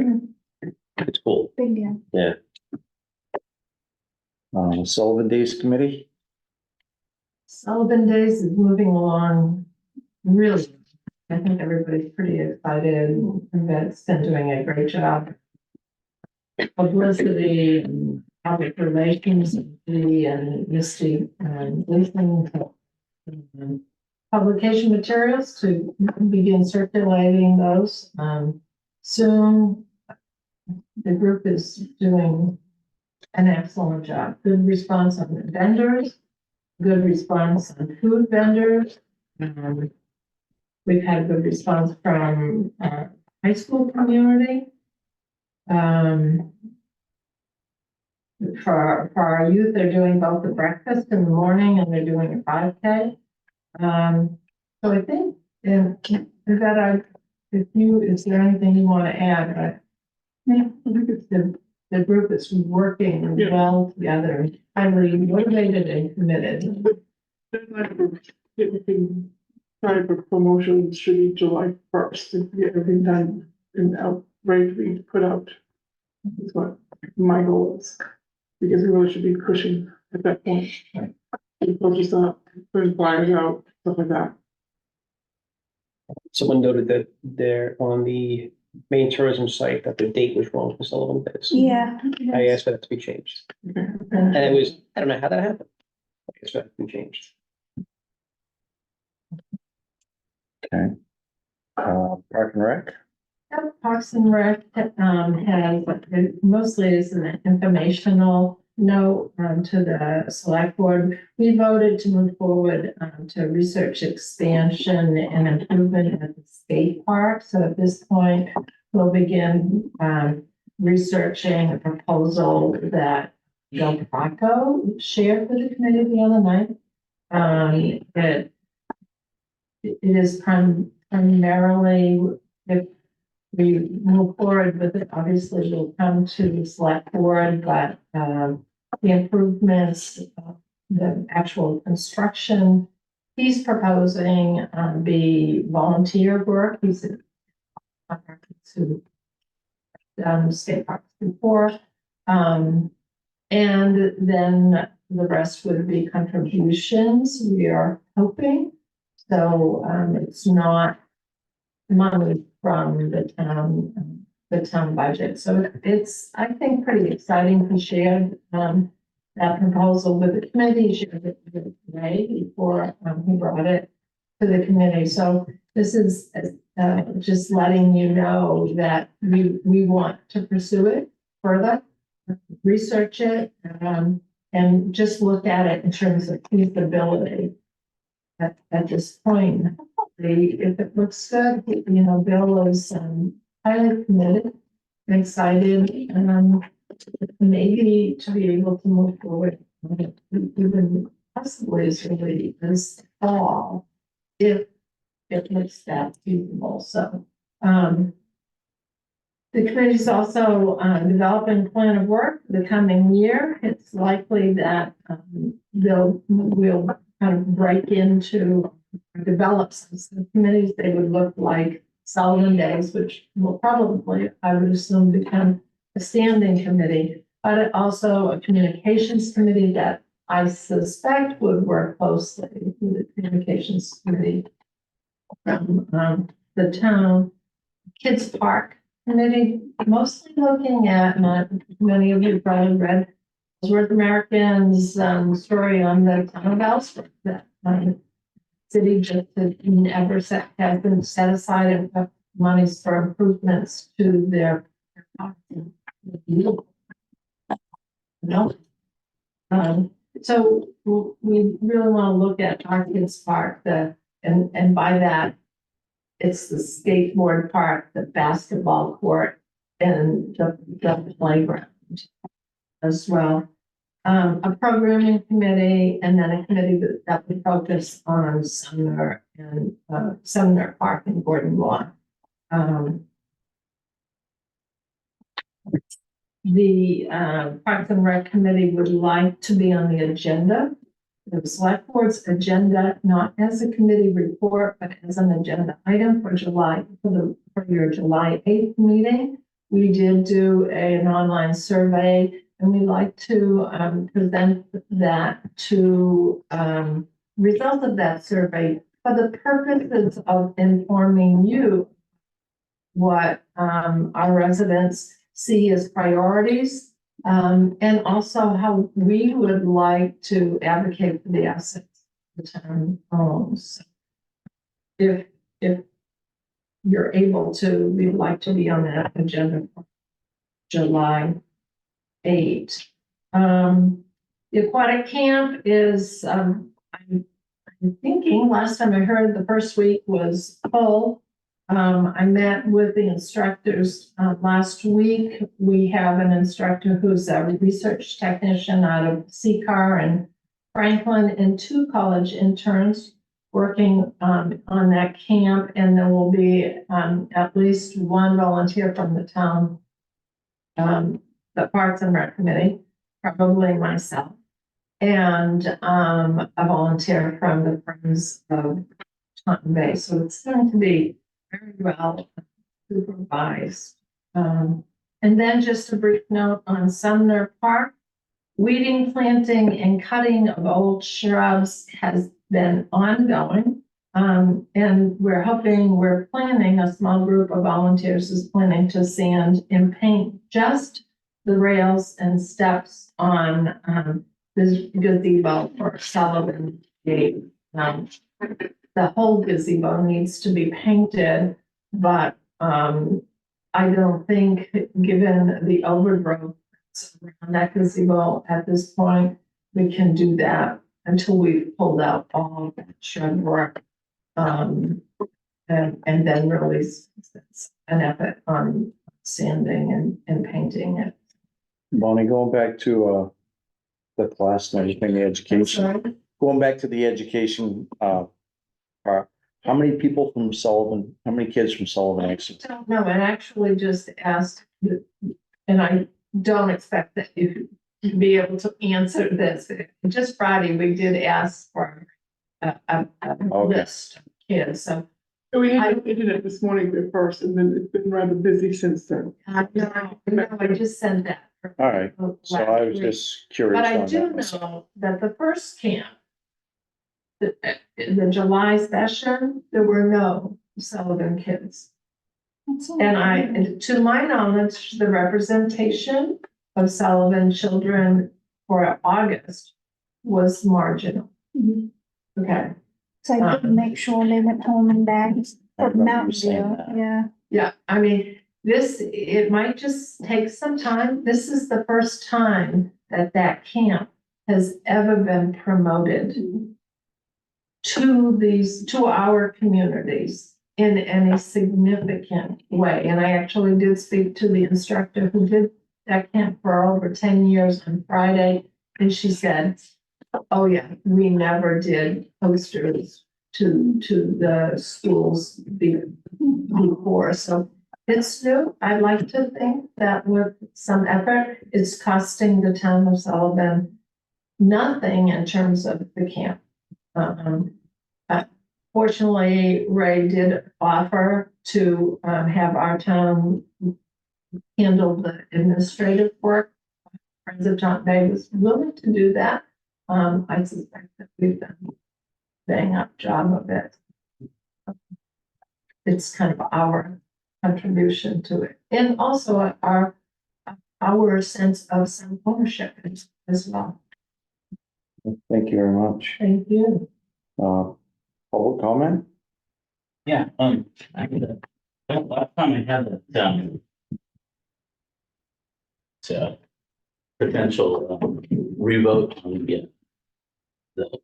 it's cool. Big deal. Yeah. Sullivan Days Committee, Sullivan Days is moving along really. I think everybody's pretty excited and Yvette's been doing a great job. Publicity and public relations and Misty and listening to publication materials to begin circulating those. Soon, the group is doing an excellent job. Good response on the vendors, good response on food vendors. We've had good response from our high school community. For our youth, they're doing both the breakfast in the morning and they're doing a 5K. So I think, is there anything you want to add? The group is working well together, highly motivated and committed. Time for promotion should be July 1st to get everything done and out, ready to be put out. That's what my goal is, because we really should be pushing at that point. Focus up, putting flyers out, stuff like that. Someone noted that they're on the main tourism site that the date was wrong for Sullivan Days. Yeah. I asked for that to be changed. And it was, I don't know how that happened. I asked for that to be changed. okay. Park and Rec, Parks and Rec has mostly is an informational note to the select board. We voted to move forward to research expansion and improvement at the skate park. So at this point, we'll begin researching a proposal that Del Prato shared with the committee the other night. It is primarily, if we move forward with it, obviously we'll come to the select board, but the improvements, the actual construction, he's proposing be volunteer work. He's to done skate parks before. And then the rest would be contributions, we are hoping. So it's not money from the town budget. So it's, I think, pretty exciting. He shared that proposal with the committee, shared it with Ray before he brought it to the committee. So this is just letting you know that we want to pursue it further, research it, and just look at it in terms of feasibility. At this point, if it looks good, you know, Bill is highly committed, excited, maybe to be able to move forward, even possibly as early as fall, if it looks that feasible. So, the committee is also developing a plan of work for the coming year. It's likely that we'll kind of break into develop some committees. They would look like Sullivan Days, which will probably, I would assume, become a standing committee, but also a communications committee that I suspect would work closely with the communications committee from the town. Kids Park Committee, mostly looking at, many of you probably read Ellsworth American's story on the town of Ellsworth, that city just never hasn't set aside enough monies for improvements to their no. So we really want to look at our kids park, and by that, it's the skateboard park, the basketball court, and the playground as well. A programming committee, and then a committee that would focus on Sumner and Sumner Park and Gordon Lawn. the Parks and Rec Committee would like to be on the agenda. The select board's agenda, not as a committee report, but as an agenda item for for your July 8th meeting. We did do an online survey, and we'd like to present that to result of that survey for the purposes of informing you what our residents see as priorities, and also how we would like to advocate for the assets the town owns. If you're able to, we'd like to be on that agenda for July 8. The aquatic camp is, I'm thinking, last time I heard, the first week was full. I met with the instructors last week. We have an instructor who's a research technician out of CCAR and Franklin, and 2 college interns working on that camp. And there will be at least 1 volunteer from the town, the Parks and Rec Committee, probably myself, and a volunteer from the Friends of Taunton Bay. So it's going to be very well supervised. And then just a brief note on Sumner Park. Weeding, planting, and cutting of old shrubs has been ongoing. And we're planning, a small group of volunteers is planning to sand and paint just the rails and steps on this gazebo for Sullivan Maine. The whole gazebo needs to be painted, but I don't think, given the overgrowth around that gazebo at this point, we can do that until we've pulled out all that shrub work. And then really an effort on sanding and painting it. Bonnie, going back to the class and everything, the education, going back to the education part, how many people from Sullivan, how many kids from Sullivan actually? I don't know, and actually just asked, and I don't expect that you to be able to answer this. Just Friday, we did ask for a list of kids, so. We had the internet this morning at first, and then it's been rather busy since then. I just sent that. All right, so I was just curious. But I on do that myself. know that the first camp, the July session, there were no Sullivan kids. And to my knowledge, the representation of Sullivan children for August was marginal. Okay. So I didn't make sure they went home and back I from remember you Mountain saying View, that. yeah. Yeah, I mean, it might just take some time. This is the first time that camp has ever been promoted to our communities in any significant way. And I actually did speak to the instructor who did that camp for over 10 years on Friday. And she said, oh yeah, we never did posters to the schools before. So it's new. I'd like to think that with some effort, it's costing the town of Sullivan nothing in terms of the camp. Fortunately, Ray did offer to have our town handle the administrative work. Friends of Taunton Bay was willing to do that. I suspect that we've done a bang up job of it. It's kind of our contribution to it, and also our sense of some ownership as well. Thank you very much. Thank you. Public comment? Yeah, last time I had that, potential revote on the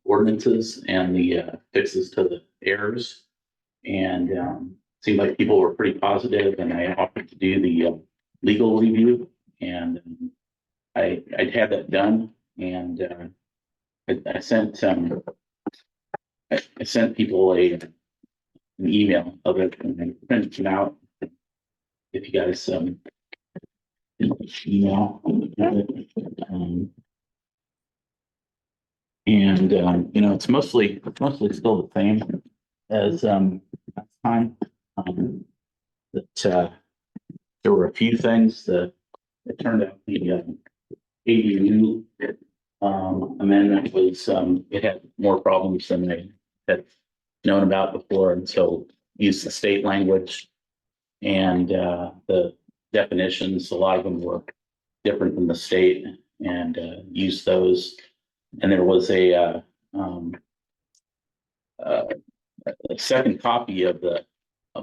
ordinances and the fixes to the errors. And seemed like people were pretty positive, and I offered to do the legal review, and I'd had that done, and I sent I sent people an email of it, and I printed it out. If you guys email. And, you know, it's mostly still the same as, last time. That, there were a few things that it turned out the, ADU, amendment was, it had more problems than they had known about before, and so used the state language. And, the definitions, a lot of them were different than the state, and, used those. And there was a second copy of the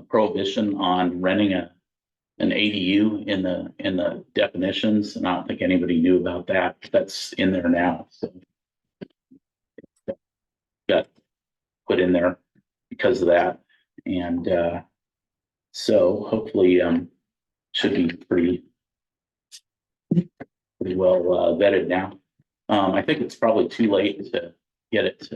prohibition on renting an ADU in the definitions, and I don't think anybody knew about that. That's in there now, so got put in there because of that. And so hopefully should be pretty well vetted now. I think it's probably too late to get it to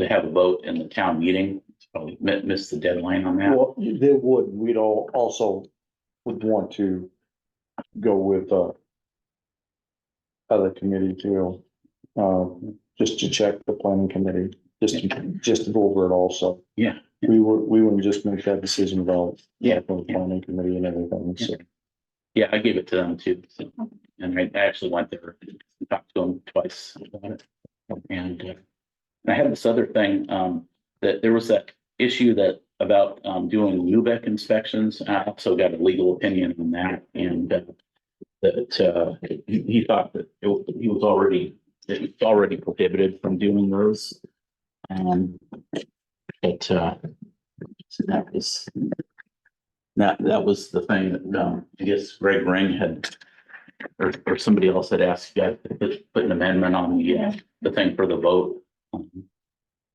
have a vote in the town meeting. It's probably missed the deadline on that. Well, they would, we'd all also would want to go with other committee too, just to check the planning committee, just to go over it also. Yeah. We wouldn't just make that decision about. Yeah. The planning committee and everything, so. Yeah, I gave it to them too. So, and I actually went there and talked to them twice about it. And I had this other thing, that there was that issue that about doing UBEC inspections. I also got a legal opinion on that, and that he thought that it was already prohibited from doing those. But so that was the thing that I guess Greg Ring had, or somebody else had asked you guys to put an amendment on the thing for the vote.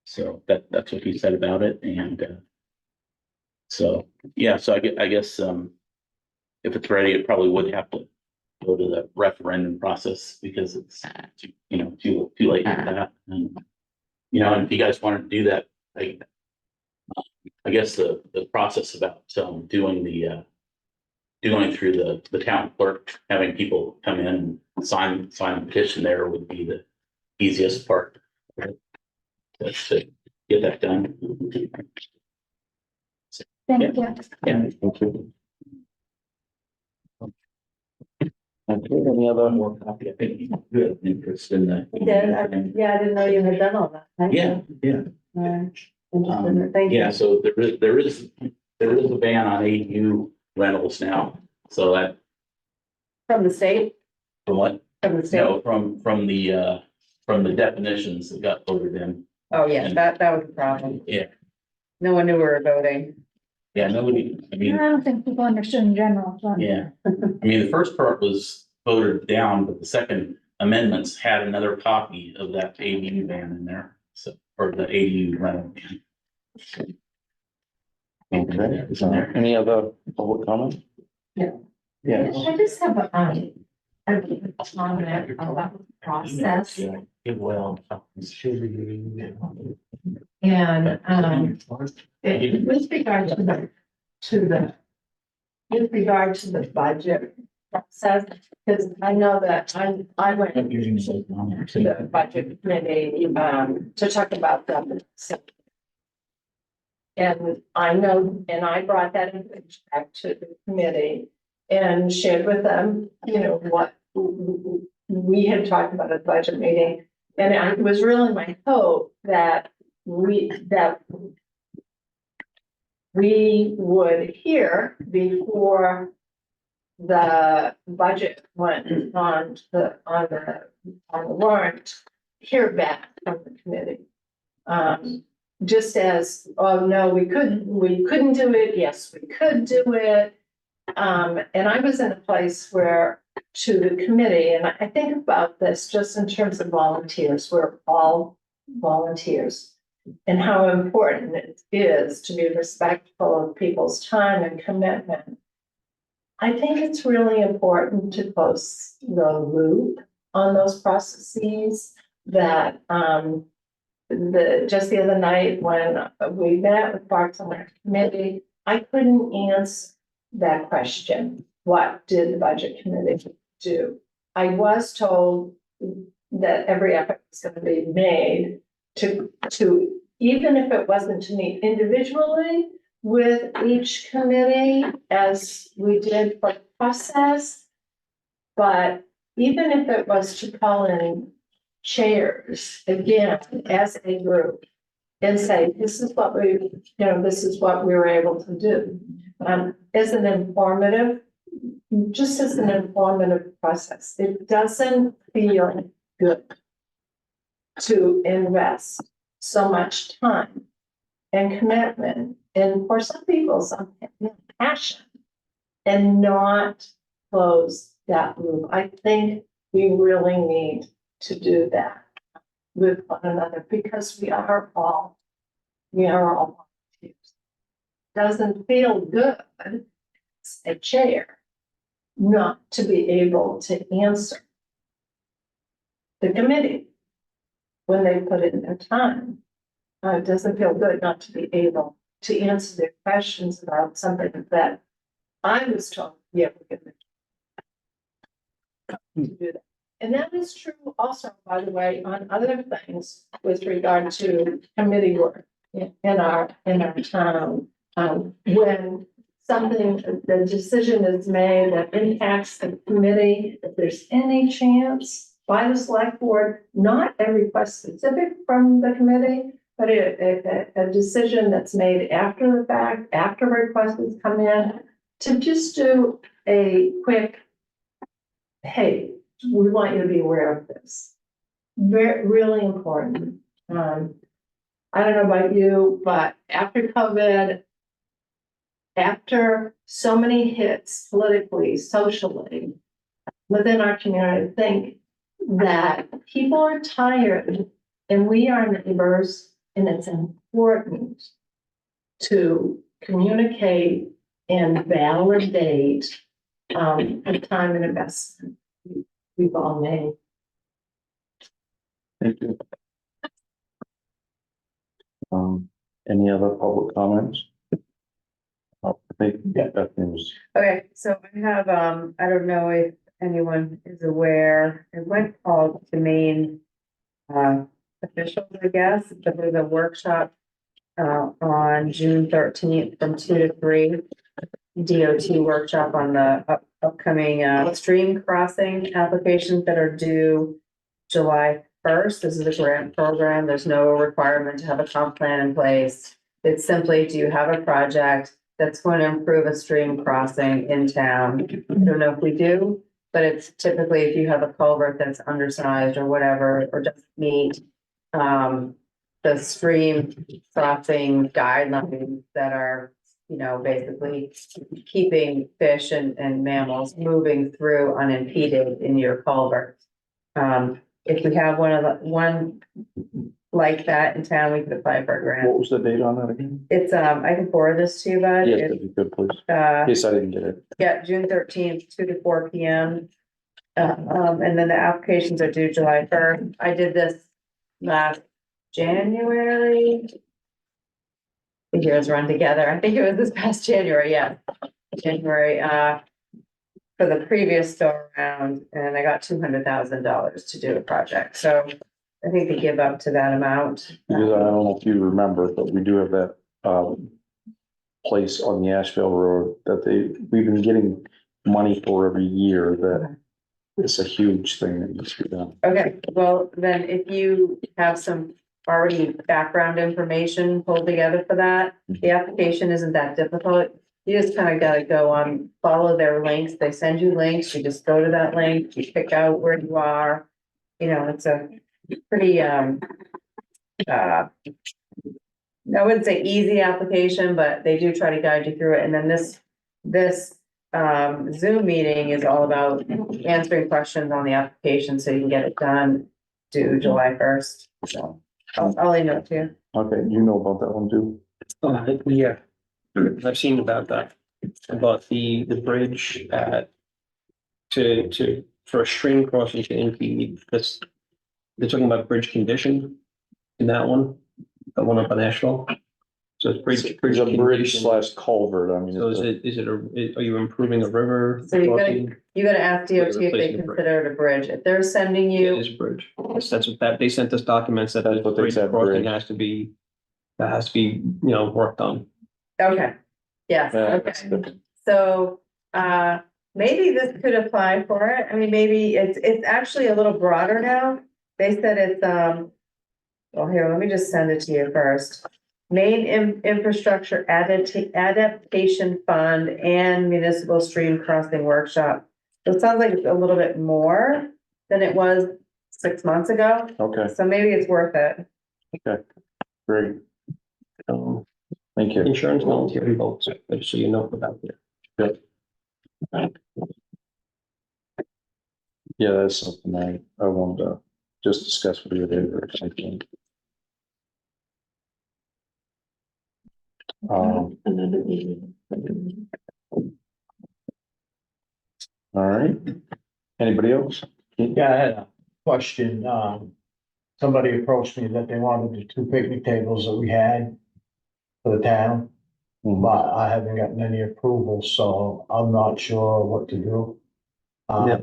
So that's what he said about it. And so, yeah, so I guess if it's ready, it probably would have to go to the referendum process because it's too late for that. And and if you guys wanted to do that, I guess the process about doing through the town clerk, having people come in and sign the petition there would be the easiest part. That's to get that done. Thank you. Yeah. Okay, any other? More copy. I think you have interest in that. I didn't know you had done all that. Thank you. Yeah. Interested in it. Thank you. Yeah, so there is a ban on ADU rentals now. So that From the state? from what? From the state? No, from the definitions that got voted in. Oh, yeah, that was a problem. Yeah. No one knew we were voting. Yeah, nobody, I I mean, don't think people understood in general. So. yeah. I mean, the first part was voted down, but the second amendments had another copy of that ADU ban in there. So, or the ADU rental ban. Okay, any other public comment? Yeah. Yes. I just have a comment about the process. Well. And, with regard to the budget process, because I know that I went to the budget committee, to talk about them. And I know, and I brought that information back to the committee and shared with them, what we had talked about at the budget meeting. And it was really my hope that we would hear before the budget went on the warrant, hear back from the committee. Just as, oh, no, we couldn't do it. Yes, we could do it. And I was in a place where to the committee, and I think about this just in terms of volunteers, we're all volunteers, and how important it is to be respectful of people's time and commitment. I think it's really important to close the loop on those processes that, just the other night when we met with Parks and Rec Committee, I couldn't answer that question. what did the budget committee do? I was told that every effort was gonna be made to, even if it wasn't to meet individually with each committee as we did for the process. But even if it was to call in chairs again as a group and say, this is what this is what we were able to do. As an informative, just as an informative process, it doesn't feel good to invest so much time and commitment, and for some people, some passion, and not close that loop. I think we really need to do that with one another because we are all volunteers. Doesn't feel good as a chair not to be able to answer the committee when they put in their time. It doesn't feel good not to be able to answer their questions about something that I was told, yeah, we're gonna do that. And that is true also, by the way, on other things with regard to committee work in our town. When something, the decision is made that impacts the committee, if there's any chance by the select board, not a request specific from the committee, but a decision that's made after the fact, after requests come in, to just do a quick, hey, we want you to be aware of this. Really important. I don't know about you, but after COVID, after so many hits politically, socially, within our community, I think that people are tired and we are neighbors, and it's important to communicate and validate the time and investment we've all made. Thank you. Any other public comments? I think that was. Okay, so I have, I don't know if anyone is aware, it went called to Maine officials, I guess, but there's a workshop on June 13th from 2 to 3. DOT workshop on the upcoming stream crossing applications that are due July 1st. This is a grant program. There's no requirement to have a comp plan in place. It's simply, do you have a project that's going to improve a stream crossing in town? I don't know if we do, but it's typically if you have a culvert that's undersized or whatever, or doesn't meet the stream crossing guidelines that are, basically keeping fish and mammals moving through unimpeded in your culvert. If we have one like that in town, we could apply for a grant. What was the date on that again? It's, I can forward this to you, bud. Yes, if you could, please. In case I didn't get it. Yeah, June 13th, 2 to 4 p.m. And then the applications are due July 1st. I did this last January. The years run together. I think it was this past January, January, for the previous go around, and I got $200,000 to do a project. So I think they give up to that amount. Because I don't know if you remember, but we do have that place on the Asheville Road that we've been getting money for every year. That it's a huge thing that needs to be done. Okay, well, then if you have some already background information pulled together for that, the application isn't that difficult. You just kind of got to go on, follow their links. They send you links. You just go to that link, you pick out where you are. It's a pretty, I wouldn't say easy application, but they do try to guide you through it. And then this Zoom meeting is all about answering questions on the application so you can get it done due July 1st. So I'll email it to you. Okay, you know about that one too? Yeah, I've seen about that, about the bridge for a stream crossing to impede, that's, they're talking about bridge condition in that one up on Asheville. So it's bridge. There's a bridge communication. slash culvert, I mean. So are you improving a river? So you crossing? gotta ask DOT if they Replacing a bridge. consider it a bridge. If they're sending It you, is a bridge. That's what that, they sent us documents that That's the what they bridge said, crossing bridge. has to be, that has to be, worked on. okay, yes, Yeah, okay. So, maybe this could apply for it. I mean, maybe it's actually a little broader now. They said it's, well, here, let me just send it to you first. Main infrastructure adaptation fund and municipal stream crossing workshop. So it sounds like it's a little bit more than it was 6 months ago. Okay, So maybe it's worth it. great, Um, thank you. Insurance voluntary votes, just so you know about it. Yeah, that's something I wanted to just discuss with you there, I think. All right, anybody else? Yeah, I had a question. Somebody approached me that they wanted the 2 picnic tables that we had for the town, but I haven't gotten any approval, so I'm not sure what to do. Yeah.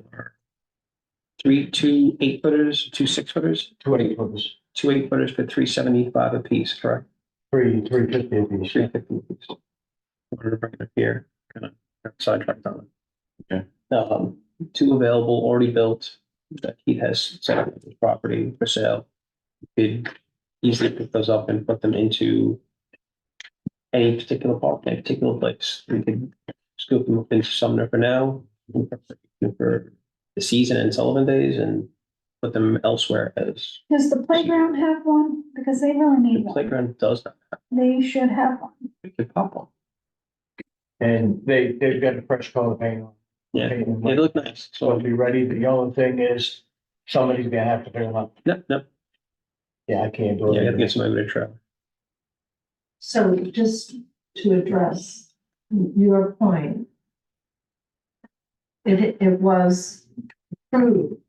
Two 8-footers, 2 6-footers, 2 8-footers, 2 8-footers for $375 a piece, correct? 350 apiece. $350 a piece. I'm gonna bring it up here, kind of sidetracked on it. Okay. 2 available, already built, that he has set up his property for sale. Could easily pick those up and put them into any particular park, any particular place. We could scoop them up into Sumner for now, for the season and Sullivan days, and put them elsewhere as Does the playground have one? Because they really the need one. playground does not. They should have one. We could pop one. And they've got a fresh coat of paint on. Yeah, Paint them they like- look nice. So it'll be ready. The only thing is, somebody's gonna have to pick them up. Yep. Yeah, I can't do Yeah, you have to get it. somebody with a trailer. So just to address your point. It was approved,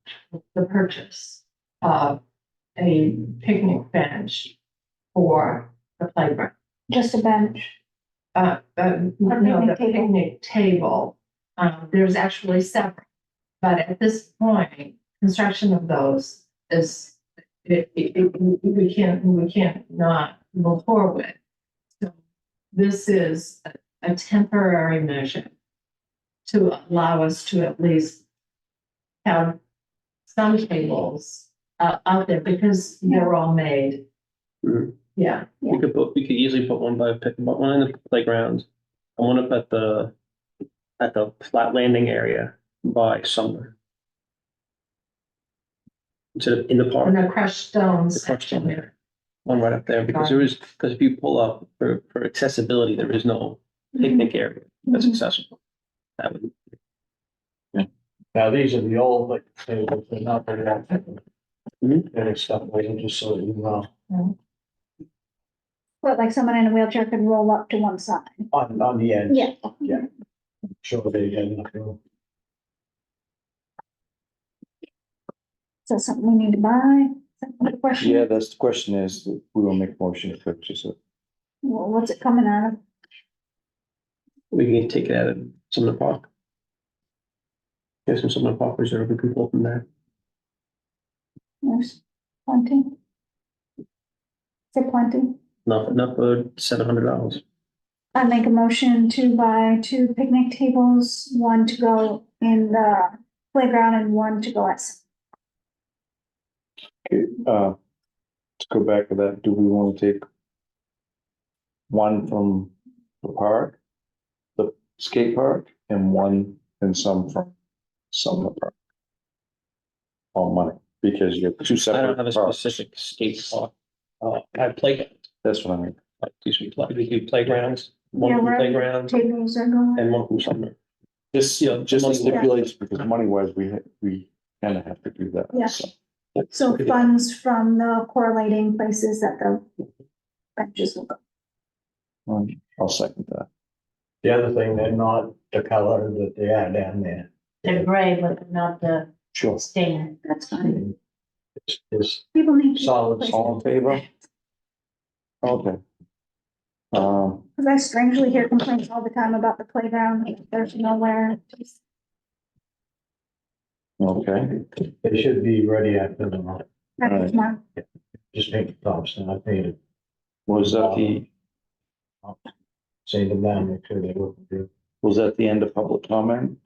the purchase of a picnic bench for the playground. Just a bench. No, the picnic table. picnic table, there's actually several. But at this point, construction of those is, we can't not move forward. So this is a temporary measure to allow us to at least have some tables out there because they're all made. Mhm. Yeah. We could easily put one one in the playground, and one up at the flat landing area by Sumner. Instead of in the park. And the crushed stones. The crushed stone there. One right up there, because if you pull up for accessibility, there is no picnic area that's accessible. That would, Now, these are the old, like, tables, they're not very that. Mhm. They're stuff away, just so you know, But like someone in a wheelchair could roll up to one side. on the end. Yeah. Sure they had enough room. So something we need to buy? Is that the question? Yeah, that's the question is, we will make a motion to purchase it. Well, what's it coming out of? we can take it out of Sumner Park. There's some Sumner Park Reserve, we can pull from there. There's plenty. Is there plenty? Enough for $700. I make a motion to buy 2 picnic tables, one to go in the playground and one to go at. Okay, to go back to that, do we want to take one from the park, the skate park, and one and some from Sumner Park? All money, because you have 2 I separate don't have a parks. specific skate park. I have playgrounds, That's what I mean. like we do playgrounds, Yeah, one from where playground tables are going. and one from Sumner. Just, money- stipulates, because money wise, we kind of have to do that. Yeah. so. So funds from the correlating places that the benches will go. I'll second that. The other thing, they're not the color that they are down there. They're gray, but not the Sure. stain. That's fine. It's People need. solid, places. All in favor? Okay. Cause I strangely hear complaints all the time about the playground, there's nowhere. okay, They should be ready after the, That's tomorrow. just paint the tops, and I painted, was that the, save them down, make sure they look good. was that the end of public comment?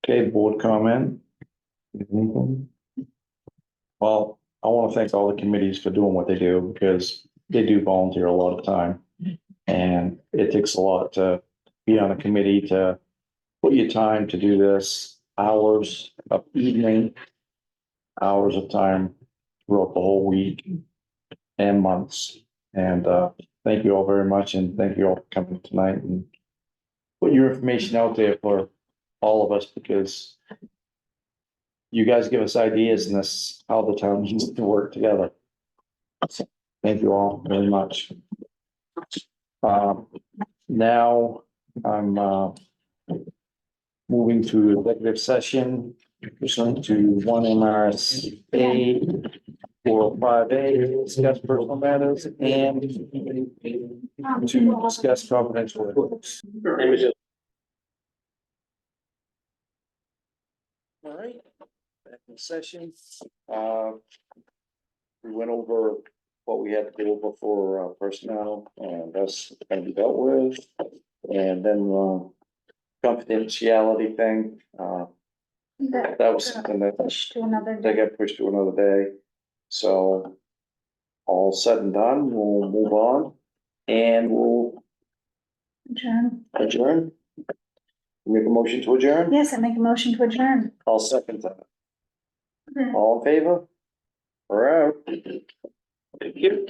Okay, board comment? Anything? Well, I want to thank all the committees for doing what they do, because they do volunteer a lot of time. And it takes a lot to be on a committee, to put your time to do this, hours of evening, hours of time throughout the whole week and months. And thank you all very much, and thank you all for coming tonight and put your information out there for all of us, because you guys give us ideas, and that's how the town needs to work together. So, thank you all very much. Now I'm moving to executive session pursuant to 1 MRSA 405A, discuss personal matters and to discuss confidential reports. All right, back in session. We went over what we had to go over for personnel, and that's gonna be dealt with. And then confidentiality thing, that was something that Push to another they day. got pushed to another day. So all said and done, we'll move on and we'll Adjourn. adjourn. Make a motion to adjourn? Yes, I make a motion to adjourn. I'll second that. Okay. All in favor? We're out. Thank you.